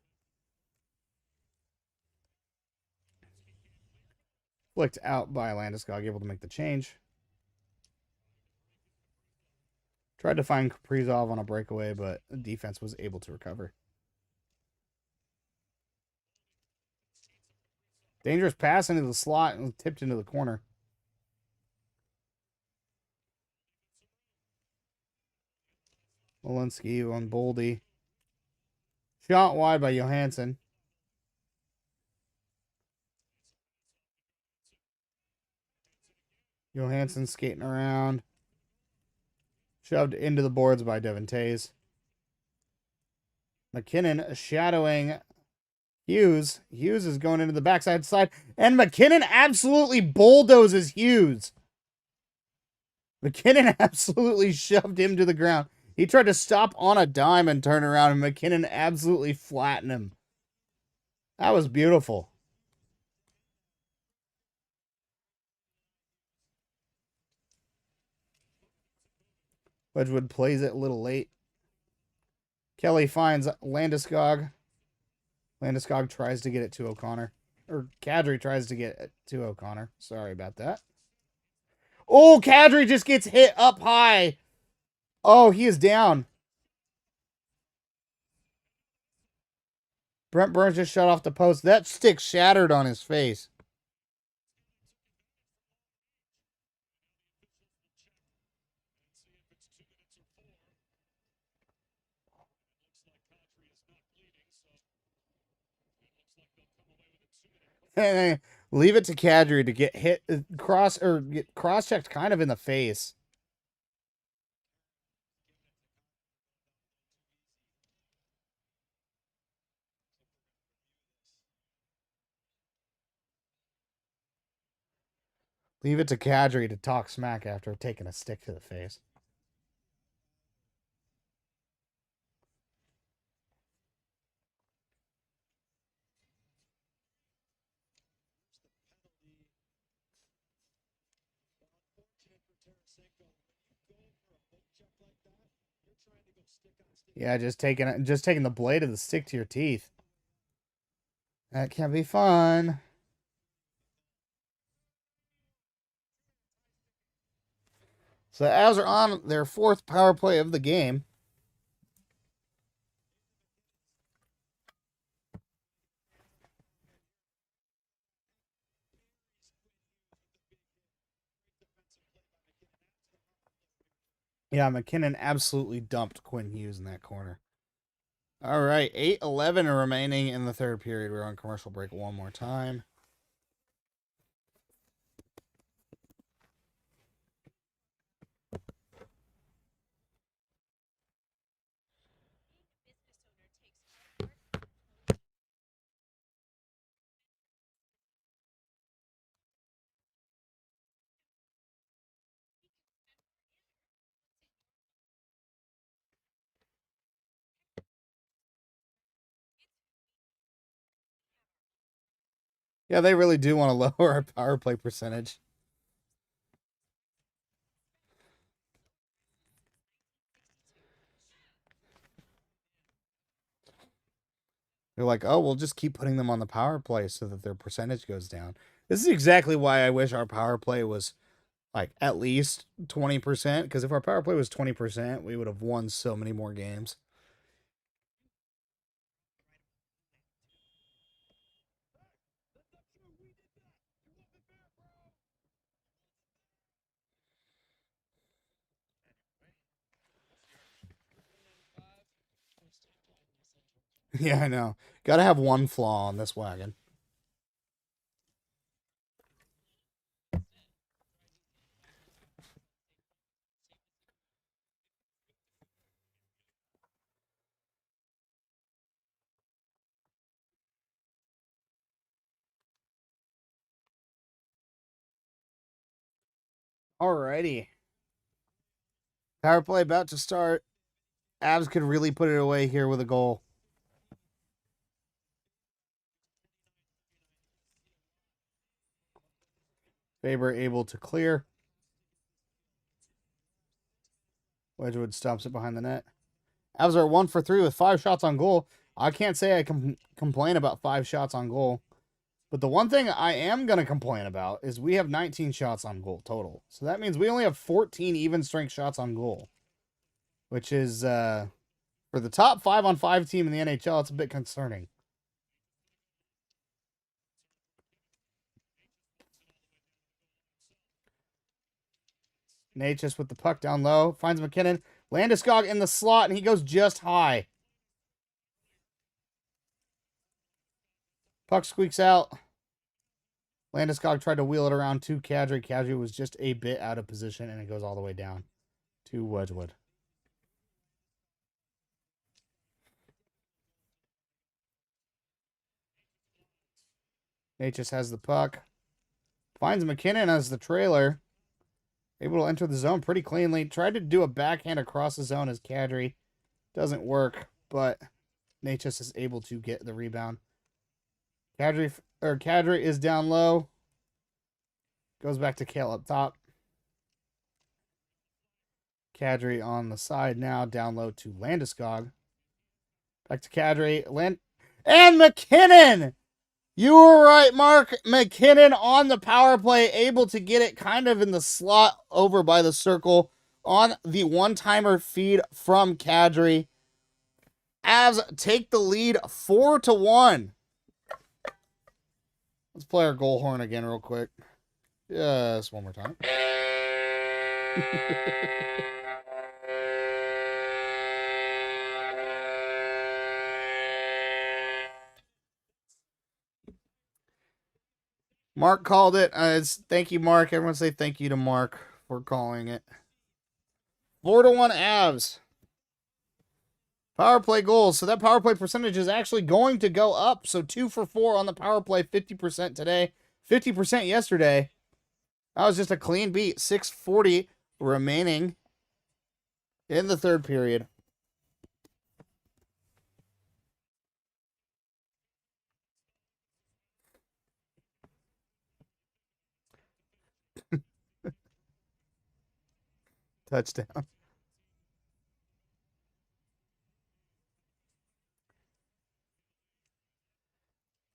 Flicked out by Landeskog, able to make the change. Tried to find Kaprizov on a breakaway, but the defense was able to recover. Dangerous pass into the slot and tipped into the corner. Walensky on Boldy. Shot wide by Johansson. Johansson skating around. Shoved into the boards by Devin Tays. MacKinnon shadowing Hughes. Hughes is going into the backside side. And MacKinnon absolutely bulldozes Hughes. MacKinnon absolutely shoved him to the ground. He tried to stop on a dime and turn around, and MacKinnon absolutely flattened him. That was beautiful. Wedgwood plays it a little late. Kelly finds Landeskog. Landeskog tries to get it to O'Connor. Or Kadri tries to get it to O'Connor. Sorry about that. Oh, Kadri just gets hit up high. Oh, he is down. Brent Burns just shut off the post. That stick shattered on his face. And leave it to Kadri to get hit get cross-checked kind of in the face. Leave it to Kadri to talk smack after taking a stick to the face. Yeah, just taking the blade of the stick to your teeth. That can be fun. So the Avs are on their fourth power play of the game. Yeah, MacKinnon absolutely dumped Quinn Hughes in that corner. All right, 8:11 remaining in the third period. We're on commercial break one more time. Yeah, they really do want to lower our power play percentage. They're like, oh, we'll just keep putting them on the power play so that their percentage goes down. This is exactly why I wish our power play was like at least 20%. Because if our power play was 20%, we would have won so many more games. Yeah, I know. Got to have one flaw on this wagon. Alrighty. Power play about to start. Avs could really put it away here with a goal. Faber able to clear. Wedgwood stops it behind the net. Avs are 1 for 3 with 5 shots on goal. I can't say I can complain about 5 shots on goal. But the one thing I am going to complain about is we have 19 shots on goal total. So that means we only have 14 even strength shots on goal. Which is, for the top 5-on-5 team in the NHL, it's a bit concerning. Necas with the puck down low. Finds MacKinnon. Landeskog in the slot, and he goes just high. Puck squeaks out. Landeskog tried to wheel it around to Kadri. Kadri was just a bit out of position, and it goes all the way down to Wedgwood. Necas has the puck. Finds MacKinnon as the trailer. Able to enter the zone pretty cleanly. Tried to do a backhand across the zone as Kadri. Doesn't work, but Necas is able to get the rebound. Kadri is down low. Goes back to Cale up top. Kadri on the side now. Down low to Landeskog. Back to Kadri. And MacKinnon! You were right, Mark. MacKinnon on the power play, able to get it kind of in the slot over by the circle on the one-timer feed from Kadri. Avs take the lead 4-1. Let's play our goal horn again real quick. Just one more time. Mark called it. Thank you, Mark. Everyone say thank you to Mark for calling it. 4-1 Avs. Power play goals. So that power play percentage is actually going to go up. So 2 for 4 on the power play. 50% today. 50% yesterday. That was just a clean beat. 6:40 remaining in the third period. Touchdown.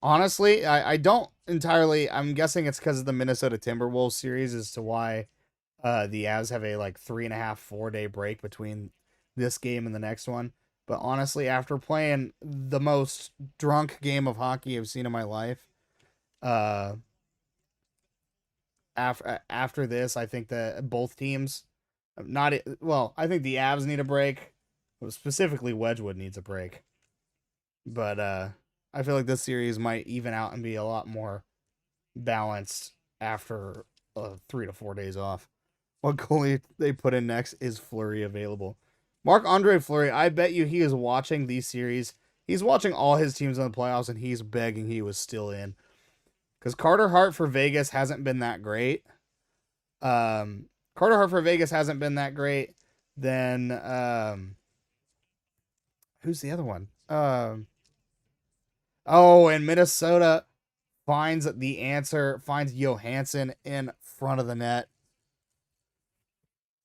Honestly, I don't entirely. I'm guessing it's because of the Minnesota Timberwolves series as to why the Avs have a like 3.5, 4 day break between this game and the next one. But honestly, after playing the most drunk game of hockey I've seen in my life, after this, I think that both teams, I think the Avs need a break. Specifically, Wedgwood needs a break. But I feel like this series might even out and be a lot more balanced after 3 to 4 days off. What goalie they put in next is Fleury available. Marc-Andre Fleury, I bet you he is watching these series. He's watching all his teams in the playoffs, and he's begging he was still in. Because Carter Hart for Vegas hasn't been that great. Carter Hart for Vegas hasn't been that great. Then, who's the other one? And Minnesota finds the answer, finds Johansson in front of the net.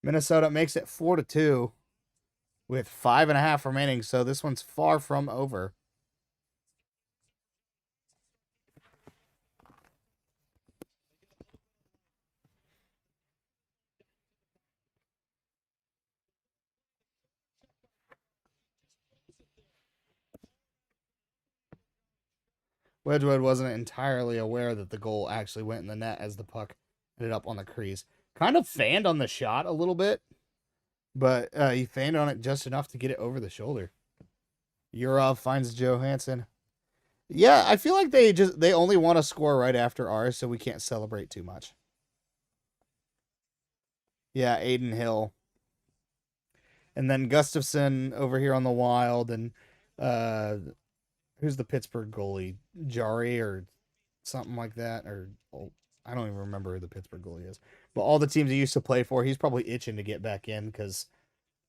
Minnesota makes it 4-2 with 5.5 remaining, so this one's far from over. Wedgwood wasn't entirely aware that the goal actually went in the net as the puck ended up on the crease. Kind of fanned on the shot a little bit, but he fanned on it just enough to get it over the shoulder. Yurov finds Johansson. Yeah, I feel like they only want to score right after ours, so we can't celebrate too much. Yeah, Aiden Hill. And then Gustafson over here on the Wild, and who's the Pittsburgh goalie? Jari or something like that, or I don't even remember who the Pittsburgh goalie is. But all the teams he used to play for, he's probably itching to get back in because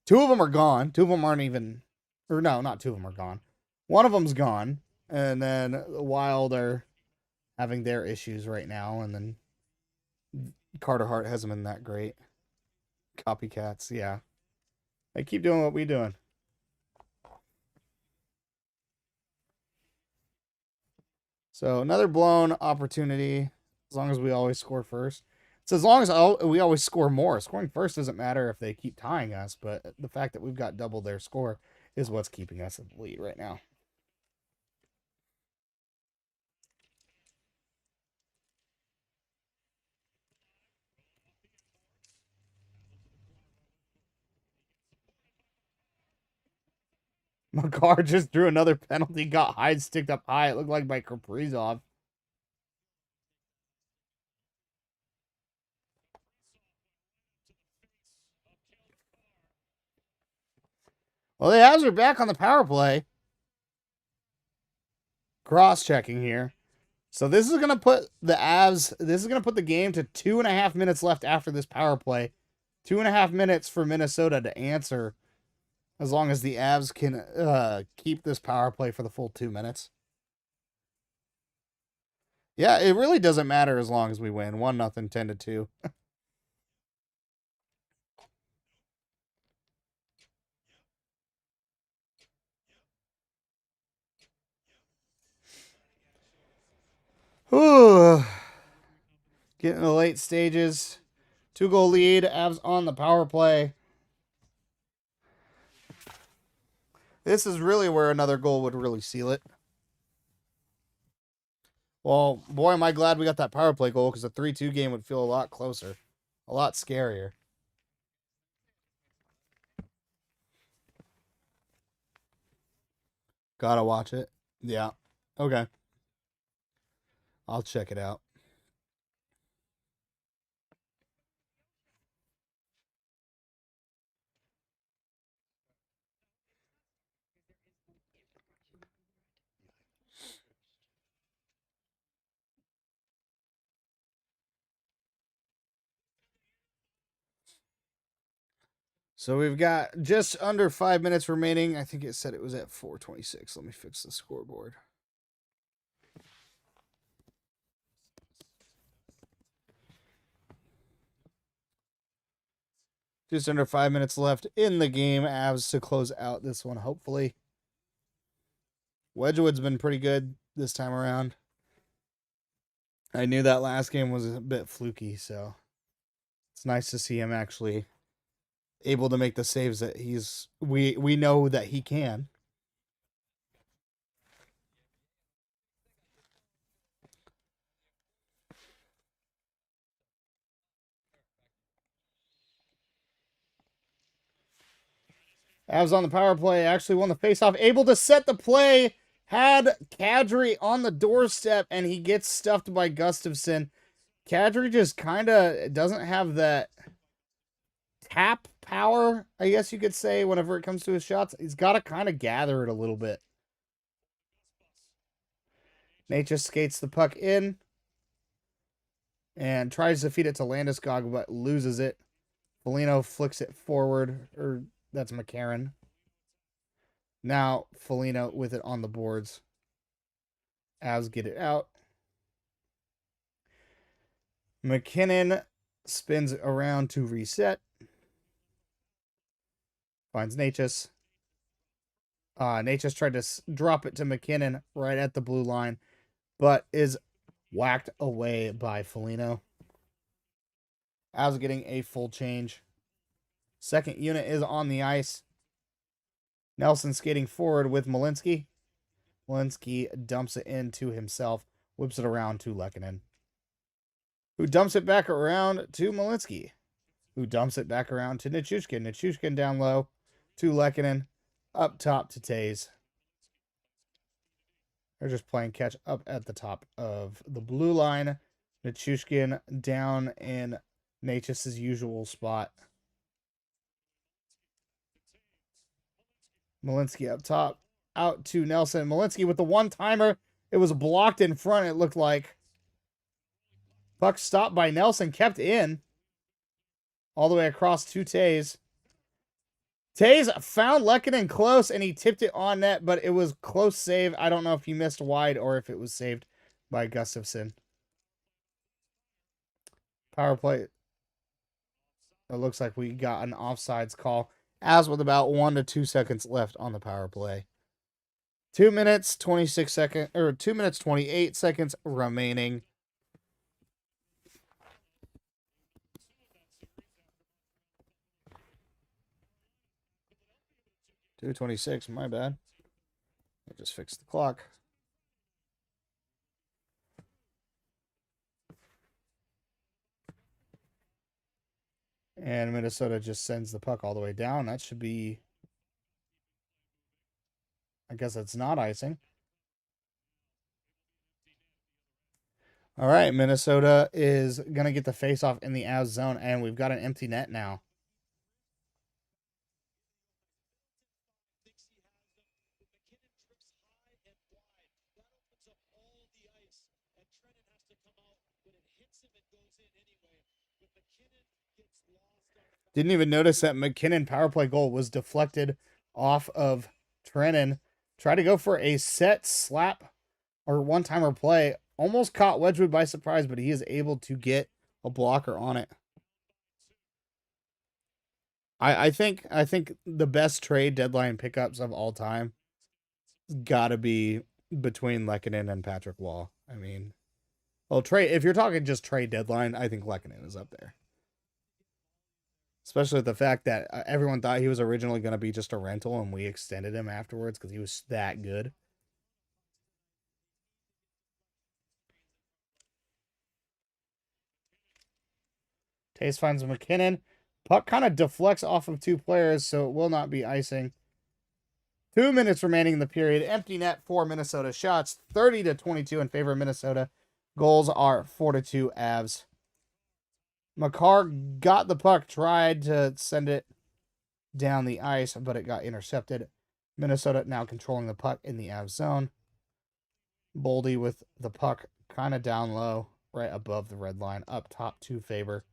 2 of them are gone. 2 of them aren't even, or no, not 2 of them are gone. 1 of them's gone, and then the Wild are having their issues right now, and then Carter Hart hasn't been that great. Copycats, yeah. They keep doing what we're doing. So another blown opportunity, as long as we always score first. It's as long as we always score more. Scoring first doesn't matter if they keep tying us, but the fact that we've got double their score is what's keeping us in the lead right now. Makar just drew another penalty, got high, sticked up high. It looked like by Kaprizov. Well, the Avs are back on the power play. Cross-checking here. So this is going to put the Avs, this is going to put the game to 2.5 minutes left after this power play. 2.5 minutes for Minnesota to answer, as long as the Avs can keep this power play for the full 2 minutes. Yeah, it really doesn't matter as long as we win. 1-0, 10-2. Ooh. Getting the late stages. 2-goal lead. Avs on the power play. This is really where another goal would really seal it. Well, boy, am I glad we got that power play goal, because a 3-2 game would feel a lot closer. A lot scarier. Gotta watch it. Yeah. Okay. I'll check it out. So we've got just under 5 minutes remaining. I think it said it was at 4:26. Let me fix the scoreboard. Just under 5 minutes left in the game. Avs to close out this one, hopefully. Wedgwood's been pretty good this time around. I knew that last game was a bit fluky, so it's nice to see him actually able to make the saves that we know that he can. Avs on the power play, actually won the faceoff, able to set the play, had Kadri on the doorstep, and he gets stuffed by Gustafson. Kadri just kind of doesn't have that tap power, I guess you could say, whenever it comes to his shots. He's got to kind of gather it a little bit. Necas skates the puck in and tries to feed it to Landeskog, but loses it. Foligno flicks it forward, or that's McCarron. Now Foligno with it on the boards. Avs get it out. MacKinnon spins around to reset. Finds Necas. Necas tried to drop it to MacKinnon right at the blue line, but is whacked away by Foligno. Avs getting a full change. Second unit is on the ice. Nelson skating forward with Malinsky. Malinsky dumps it into himself, whips it around to Lehkonen, who dumps it back around to Malinsky, who dumps it back around to Nichushkin. Nichushkin down low to Lehkonen, up top to Tays. They're just playing catch up at the top of the blue line. Nichushkin down in Necas' usual spot. Malinsky up top, out to Nelson. Malinsky with the one-timer. It was blocked in front, it looked like. Puck stopped by Nelson, kept in. All the way across to Tays. Tays found Lehkonen close, and he tipped it on net, but it was close save. I don't know if he missed wide or if it was saved by Gustafsson. Power play. It looks like we got an offsides call, as with about 1 to 2 seconds left on the power play. 2 minutes, 26 seconds, or 2 minutes, 28 seconds remaining. .226, my bad. I just fixed the clock. And Minnesota just sends the puck all the way down. That should be... I guess that's not icing. All right, Minnesota is going to get the face-off in the Avs zone, and we've got an empty net now. Didn't even notice that MacKinnon power play goal was deflected off of Trennan. Tried to go for a set slap or one-timer play. Almost caught Wedgwood by surprise, but he is able to get a blocker on it. I think the best trade deadline pickups of all time got to be between Lehkonen and Patrick Wall. I mean, well, if you're talking just trade deadline, I think Lehkonen is up there. Especially with the fact that everyone thought he was originally going to be just a rental, and we extended him afterwards because he was that good. Tays finds MacKinnon. Puck kind of deflects off of 2 players, so it will not be icing. 2 minutes remaining in the period. Empty net for Minnesota. Shots 30 to 22 in favor of Minnesota. Goals are 4 to 2 Avs. Makar got the puck, tried to send it down the ice, but it got intercepted. Minnesota now controlling the puck in the Avs zone. Boldy with the puck kind of down low, right above the red line, up top to Faber.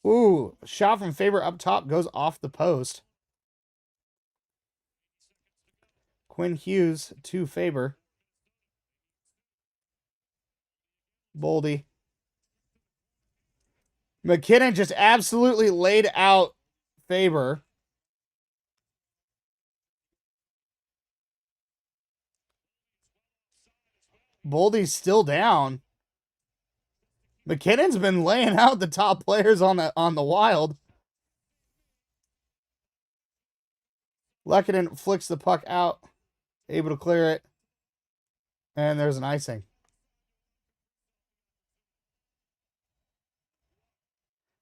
Ooh, shot from Faber up top goes off the post. Quinn Hughes to Faber. Boldy. MacKinnon just absolutely laid out Faber. Boldy's still down. MacKinnon's been laying out the top players on the Wild. Lehkonen flicks the puck out, able to clear it, and there's an icing.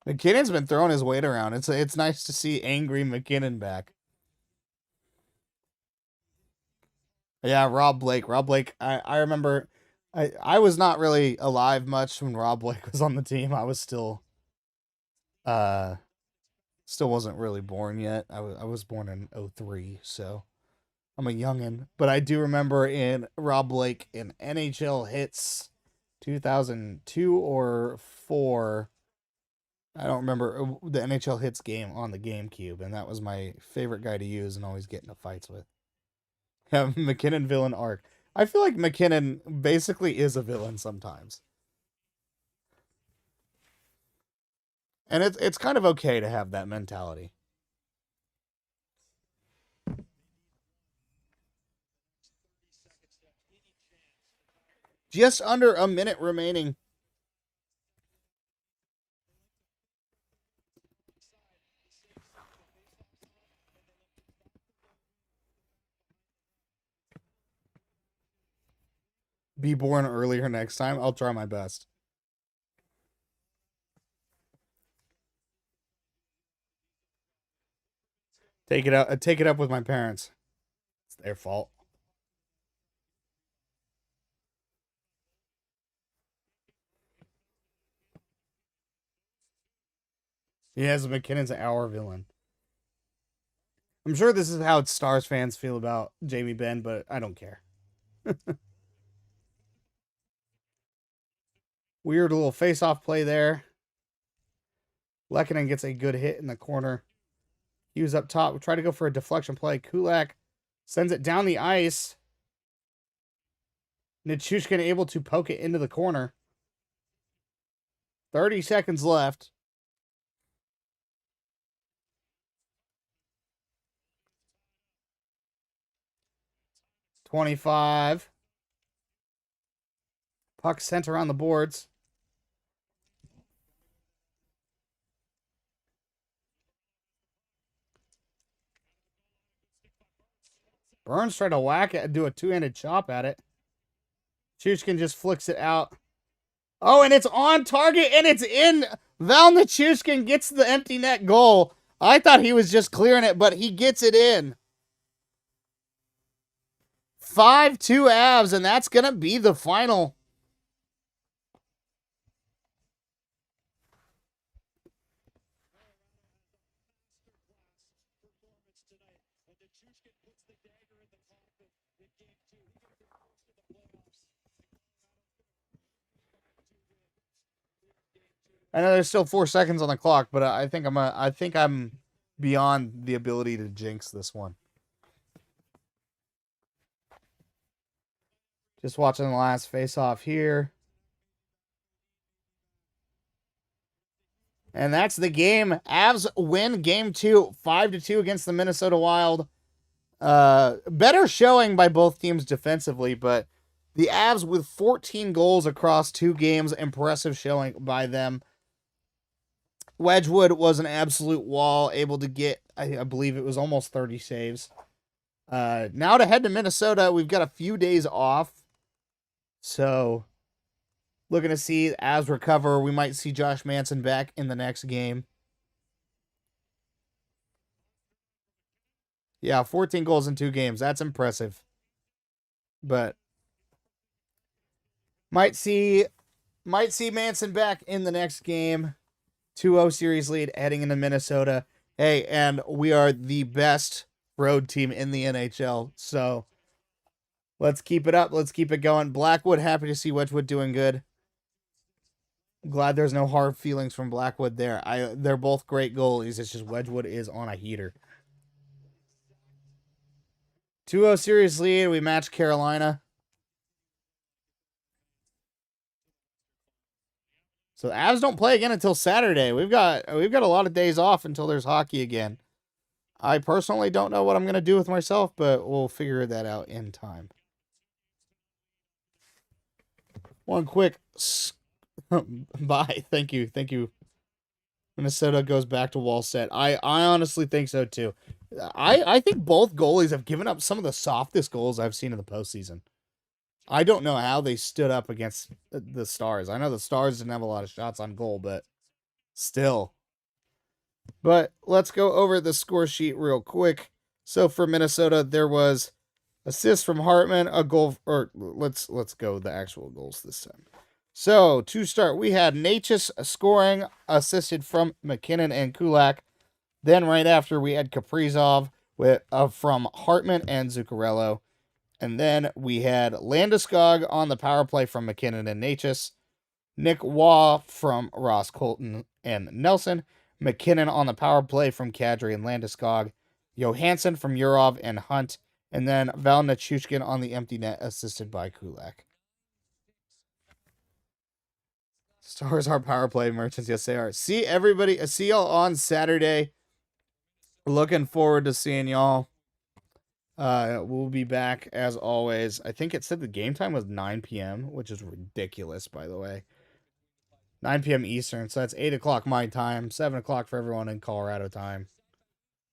MacKinnon's been throwing his weight around. It's nice to see angry MacKinnon back. Yeah, Rob Blake. Rob Blake, I remember I was not really alive much when Rob Blake was on the team. I was still wasn't really born yet. I was born in 03, so I'm a youngin'. But I do remember in Rob Blake in NHL Hits 2002 or 4. I don't remember the NHL Hits game on the GameCube, and that was my favorite guy to use and always get into fights with. Yeah, MacKinnon villain arc. I feel like MacKinnon basically is a villain sometimes. And it's kind of okay to have that mentality. Just under a minute remaining. Be born earlier next time. I'll try my best. Take it up with my parents. It's their fault. Yes, MacKinnon's our villain. I'm sure this is how Stars fans feel about Jamie Benn, but I don't care. Weird little face-off play there. Lehkonen gets a good hit in the corner. Hughes up top. We try to go for a deflection play. Kulak sends it down the ice. Nichushkin able to poke it into the corner. 30 seconds left. $25. Puck sent around the boards. Burns tried to whack it and do a two-handed chop at it. Chushkin just flicks it out. Oh, and it's on target, and it's in. Val Nichushkin gets the empty net goal. I thought he was just clearing it, but he gets it in. 5-2 Avs, and that's going to be the final. I know there's still 4 seconds on the clock, but I think I'm beyond the ability to jinx this one. Just watching the last face-off here. And that's the game. Avs win game 2, 5-2 against the Minnesota Wild. Better showing by both teams defensively, but the Avs with 14 goals across 2 games. Impressive showing by them. Wedgwood was an absolute wall, able to get, I believe it was almost 30 saves. Now to head to Minnesota, we've got a few days off. So, looking to see as recover. We might see Josh Manson back in the next game. Yeah, 14 goals in 2 games. That's impressive. But might see Manson back in the next game. 2-0 series lead heading into Minnesota. Hey, and we are the best road team in the NHL. So let's keep it up. Let's keep it going. Blackwood, happy to see Wedgwood doing good. Glad there's no hard feelings from Blackwood there. They're both great goalies. It's just Wedgwood is on a heater. 2-0 series lead. We match Carolina. So the Avs don't play again until Saturday. We've got a lot of days off until there's hockey again. I personally don't know what I'm going to do with myself, but we'll figure that out in time. One quick bye. Thank you. Minnesota goes back to Wallstedt. I honestly think so too. I think both goalies have given up some of the softest goals I've seen in the postseason. I don't know how they stood up against the Stars. I know the Stars didn't have a lot of shots on goal, but still. But let's go over the score sheet real quick. So for Minnesota, there was assist from Hartman, a goal, or let's go the actual goals this time. So to start, we had Necas scoring, assisted from MacKinnon and Kulak. Then right after, we had Kaprizov from Hartman and Zuccarello. And then we had Landeskog on the power play from MacKinnon and Necas. Nick Waugh from Ross Colton and Nelson. MacKinnon on the power play from Kadri and Landeskog. Johansson from Urov and Hunt. And then Val Nichushkin on the empty net, assisted by Kulak. Stars are power play merchants. Yes, they are. See everybody. See y'all on Saturday. Looking forward to seeing y'all. We'll be back as always. I think it said the game time was 9 p.m., which is ridiculous, by the way. 9 p.m. Eastern, so that's 8 o'clock my time, 7 o'clock for everyone in Colorado time.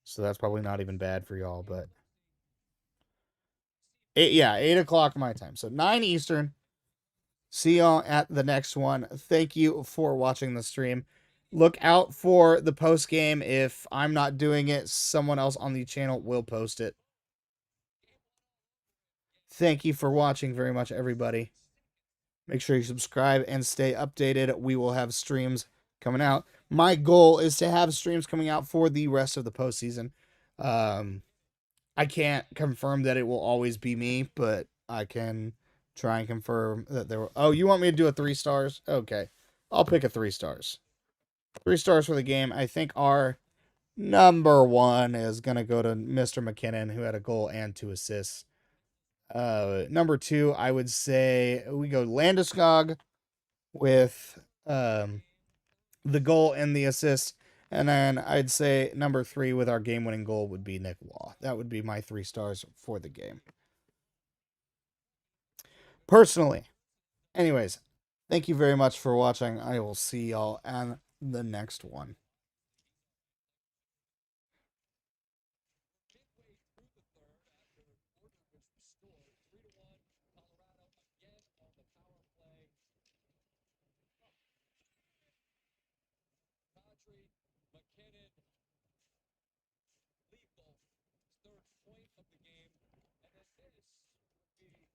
So that's probably not even bad for y'all, but 8 o'clock my time. So 9 Eastern. See y'all at the next one. Thank you for watching the stream. Look out for the post game. If I'm not doing it, someone else on the channel will post it. Thank you for watching very much, everybody. Make sure you subscribe and stay updated. We will have streams coming out. My goal is to have streams coming out for the rest of the postseason. I can't confirm that it will always be me, but I can try and confirm that there were... Oh, you want me to do a 3 stars? Okay. I'll pick a 3 stars. 3 stars for the game. I think our number 1 is going to go to Mr. MacKinnon, who had a goal and 2 assists. Number 2, I would say we go Landeskog with the goal and the assist. And then I'd say number 3 with our game-winning goal would be Nick Waugh. That would be my 3 stars for the game. Personally. Anyways, thank you very much for watching. I will see y'all on the next one.